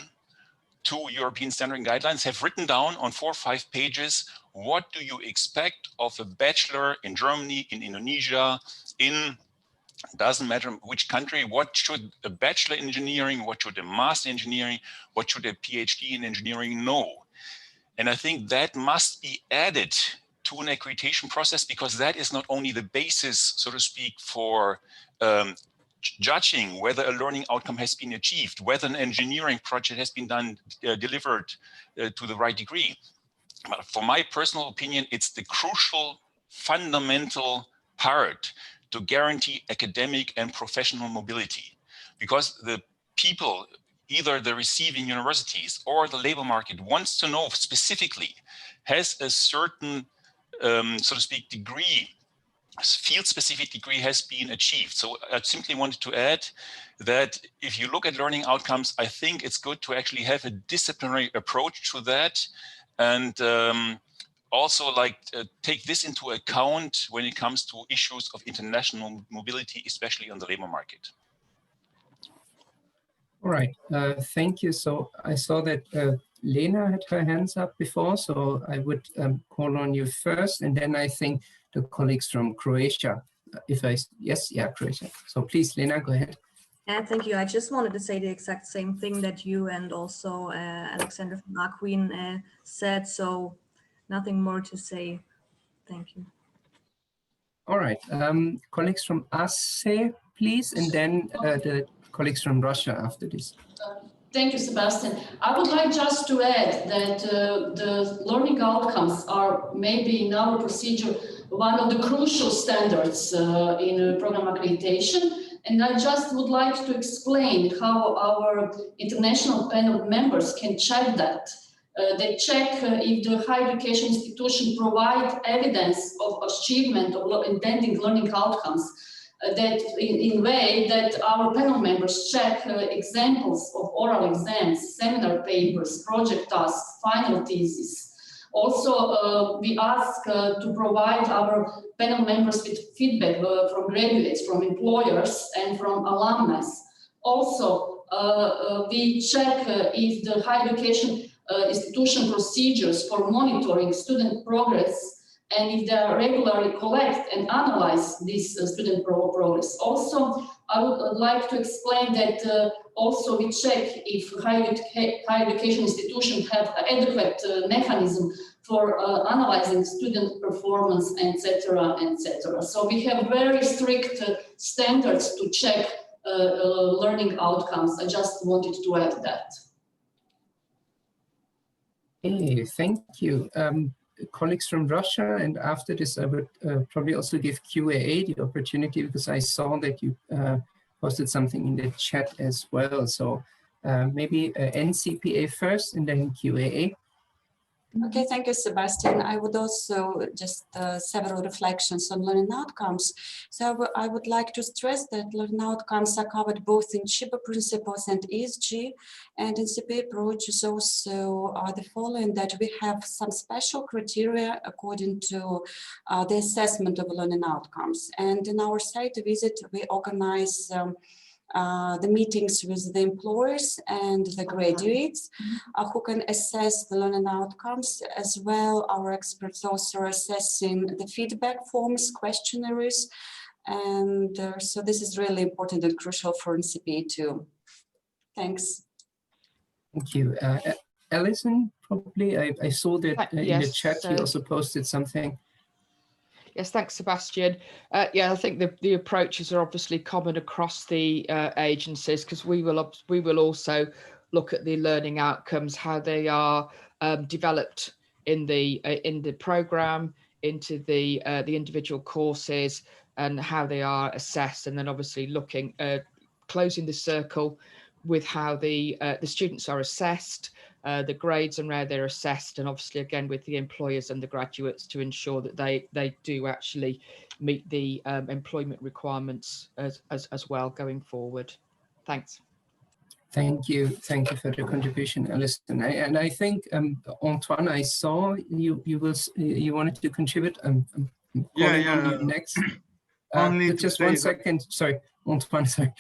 to European standard guidelines, have written down on 4 or 5 pages, what do you expect of a bachelor in Germany, in Indonesia, in doesn't matter which country, what should a bachelor in engineering, what should a master in engineering, what should a PhD in engineering know? And I think that must be added to an accreditation process, because that is not only the basis, so to speak, for judging whether a learning outcome has been achieved, whether an engineering project has been delivered to the right degree. But for my personal opinion, it's the crucial, fundamental part to guarantee academic and professional mobility, because the people, either the receiving universities or the labor market, wants to know specifically, has a certain, so to speak, degree, field-specific degree has been achieved. So I simply wanted to add that if you look at learning outcomes, I think it's good to actually have a disciplinary approach to that, and also take this into account when it comes to issues of international mobility, especially on the labor market. All right, thank you. So I saw that Lena had her hands up before, so I would call on you first, and then I think the colleagues from Croatia. Croatia. So please, Lena, go ahead. Thank you. I just wanted to say the exact same thing that you and also Alexander from Akwin said, so nothing more to say. Thank you. All right, colleagues from ASE, please, and then the colleagues from Russia after this. Thank you, Sebastian. I would like just to add that the learning outcomes are maybe in our procedure one of the crucial standards in program accreditation. And I just would like to explain how our international panel members can check that. They check if the higher education institution provides evidence of achievement of intended learning outcomes. That in way that our panel members check examples of oral exams, seminar papers, project tasks, final thesis. Also, we ask to provide our panel members with feedback from graduates, from employers, and from alumni. Also, we check if the higher education institution procedures for monitoring student progress and if they regularly collect and analyze this student progress. Also, I would like to explain that also we check if higher education institutions have adequate mechanism for analyzing student performance, etc., etc. So we have very strict standards to check learning outcomes. I just wanted to add that. Hey, thank you. Colleagues from Russia, and after this I would probably also give QAA the opportunity, because I saw that you posted something in the chat as well. So maybe NCPA first and then QAA. Okay, thank you, Sebastian. I would also just several reflections on learning outcomes. So I would like to stress that learning outcomes are covered both in CHIPA principles and ESG, and NCPA approach is also the following, that we have some special criteria according to the assessment of learning outcomes. And in our site visit, we organize the meetings with the employers and the graduates who can assess the learning outcomes. As well, our experts also are assessing the feedback forms, questionnaires, and so this is really important and crucial for NCPA too. Thanks. Thank you. Alison, probably, I saw that in the chat you also posted something. Yes, thanks, Sebastian. Yeah, I think the approaches are obviously common across the agencies, because we will also look at the learning outcomes, how they are developed in the program, into the individual courses, and how they are assessed, and then obviously looking closing the circle with how the students are assessed, the grades and where they're assessed, and obviously again with the employers and the graduates to ensure that they do actually meet the employment requirements as well going forward. Thanks. Thank you for the contribution, Alison. And I think Antoine, I saw you wanted to contribute. I'm calling on you next. Just 1 second. Sorry, Antoine. Sorry.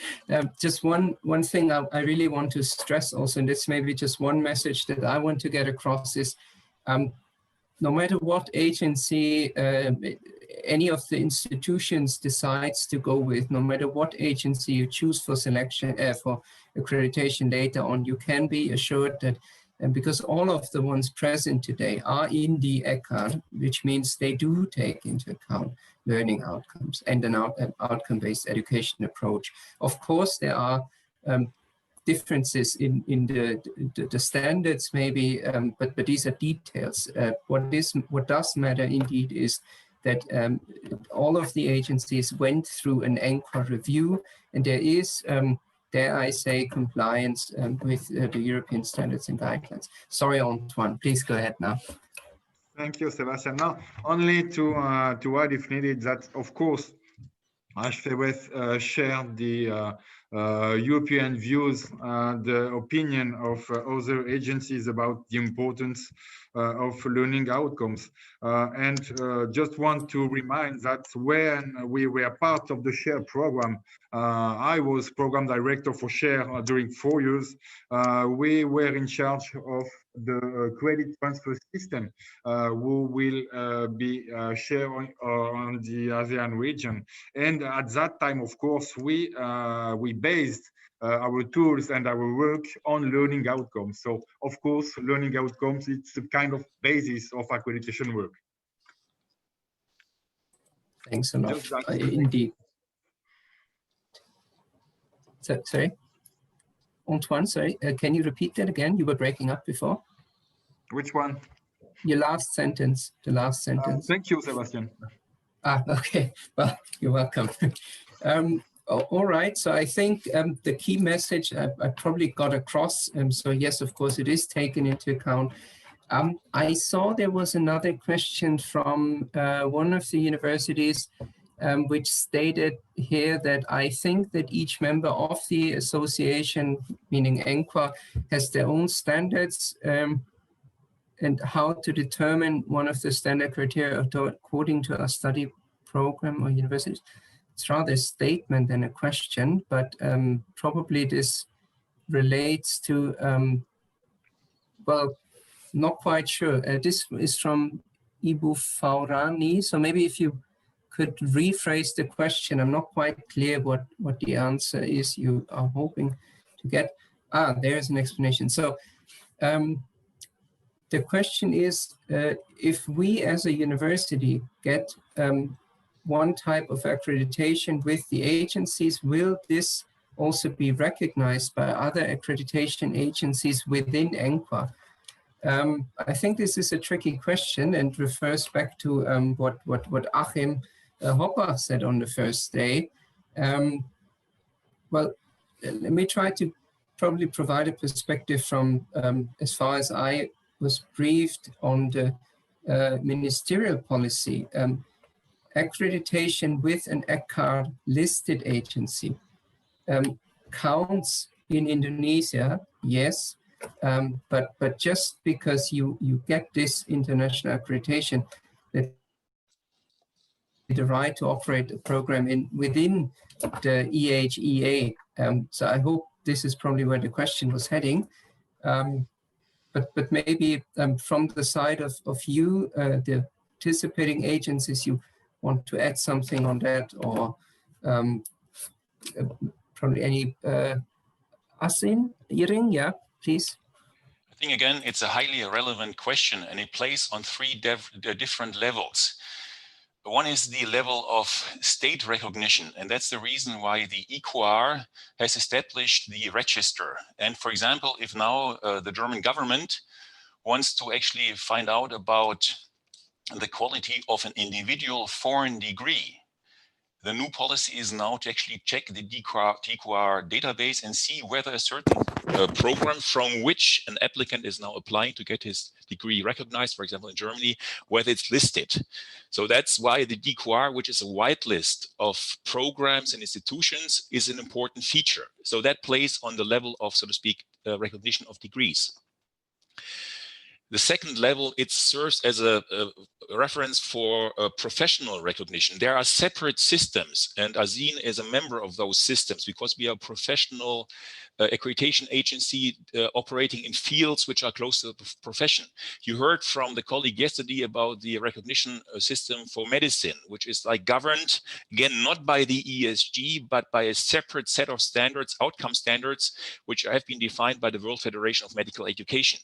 Just one thing I really want to stress also, and this may be just one message that I want to get across, is no matter what agency any of the institutions decides to go with, no matter what agency you choose for selection, for accreditation later on, you can be assured that, because all of the ones present today are in the ENQA, which means they do take into account learning outcomes and an outcome-based education approach. Of course, there are differences in the standards maybe, but these are details. What does matter indeed is that all of the agencies went through an ENQA review, and there is, dare I say, compliance with the European standards and guidelines. Sorry, Antoine, please go ahead now. Thank you, Sebastian. Now, only to add if needed that, of course, HFWS shared the European views, the opinion of other agencies about the importance of learning outcomes. And just want to remind that when we were part of the SHARE program, I was program director for SHARE during 4 years. We were in charge of the credit transfer system, who will be SHARE on the ASEAN region. And at that time, of course, we based our tools and our work on learning outcomes. So, of course, learning outcomes, it's a kind of basis of accreditation work. Thanks a lot, indeed. So, sorry, Antoine, sorry, can you repeat that again? You were breaking up before. Which one? Your last sentence, the last sentence. Thank you, Sebastian. Okay, well, you're welcome. All right, so I think the key message I probably got across, so yes, of course, it is taken into account. I saw there was another question from one of the universities, which stated here that I think that each member of the association, meaning ENQA, has their own standards, and how to determine one of the standard criteria according to a study program or universities. It's rather a statement than a question, but probably this relates to, well, not quite sure. This is from Ibu Faurani. So maybe if you could rephrase the question, I'm not quite clear what the answer is you are hoping to get. Ah, there's an explanation. So the question is, if we as a university get one type of accreditation with the agencies, will this also be recognized by other accreditation agencies within ENQA? I think this is a tricky question and refers back to what Achim Hopper said on the first day. Well, let me try to probably provide a perspective from as far as I was briefed on the ministerial policy. Accreditation with an ECHAR listed agency counts in Indonesia, yes, but just because you get this international accreditation, that the right to operate a program within the EHEA. So I hope this is probably where the question was heading. But maybe from the side of you, the participating agencies, you want to add something on that, or probably any Asin, Iring, yeah, please. I think again, it's a highly relevant question, and it plays on three different levels. One is the level of state recognition, and that's the reason why the EQR has established the register. And for example, if now the German government wants to actually find out about the quality of an individual foreign degree, the new policy is now to actually check the TQR database and see whether a certain program from which an applicant is now applying to get his degree recognized, for example, in Germany, whether it's listed. So that's why the DQR, which is a whitelist of programs and institutions, is an important feature. So that plays on the level of, so to speak, recognition of degrees. The second level, it serves as a reference for professional recognition. There are separate systems, and Azin is a member of those systems because we are a professional accreditation agency operating in fields which are close to the profession. You heard from the colleague yesterday about the recognition system for medicine, which is like governed, again, not by the ESG, but by a separate set of standards, outcome standards, which have been defined by the World Federation of Medical Education.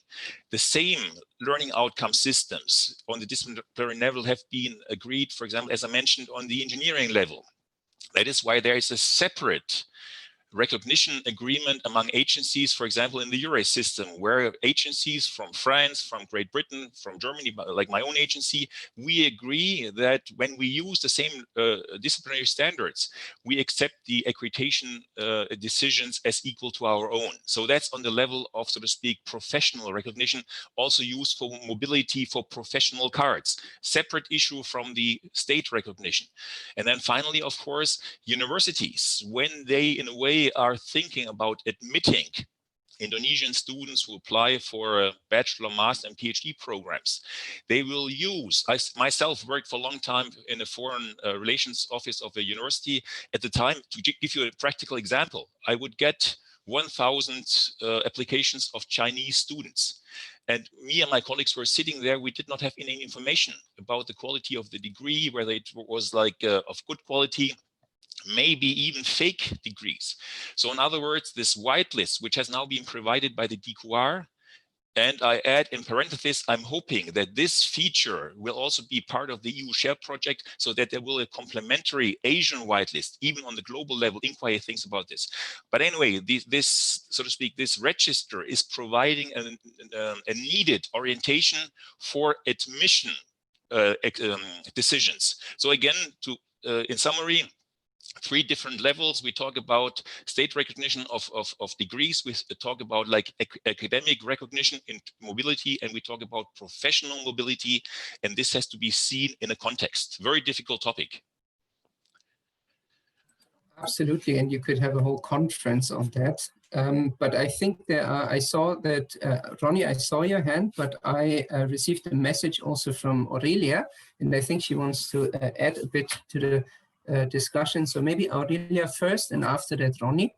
The same learning outcome systems on the disciplinary level have been agreed, for example, as I mentioned, on the engineering level. That is why there is a separate recognition agreement among agencies, for example, in the EURES system, where agencies from France, from Great Britain, from Germany, like my own agency, we agree that when we use the same disciplinary standards, we accept the accreditation decisions as equal to our own. So that's on the level of, so to speak, professional recognition, also used for mobility for professional cards, separate issue from the state recognition. And then finally, of course, universities, when they in a way are thinking about admitting Indonesian students who apply for a bachelor, master, and PhD programs, they will use, I myself worked for a long time in a foreign relations office of a university. At the time, to give you a practical example, I would get 1,000 applications of Chinese students. And me and my colleagues were sitting there. We did not have any information about the quality of the degree, whether it was like of good quality, maybe even fake degrees. So in other words, this whitelist, which has now been provided by the DQR, and I add in parentheses, I'm hoping that this feature will also be part of the EU Share project, so that there will be a complementary Asian whitelist, even on the global level. ENQA thinks about this. But anyway, this, so to speak, this register is providing a needed orientation for admission decisions. So again, in summary, three different levels. We talk about state recognition of degrees. We talk about like academic recognition in mobility, and we talk about professional mobility. And this has to be seen in a context. Very difficult topic. Absolutely, and you could have a whole conference on that. But I think there are, I saw that, Ronnie, I saw your hand, but I received a message also from Aurelia, and I think she wants to add a bit to the discussion. So maybe Aurelia first, and after that, Ronnie.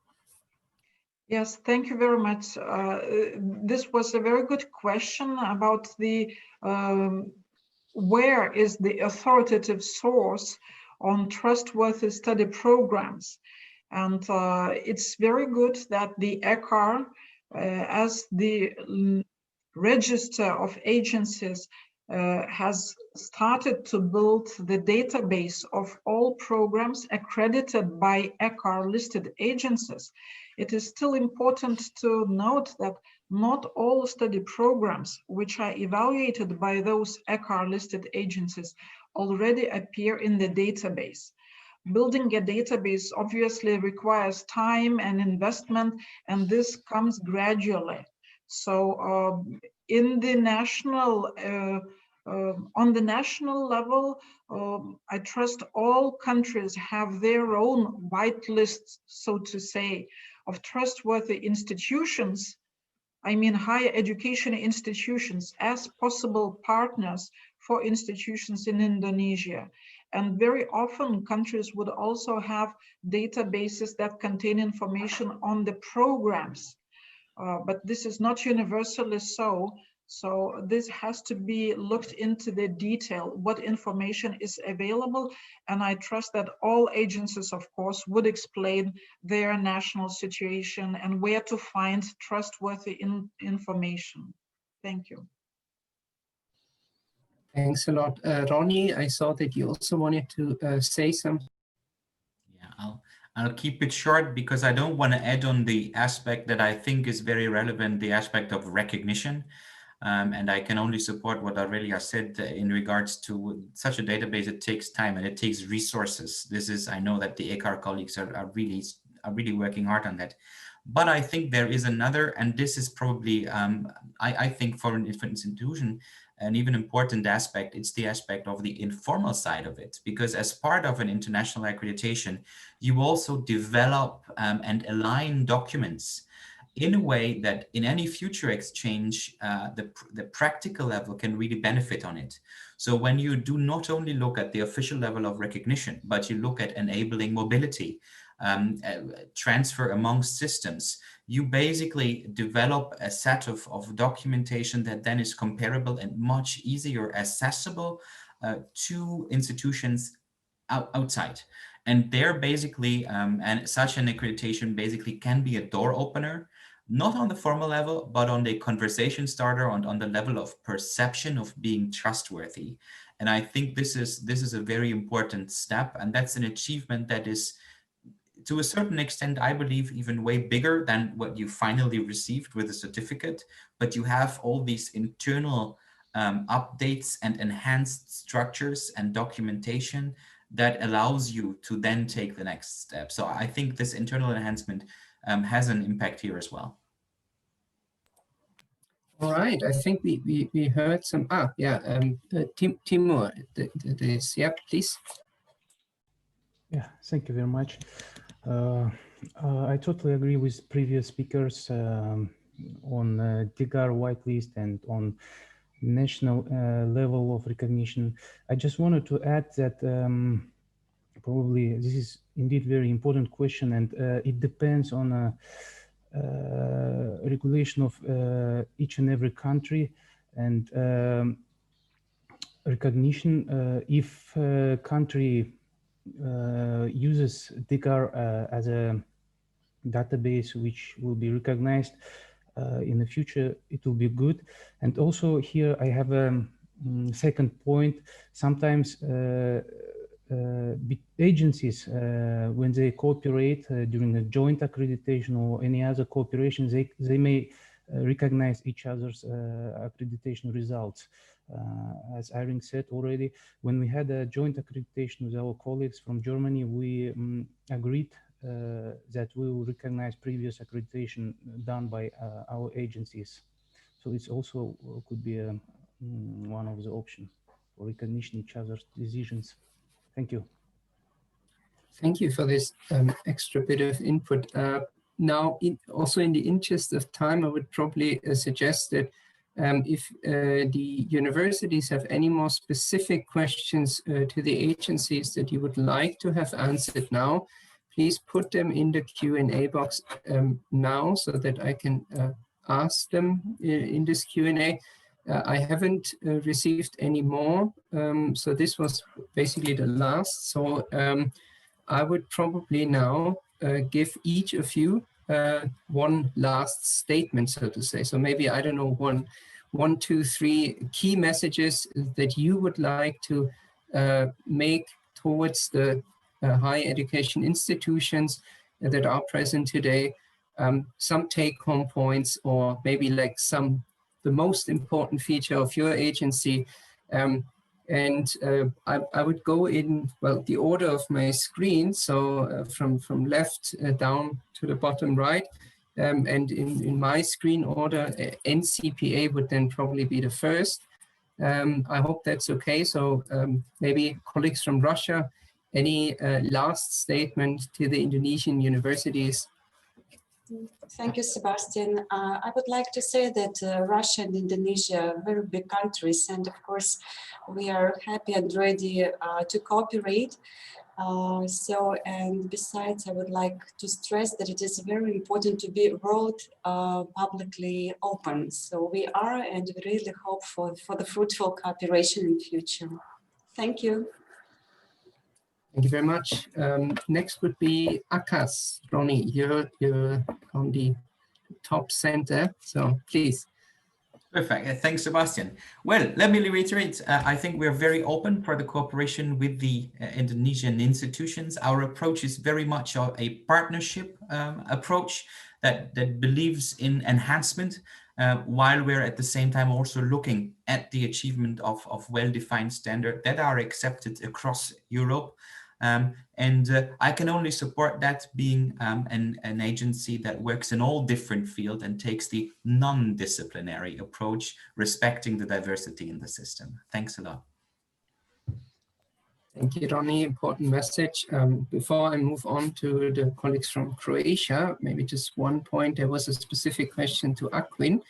Yes, thank you very much. This was a very good question about the where is the authoritative source on trustworthy study programs. And it's very good that the ECAR, as the register of agencies, has started to build the database of all programs accredited by ECAR listed agencies. It is still important to note that not all study programs which are evaluated by those ECAR listed agencies already appear in the database. Building a database obviously requires time and investment, and this comes gradually. So in the national, on the national level, I trust all countries have their own white lists, so to say, of trustworthy institutions, I mean higher education institutions, as possible partners for institutions in Indonesia. And very often countries would also have databases that contain information on the programs. But this is not universally so. So this has to be looked into the detail, what information is available. And I trust that all agencies, of course, would explain their national situation and where to find trustworthy information. Thank you. Thanks a lot. Ronnie, I saw that you also wanted to say something. Yeah, I'll keep it short because I don't want to add on the aspect that I think is very relevant, the aspect of recognition. And I can only support what Aurelia said in regards to such a database. It takes time and it takes resources. This is, I know that the ECAR colleagues are really working hard on that. But I think there is another, and this is probably, I think for an institution, an even important aspect. It's the aspect of the informal side of it, because as part of an international accreditation, you also develop and align documents in a way that in any future exchange, the practical level can really benefit on it. So when you do not only look at the official level of recognition, but you look at enabling mobility, transfer amongst systems, you basically develop a set of documentation that then is comparable and much easier accessible to institutions outside. And they're basically, and such an accreditation basically can be a door opener, not on the formal level, but on the conversation starter, on the level of perception of being trustworthy. And I think this is a very important step, and that's an achievement that is, to a certain extent, I believe, even way bigger than what you finally received with a certificate. But you have all these internal updates and enhanced structures and documentation that allows you to then take the next step. So I think this internal enhancement has an impact here as well. All right, I think we heard some, Timur, yeah, please. Yeah, thank you very much. I totally agree with previous speakers on DIGAR whitelist and on national level of recognition. I just wanted to add that probably this is indeed very important question, and it depends on regulation of each and every country, and recognition if country uses DIGAR as a database which will be recognized in the future, it will be good. And also here I have a second point. Sometimes agencies, when they cooperate during a joint accreditation or any other cooperation, they may recognize each other's accreditation results. As Irene said already, when we had a joint accreditation with our colleagues from Germany, we agreed that we will recognize previous accreditation done by our agencies. So it's also could be one of the options for recognition each other's decisions. Thank you. Thank you for this extra bit of input. Now, also in the interest of time, I would probably suggest that if the universities have any more specific questions to the agencies that you would like to have answered now, please put them in the Q&A box now so that I can ask them in this Q&A. I haven't received any more, so this was basically the last. So I would probably now give each of you one last statement, so to say. So maybe, I don't know, one, two, three key messages that you would like to make towards the higher education institutions that are present today, some take-home points, or maybe like the most important feature of your agency. I would go in, well, the order of my screen, so from left down to the bottom right. And in my screen order, NCPA would then probably be the first. I hope that's okay. So maybe colleagues from Russia, any last statement to the Indonesian universities? Thank you, Sebastian. I would like to say that Russia and Indonesia are very big countries, and of course, we are happy and ready to cooperate. And besides, I would like to stress that it is very important to be world publicly open. So we are, and we really hope for the fruitful cooperation in the future. Thank you. Thank you very much. Next would be Akas. Ronnie, you're on the top center, so please. Perfect. Thanks, Sebastian. Well, let me reiterate. I think we're very open for the cooperation with the Indonesian institutions. Our approach is very much a partnership approach that believes in enhancement, while we're at the same time also looking at the achievement of well-defined standards that are accepted across Europe. I can only support that, being an agency that works in all different fields and takes the non-disciplinary approach, respecting the diversity in the system. Thanks a lot. Thank you, Ronnie. Important message. Before I move on to the colleagues from Croatia, maybe just one point. There was a specific question to Akwin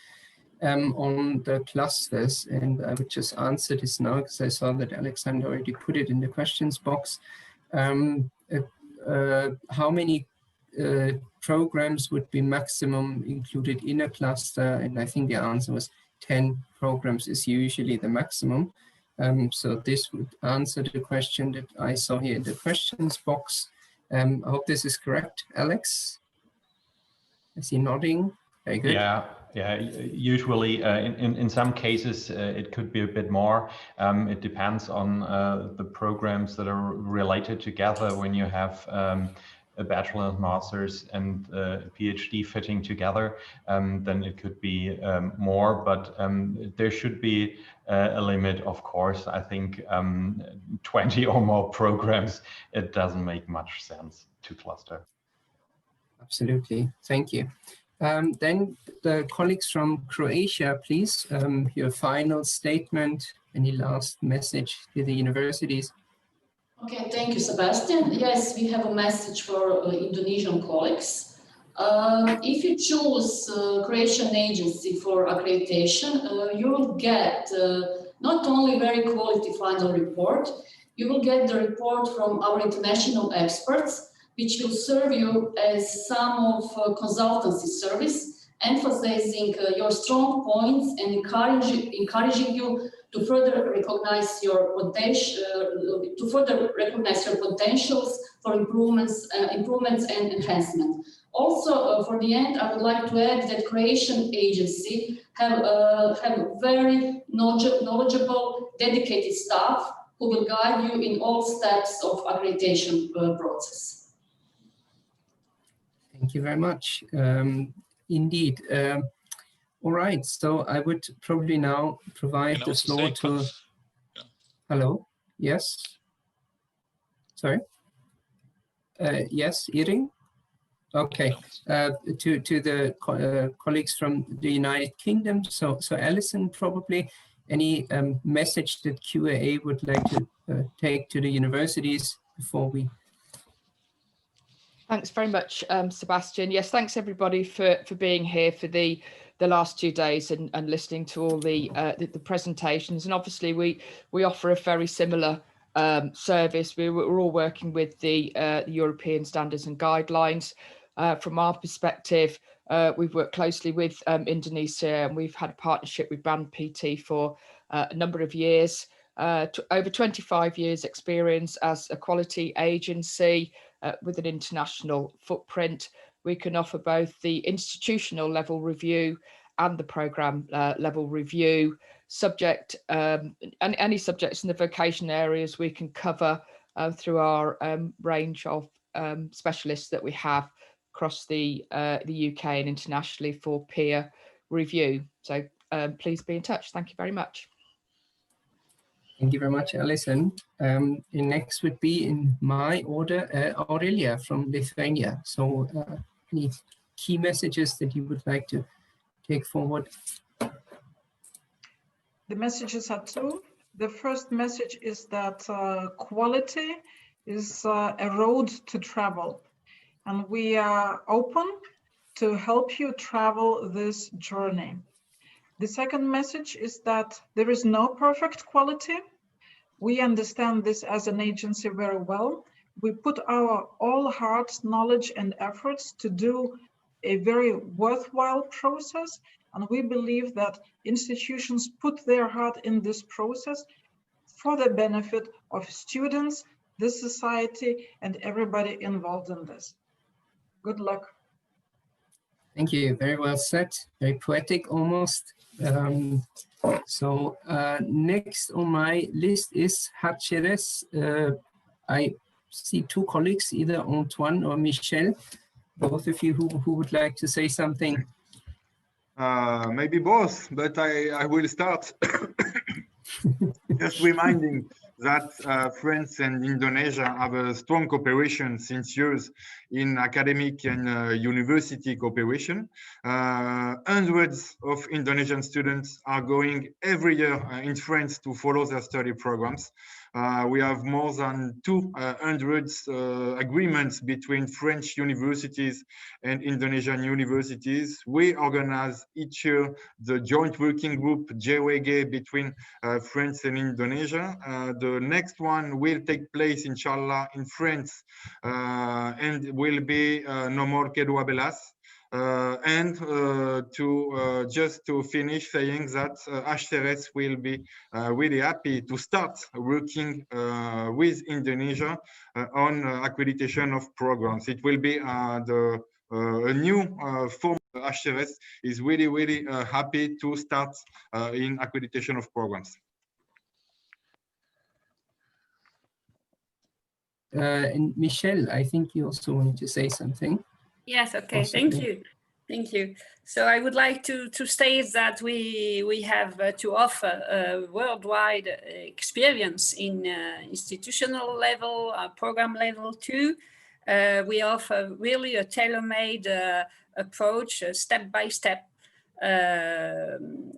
on the clusters, and I would just answer this now because I saw that Alexander already put it in the questions box. How many programs would be maximum included in a cluster? And I think the answer was 10 programs is usually the maximum. So this would answer the question that I saw here in the questions box. I hope this is correct, Alex. I see nodding. Very good. Yeah. Usually, in some cases, it could be a bit more. It depends on the programs that are related together. When you have a bachelor, master's, and PhD fitting together, then it could be more. But there should be a limit, of course. I think 20 or more programs, it doesn't make much sense to cluster. Absolutely. Thank you. Then the colleagues from Croatia, please, your final statement, any last message to the universities? Okay, thank you, Sebastian. Yes, we have a message for Indonesian colleagues. If you choose Croatian agency for accreditation, you will get not only very quality final report, you will get the report from our international experts, which will serve you as some of consultancy service, emphasizing your strong points and encouraging you to further recognize your potentials for improvements and enhancement. Also, for the end, I would like to add that Croatian agency have very knowledgeable, dedicated staff who will guide you in all steps of accreditation process. Thank you very much. Indeed. All right, so I would probably now provide the floor to... Yeah. Hello? Yes? Sorry? Yes, Iring? Okay, to the colleagues from the United Kingdom. So Alison, probably any message that QAA would like to take to the universities before we... Thanks very much, Sebastian. Yes, thanks everybody for being here for the last 2 days and listening to all the presentations. And obviously we offer a very similar service. We're all working with the European standards and guidelines. From our perspective, we've worked closely with Indonesia, and we've had a partnership with Band PT for a number of years. Over 25 years experience as a quality agency with an international footprint. We can offer both the institutional level review and the program level review. Subject and any subjects in the vocation areas we can cover through our range of specialists that we have across the UK and internationally for peer review. So please be in touch. Thank you very much. Thank you very much, Alison. Next would be in my order, Aurelia from Lithuania. So any key messages that you would like to take forward? The messages are two. The first message is that quality is a road to travel, and we are open to help you travel this journey. The second message is that there is no perfect quality. We understand this as an agency very well. We put our all heart, knowledge, and efforts to do a very worthwhile process. And we believe that institutions put their heart in this process for the benefit of students, the society, and everybody involved in this. Good luck. Thank you. Very well said. Very poetic almost. Next on my list is Hatcheres. I see two colleagues, either Antoine or Michel. Both of you who would like to say something. Maybe both, but I will start. Just reminding that France and Indonesia have a strong cooperation since years in academic and university cooperation. Hundreds of Indonesian students are going every year in France to follow their study programs. We have more than 200 agreements between French universities and Indonesian universities. We organize each year the joint working group JWG between France and Indonesia. The next one will take place, inshallah, in France and will be nomor ke-12. Just to finish saying that HCRS will be really happy to start working with Indonesia on accreditation of programs. It will be a new form. HCRS is really happy to start in accreditation of programs. And Michelle, I think you also wanted to say something. Yes, okay, thank you. Thank you. So I would like to state that we have to offer a worldwide experience in institutional level, program level too. We offer really a tailor-made approach, step by step along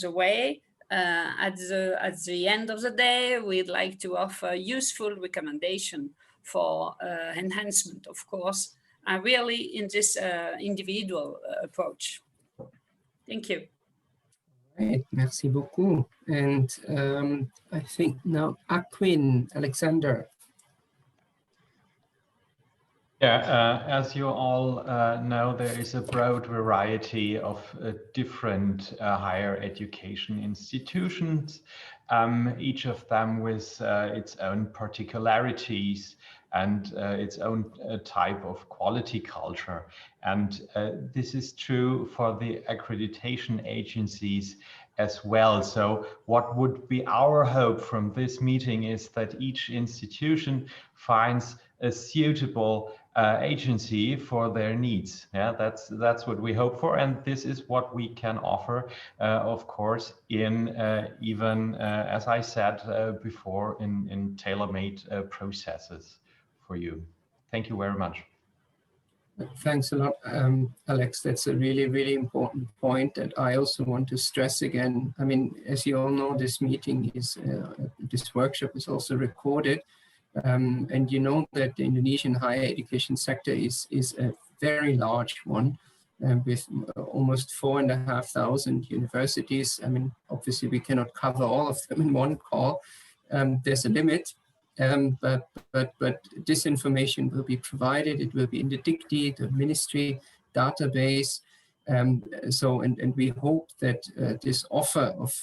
the way. At the end of the day, we'd like to offer useful recommendation for enhancement, of course, really in this individual approach. Thank you. Right, merci beaucoup. And I think now Aquin, Alexander. Yeah, as you all know, there is a broad variety of different higher education institutions, each of them with its own particularities and its own type of quality culture. And this is true for the accreditation agencies as well. So what would be our hope from this meeting is that each institution finds a suitable agency for their needs. Yeah, that's what we hope for, and this is what we can offer, of course, in even as I said before, in tailor-made processes for you. Thank you very much. Thanks a lot, Alex. That's a really important point that I also want to stress again. I mean, as you all know, this meeting is this workshop is also recorded. And you know that the Indonesian higher education sector is a very large one, with almost 4,500 universities. I mean, obviously we cannot cover all of them in one call, there's a limit. But this information will be provided. It will be in the DICTI, the ministry database. And we hope that this offer of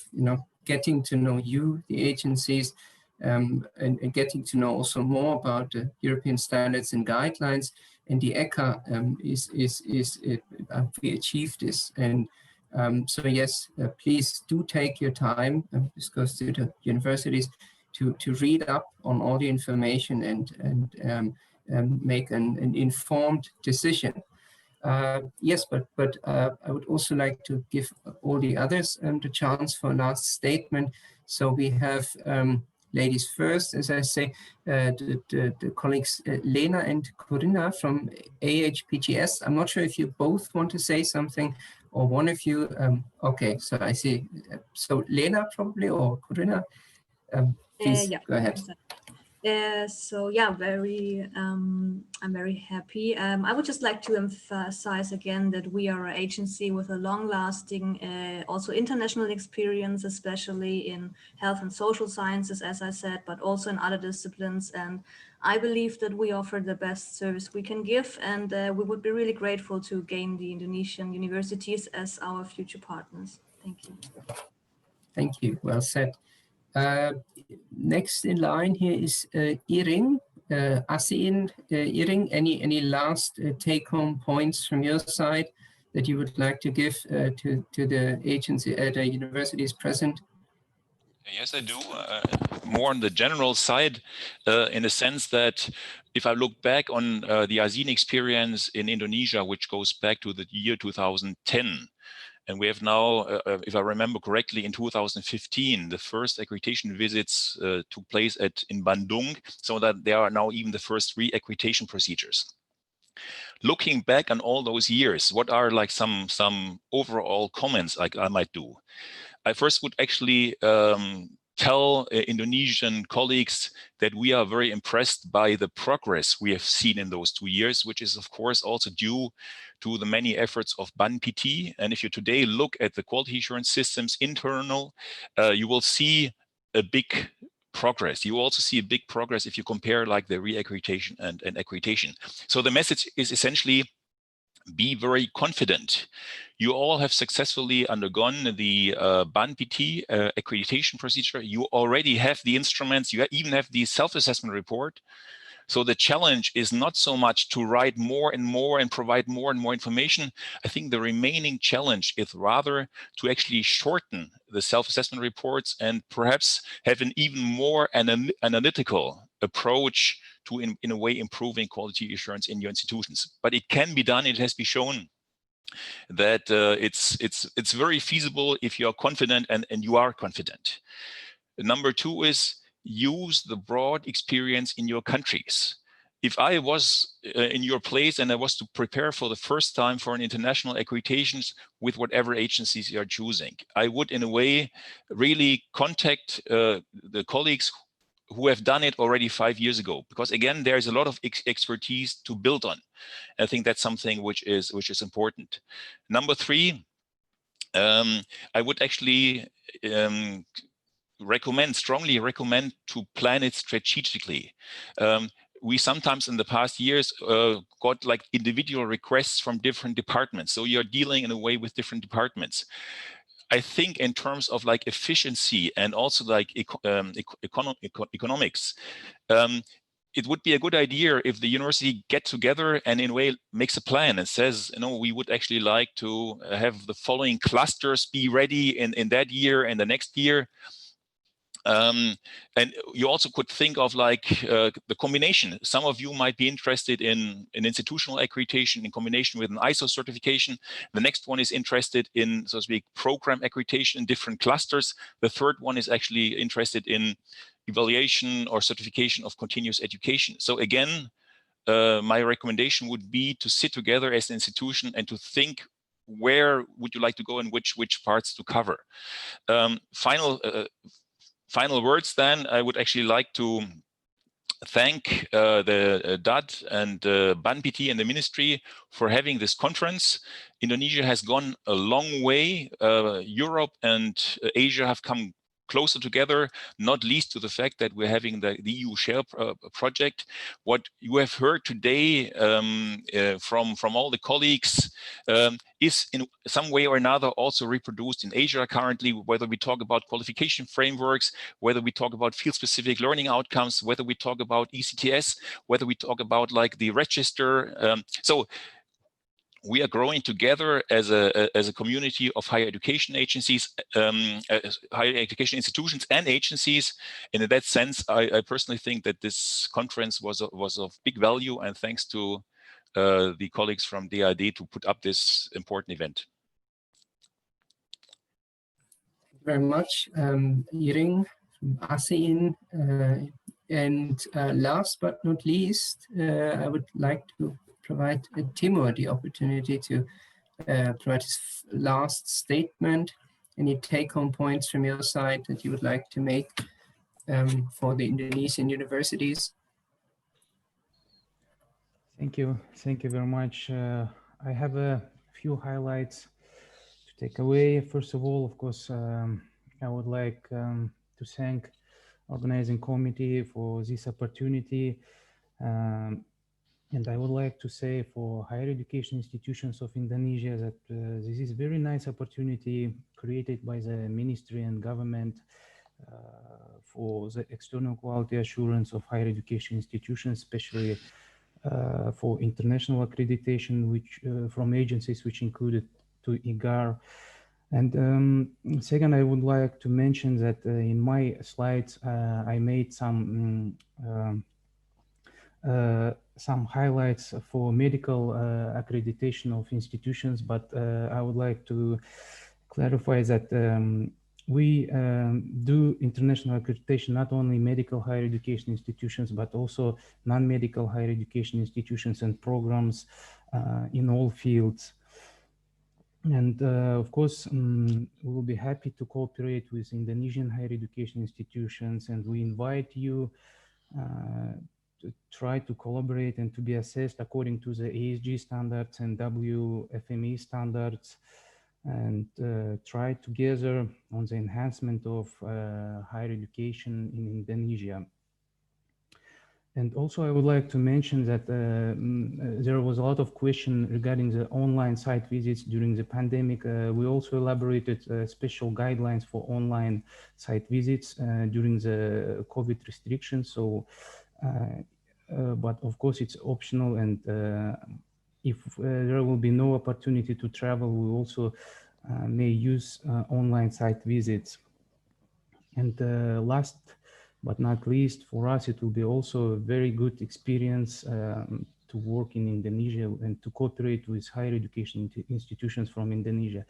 getting to know you, the agencies, and getting to know also more about the European standards and guidelines and the ENQA we achieve this. And so yes, please do take your time. This goes to the universities to read up on all the information and make an informed decision. Yes, but I would also like to give all the others the chance for a last statement. So we have ladies first, as I say, the colleagues Lena and Corinna from AHPGS. I'm not sure if you both want to say something, or one of you. Okay, so I see. So Lena probably, or Corinna. Please yeah, go ahead. So yeah, I'm very happy. I would just like to emphasize again that we are an agency with a long-lasting, also international experience, especially in health and social sciences, as I said, but also in other disciplines. And I believe that we offer the best service we can give, and we would be really grateful to gain the Indonesian universities as our future partners. Thank you. Thank you. Well said. Next in line here is Iring. Iring, any last take-home points from your side that you would like to give to the agency, the universities present? Yes, I do. More on the general side, in the sense that if I look back on the ASIN experience in Indonesia, which goes back to the year 2010, and we have now, if I remember correctly, in 2015, the first accreditation visits took place in Bandung, so that there are now even the first re-accreditation procedures. Looking back on all those years, what are like some overall comments I might do? I first would actually tell Indonesian colleagues that we are very impressed by the progress we have seen in those 2 years, which is of course also due to the many efforts of BAN-PT. And if you today look at the quality assurance systems internal, you will see a big progress. You also see a big progress if you compare like the re-accreditation and accreditation. So the message is essentially, be very confident. You all have successfully undergone the BAN-PT accreditation procedure. You already have the instruments. You even have the self-assessment report. So the challenge is not so much to write more and more and provide more and more information. I think the remaining challenge is rather to actually shorten the self-assessment reports and perhaps have an even more analytical approach to, in a way, improving quality assurance in your institutions. But it can be done. It has been shown that it's very feasible if you are confident and you are confident. Number two is use the broad experience in your countries. If I was in your place and I was to prepare for the first time for an international accreditations with whatever agencies you are choosing, I would in a way really contact the colleagues who have done it already 5 years ago, because again, there's a lot of expertise to build on. I think that's something which is important. Number three, I would actually strongly recommend to plan it strategically. We sometimes in the past years got like individual requests from different departments. So you're dealing in a way with different departments. I think in terms of like efficiency and also like economics, it would be a good idea if the university get together and in a way makes a plan and says, we would actually like to have the following clusters be ready in that year and the next year. And you also could think of like the combination. Some of you might be interested in an institutional accreditation in combination with an ISO certification. The next one is interested in, so to speak, program accreditation in different clusters. The third one is actually interested in evaluation or certification of continuous education. So again, my recommendation would be to sit together as an institution and to think, where would you like to go and which parts to cover. Final words then, I would actually like to thank the DAD and BAN-PT and the ministry for having this conference. Indonesia has gone a long way. Europe and Asia have come closer together, not least to the fact that we're having the EU Share project. What you have heard today from all the colleagues is in some way or another also reproduced in Asia currently, whether we talk about qualification frameworks, whether we talk about field-specific learning outcomes, whether we talk about ECTS, whether we talk about like the register. So we are growing together as a community of higher education agencies, higher education institutions and agencies. And in that sense, I personally think that this conference was of big value, and thanks to the colleagues from DID to put up this important event. Thank you very much, Iring from ASEAN. And last but not least, I would like to provide Timur the opportunity to provide his last statement. Any take-home points from your side that you would like to make for the Indonesian universities? Thank you very much. I have a few highlights to take away. First of all, of course, I would like to thank organizing committee for this opportunity. And I would like to say for higher education institutions of Indonesia that this is a very nice opportunity created by the ministry and government for the external quality assurance of higher education institutions, especially for international accreditation, which from agencies which included to IGAR. And second, I would like to mention that in my slides, I made some highlights for medical accreditation of institutions, but I would like to clarify that we do international accreditation not only medical higher education institutions, but also non-medical higher education institutions and programs in all fields. And of course, we will be happy to cooperate with Indonesian higher education institutions, and we invite you to try to collaborate and to be assessed according to the ASG standards and WFME standards, and try together on the enhancement of higher education in Indonesia. And also I would like to mention that there was a lot of question regarding the online site visits during the pandemic. We also elaborated special guidelines for online site visits during the COVID restrictions. So, but of course it's optional, and if there will be no opportunity to travel, we also may use online site visits. And last but not least, for us, it will be also a very good experience to work in Indonesia and to cooperate with higher education institutions from Indonesia.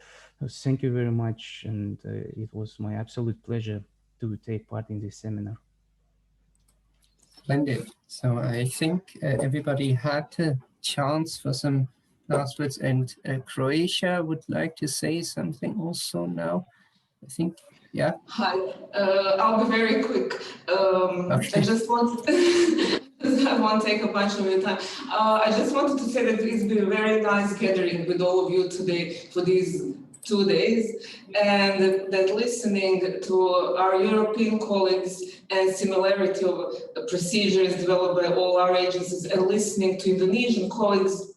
Thank you very much, and it was my absolute pleasure to take part in this seminar. Splendid. So I think everybody had a chance for some last words, and Croatia would like to say something also now. I think, yeah. Hi, I'll be very quick. Okay. I just want I won't take a bunch of your time. I just wanted to say that it's been a very nice gathering with all of you today for these 2 days, and that listening to our European colleagues and similarity of procedures developed by all our agencies, and listening to Indonesian colleagues,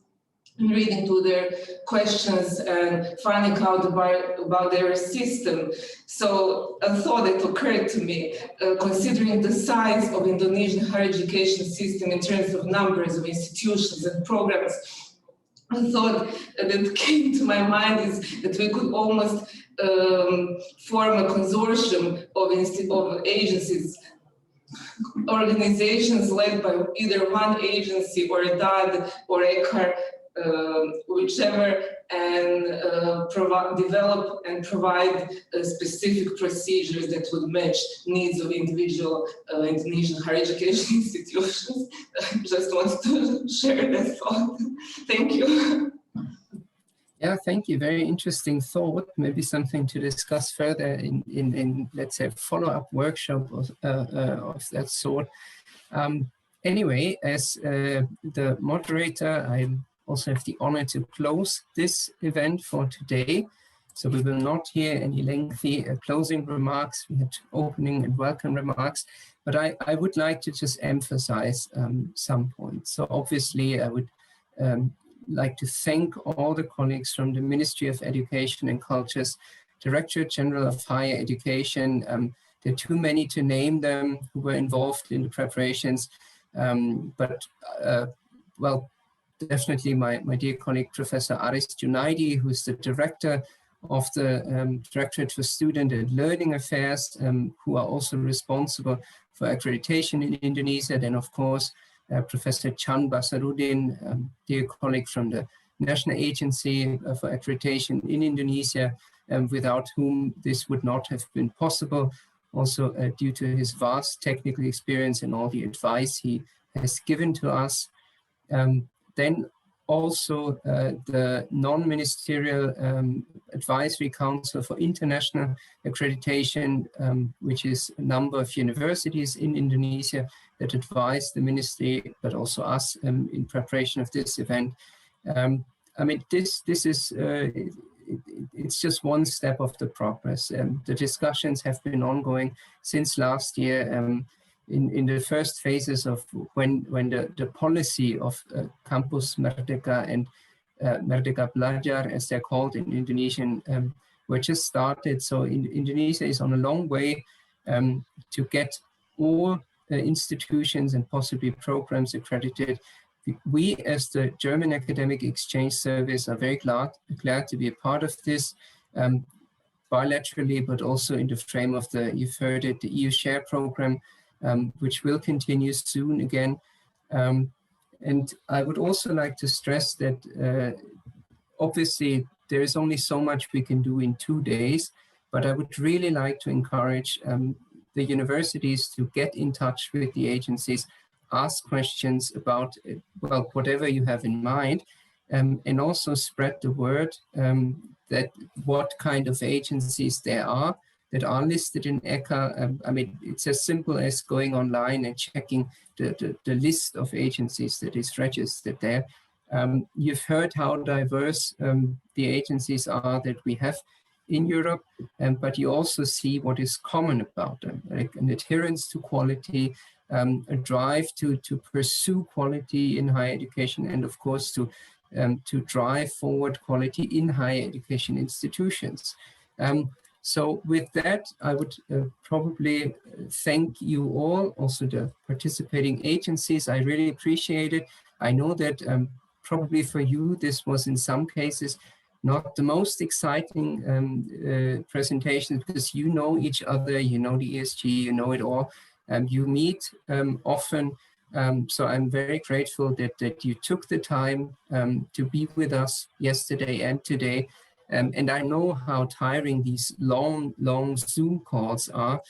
reading to their questions and finding out about their system. So a thought that occurred to me, considering the size of Indonesian higher education system in terms of numbers of institutions and programs, a thought that came to my mind is that we could almost form a consortium of agencies, organizations led by either one agency or DAD or ECAR, whichever, and develop and provide specific procedures that would match needs of individual Indonesian higher education institutions. I just wanted to share that thought. Thank you. Yeah, thank you. Very interesting thought. Maybe something to discuss further in let's say, follow-up workshop of that sort. Anyway, as the moderator, I also have the honor to close this event for today. So we will not hear any lengthy closing remarks. We had opening and welcome remarks, but I would like to just emphasize some points. So obviously I would like to thank all the colleagues from the Ministry of Education and Culture's Directorate General of Higher Education. There are too many to name them who were involved in the preparations, but well, definitely my dear colleague, Professor Aris Junaidi, who's the director of the Directorate for Student and Learning Affairs, who are also responsible for accreditation in Indonesia. Then, of course, Professor Chan Basarudin, dear colleague from the National Agency for Accreditation in Indonesia, without whom this would not have been possible, also due to his vast technical experience and all the advice he has given to us. Then also the non-ministerial Advisory Council for International Accreditation, which is a number of universities in Indonesia that advise the ministry, but also us in preparation of this event. I mean, this is, it's just one step of the progress. The discussions have been ongoing since last year. In the first phases of when the policy of Campus Merdeka and Merdeka Belajar, as they're called in Indonesian, were just started. So Indonesia is on a long way to get all institutions and possibly programs accredited. We, as the German Academic Exchange Service, are very glad to be a part of this, bilaterally, but also in the frame of the, you've heard it, the EU Share program, which will continue soon again. And I would also like to stress that obviously there is only so much we can do in 2 days, but I would really like to encourage the universities to get in touch with the agencies, ask questions about, well, whatever you have in mind, and also spread the word that what kind of agencies there are that are listed in ENQA. I mean, it's as simple as going online and checking the list of agencies that is registered there. You've heard how diverse the agencies are that we have in Europe, but you also see what is common about them, like an adherence to quality, a drive to pursue quality in higher education, and of course to drive forward quality in higher education institutions. So with that, I would probably thank you all, also the participating agencies. I really appreciate it. I know that probably for you, this was in some cases not the most exciting presentation, because you know each other, you know the ESG, you know it all, you meet often. So I'm very grateful that you took the time to be with us yesterday and today. And I know how tiring these long Zoom calls are.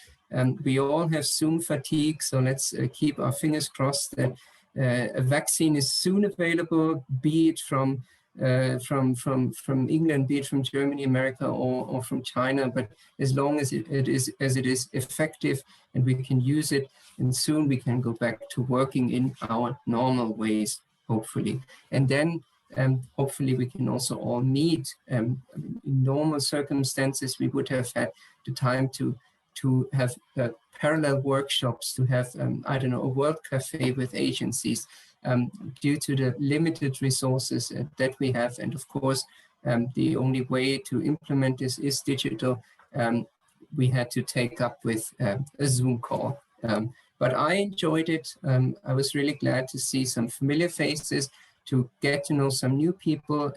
We all have Zoom fatigue, so let's keep our fingers crossed that a vaccine is soon available, be it from England, be it from Germany, America, or from China. But as long as it is effective and we can use it, and soon we can go back to working in our normal ways, hopefully. And then hopefully we can also all meet. In normal circumstances, we would have had the time to have parallel workshops, to have, I don't know, a world cafe with agencies. Due to the limited resources that we have, and of course, the only way to implement this is digital, we had to take up with a Zoom call. But I enjoyed it. I was really glad to see some familiar faces, to get to know some new people,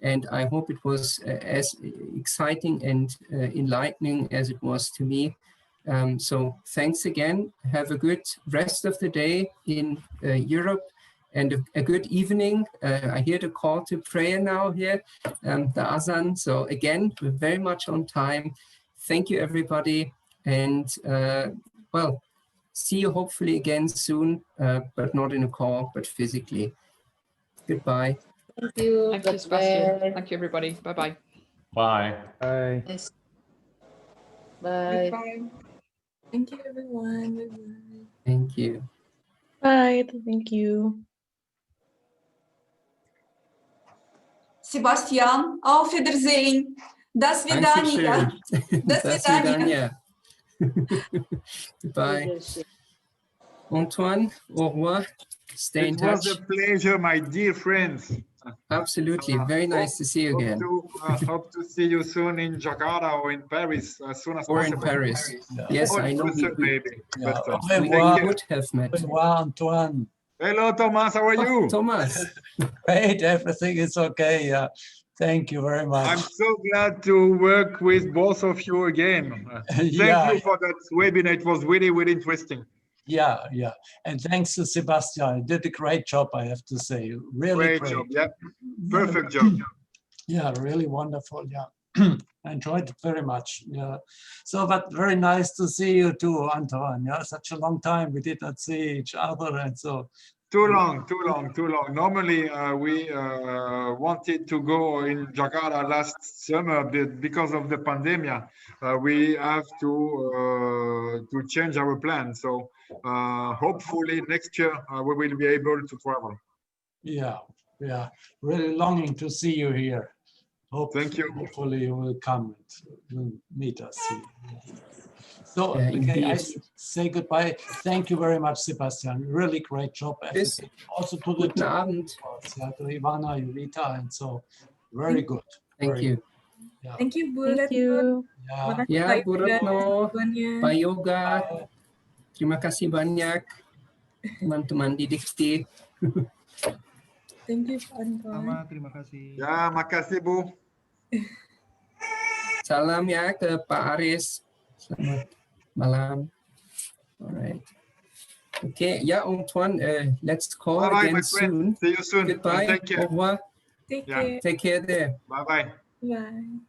and I hope it was as exciting and enlightening as it was to me. So thanks again. Have a good rest of the day in Europe, and a good evening. I hear the call to prayer now here, the Azan. So again, we're very much on time. Thank you, everybody. And well, see you hopefully again soon, but not in a call, but physically. Goodbye. Thank you. Thank you, Sebastian. Thank you, everybody. Bye-bye. Bye. Bye. Yes. Bye. Goodbye. Thank you, everyone. Bye-bye. Thank you. Bye. Thank you. Sebastian, auf Wiedersehen. До свидания. До До свидания. Goodbye. Antoine, au revoir. Stay in touch. It was a pleasure, my dear friends. Absolutely. Very nice to see you again. Hope to see you soon in Jakarta or in Paris as soon as or possible. in Paris. Yes, or I know maybe. Yeah. But, we would have met. Antoine. Hello, Thomas. How are you? Thomas. Great. Everything is okay. Yeah. Thank you very much. I'm so glad to work with both of you again. Thank you for that webinar. It was really, really interesting. Yeah, yeah. And thanks to Sebastian. He did a great job, I have to say. Really great. Job, yeah. Perfect job. Yeah, really wonderful. Yeah. I enjoyed it very much. Yeah. So, but very nice to see you too, Antoine. Yeah, such a long time we did not see each other, and so. Too long. Normally, we wanted to go in Jakarta last summer, but because of the pandemic, we have to change our plan. So hopefully next year we will be able to travel. Yeah, yeah. Really longing to see you here. Thank you. Hopefully you will come and meet us here. So, Yeah, okay, I indeed. say goodbye. Thank you very much, Sebastian. Really great job. Yes. Also to the Guten Abend. yeah, to Ivana, Julita, and so very good. Thank Very you. good. Yeah. Thank you, Bu Retno. Yeah. Ya, Bu Retno, Pak Yoga, Bye. terima kasih banyak teman-teman didikti. Thank you, Pak Anton. Sama, terima kasih. Ya, makasih Bu. Salam ya ke Pak Aris. Selamat malam. Alright. Okay, yeah, Antoine, let's call Bye-bye, again my friend. soon. See you soon. Goodbye. Take care. Au revoir. Take Yeah. care. Take care there. Bye-bye. Bye.